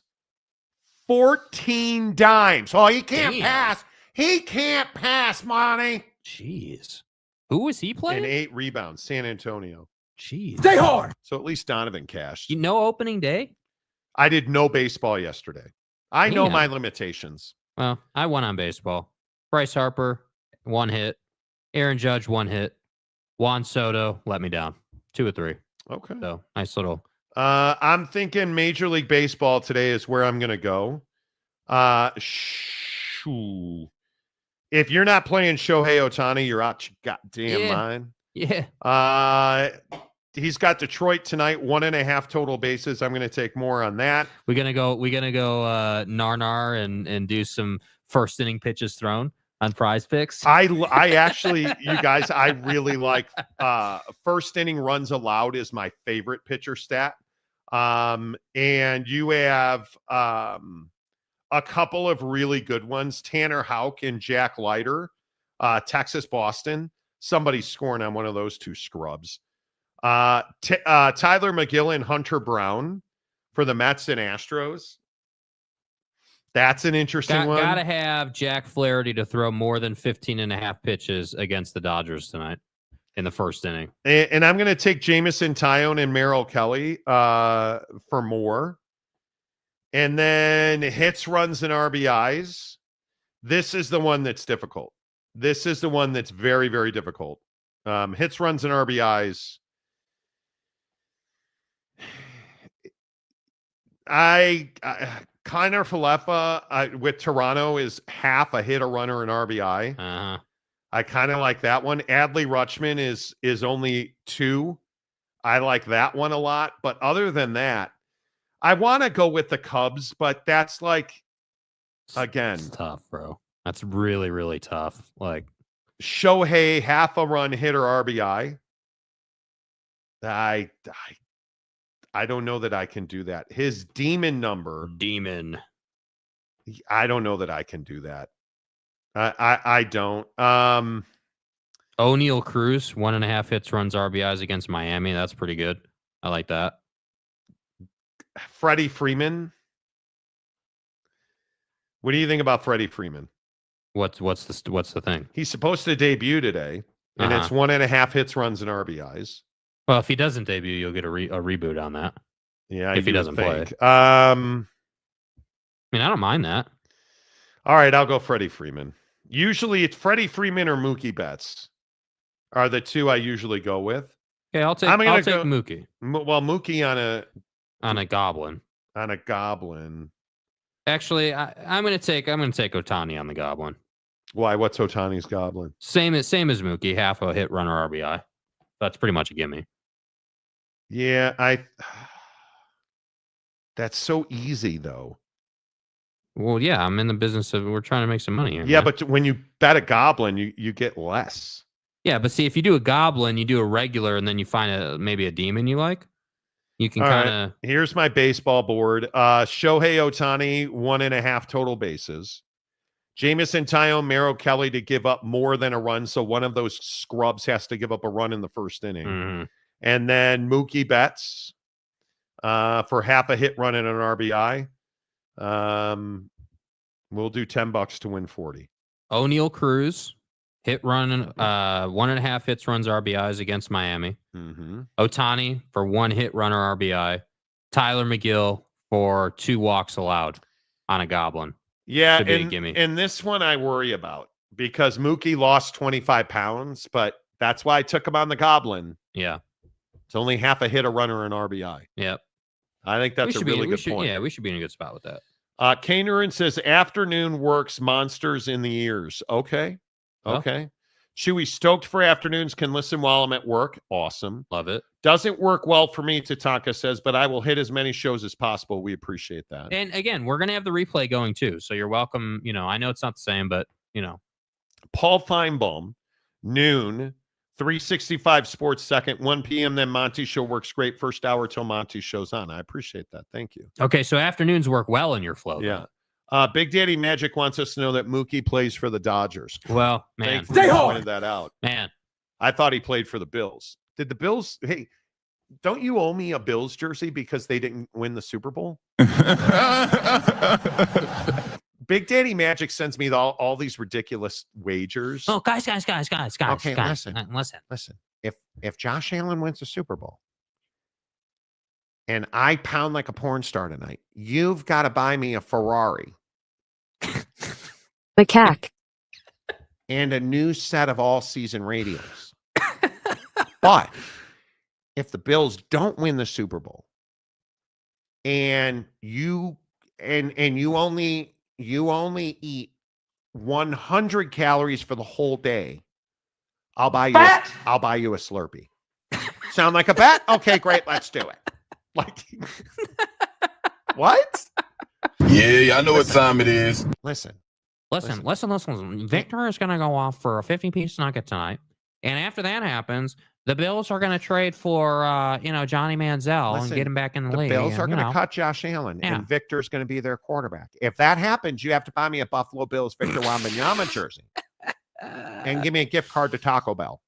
14 dimes. Oh, he can't pass. He can't pass, Monty. Jeez. Who was he playing? And 8 rebounds. San Antonio. Jeez. Stay hard. So at least Donovan cashed. You know opening day? I did no baseball yesterday. I know my limitations. Well, I won on baseball. Bryce Harper, 1 hit. Aaron Judge, 1 hit. Juan Soto let me down. 2 or 3. Okay. So nice little. I'm thinking Major League Baseball today is where I'm going to go. If you're not playing Shohei Ohtani, you're out your goddamn mind. Yeah. He's got Detroit tonight, 1.5 total bases. I'm going to take more on that. We're gonna go nar and do some first inning pitches thrown on Prize Picks. I actually, you guys, I really like first inning runs allowed is my favorite pitcher stat. And you have a couple of really good ones. Tanner Houck and Jack Leiter, Texas, Boston. Somebody's scoring on one of those two scrubs. Tyler McGill and Hunter Brown for the Mets and Astros. That's an interesting one. Gotta have Jack Flaherty to throw more than 15.5 pitches against the Dodgers tonight in the first inning. And I'm going to take Jamison Tyone and Merrill Kelly for more. And then hits, runs, and RBIs. This is the one that's difficult. This is the one that's very, very difficult. Hits, runs, and RBIs. Kiner Falefa with Toronto is half a hit, a runner, and RBI. Uh-huh. I kind of like that one. Adley Rutschman is only 2. I like that one a lot. But other than that, I want to go with the Cubs, but that's like, again, it's tough, bro. That's really, really tough. Like Shohei, half a run, hit, or RBI. I don't know that I can do that. His demon number. I don't know that I can do that. I don't. O'Neal Cruz, 1.5 hits, runs, RBIs against Miami. That's pretty good. I like that. Freddie Freeman. What do you think about Freddie Freeman? What's the thing? He's supposed to debut today, and it's 1.5 hits, runs, and RBIs. Well, if he doesn't debut, you'll get a reboot on that. Yeah, if he doesn't play. I don't mind that. All right, I'll go Freddie Freeman. Usually it's Freddie Freeman or Mookie Betts are the two I usually go with. Okay, I'll take Mookie. Well, Mookie on a goblin. Actually, I'm gonna take Ohtani on the goblin. Why? What's Ohtani's goblin? Same as Mookie, half a hit, runner, RBI. That's pretty much a gimme. Yeah, that's so easy though. Well, yeah, I'm in the business of we're trying to make some money here. Yeah, man. but when you bet a goblin, you get less. Yeah, but see, if you do a goblin, you do a regular, and then you find maybe a demon you like, you can kind of. Right. Here's my baseball board. Shohei Ohtani, 1.5 total bases. Jamison Tyone, Merrill Kelly to give up more than a run, so one of those scrubs has to give up a run in the first inning. Mm-hmm. And then Mookie Betts for half a hit, run, and an RBI. We'll do $10 to win 40. O'Neal Cruz, hit, run, 1.5 hits, runs, RBIs against Miami. Mm-hmm. Ohtani for 1 hit, runner, RBI. Tyler McGill for 2 walks allowed on a goblin. Yeah, and this one I worry about because Mookie lost 25 pounds, but that's why I took him on the goblin. Yeah. It's only half a hit, a runner, and RBI. Yep. I think that's a really good point. Yeah, we should be in a good spot with that. Kanerin says afternoon works, monsters in the ears. Okay. Chewy, stoked for afternoons, can listen while I'm at work. Awesome. Love it. Doesn't work well for me, Tatanka says, but I will hit as many shows as possible. We appreciate that. And again, we're going to have the replay going too. So you're welcome. I know it's not the same, but Paul Feinbaum, noon, 365 Sports Second, 1 p.m. Then Monty Show works great. First hour till Monty Show's on. I appreciate that. Thank you. Okay, so afternoons work well in your flow. Yeah. Big Daddy Magic wants us to know that Mookie plays for the Dodgers. Well, man. Thankfully, you pointed that out. Man. I thought he played for the Bills. Did the Bills? Hey, don't you owe me a Bills jersey because they didn't win the Super Bowl? Big Daddy Magic sends me all these ridiculous wagers. Oh, guys. Okay, guys, listen. If Josh Allen wins the Super Bowl and I pound like a porn star tonight, you've got to buy me a Ferrari. Macaque. And a new set of all-season radios. But if the Bills don't win the Super Bowl and you only eat 100 calories for the whole day, I'll buy you a Slurpee. Sound like a bet? Okay, great. Let's do it. Like, what? Yeah, I know what time it is. Listen. Victor is going to go off for a 50-piece nugget tonight. And after that happens, the Bills are going to trade for, Johnny Manziel and get him back in the league. The Bills are going to cut Josh Allen, and Victor's going to be their quarterback. If that happens, you have to buy me a Buffalo Bills Victor Wembanyama jersey and give me a gift card to Taco Bell.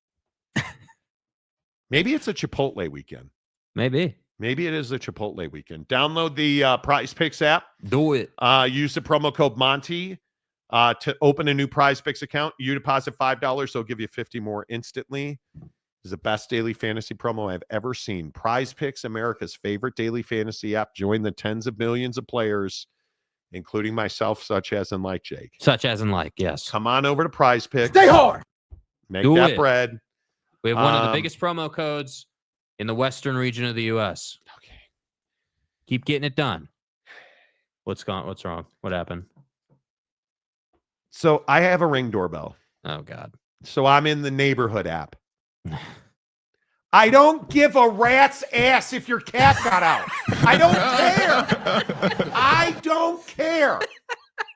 Maybe it's a Chipotle weekend. Maybe it is a Chipotle weekend. Download the Prize Picks app. Do it. Use the promo code Monty to open a new Prize Picks account. You deposit $5, they'll give you 50 more instantly. This is the best daily fantasy promo I've ever seen. Prize Picks, America's favorite daily fantasy app. Join the tens of millions of players, including myself, such as and like Jake. Yes. Come on over to Prize Picks. Stay hard. Make that bread. We have one of the biggest promo codes in the western region of the U.S. Okay. Keep getting it done. What's wrong? What happened? So I have a Ring doorbell. Oh, God. So I'm in the neighborhood app. I don't give a rat's ass if your cat got out. I don't care. I don't care.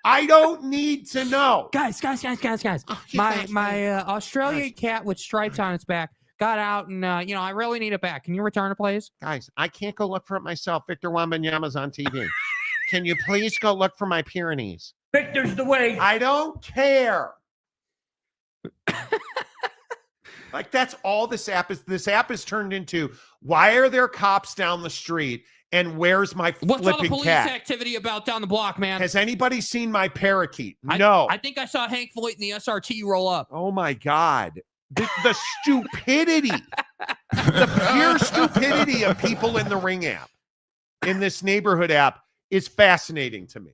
I don't need to know. Guys. My Australian cat with stripes on its back got out, and, I really need it back. Can you return it, please? Guys, I can't go look for it myself. Victor Wembanyama's on TV. Can you please go look for my Pyrenees? Victor's the way. I don't care. Like, that's all this app is. This app is turned into, why are there cops down the street? And where's my flipping cat? What's all the police activity about down the block, man? Has anybody seen my parakeet? No. I think I saw Hank Floyd in the SRT roll up. Oh, my God. The stupidity. The pure stupidity of people in the Ring app, in this neighborhood app, is fascinating to me.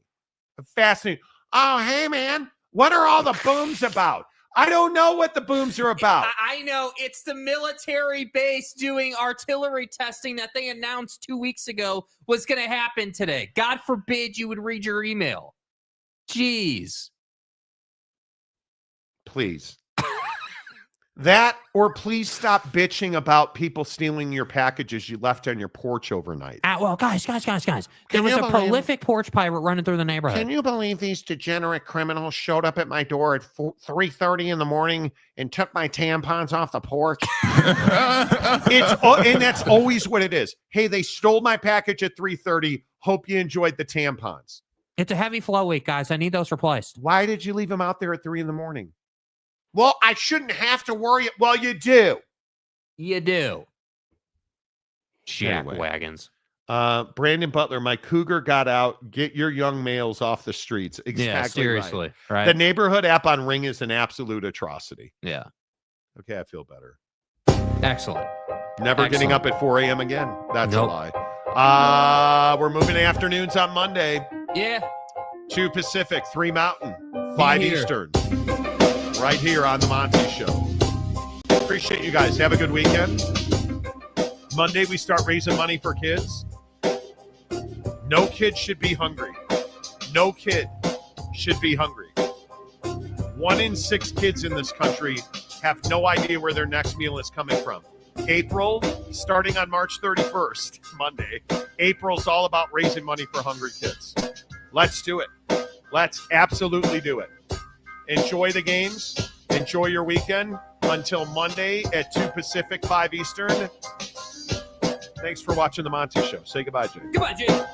Fascinating. Oh, hey, man. What are all the booms about? I don't know what the booms are about. I know. It's the military base doing artillery testing that they announced 2 weeks ago was going to happen today. God forbid you would read your email. Jeez. Please. That, or please stop bitching about people stealing your packages you left on your porch overnight. Well, guys. There was a prolific porch pirate running through the neighborhood. Can you believe these degenerate criminals showed up at my door at 3:30 in the morning and took my tampons off the porch? And that's always what it is. Hey, they stole my package at 3:30. Hope you enjoyed the tampons. It's a heavy flow week, guys. I need those replaced. Why did you leave them out there at 3 in the morning? Well, I shouldn't have to worry. Well, you do. You do. Jack Anyway. wagons. Brandon Butler, my cougar got out. Get your young males off the streets. Exactly. Yeah, seriously. Right. The neighborhood app on Ring is an absolute atrocity. Yeah. Okay, I feel better. Excellent. Never getting up at 4 a.m. again. That's a lie. We're moving to afternoons on Monday. Yeah. 2 Pacific, 3 Mountain, 5 Eastern. Right here on the Monty Show. Appreciate you guys. Have a good weekend. Monday, we start raising money for kids. No kid should be hungry. No kid should be hungry. 1 in 6 kids in this country have no idea where their next meal is coming from. April, starting on March 31st, Monday, April's all about raising money for hungry kids. Let's do it. Let's absolutely do it. Enjoy the games. Enjoy your weekend. Until Monday at 2 Pacific, 5 Eastern. Thanks for watching The Monty Show. Say goodbye, Jay. Goodbye, Jay.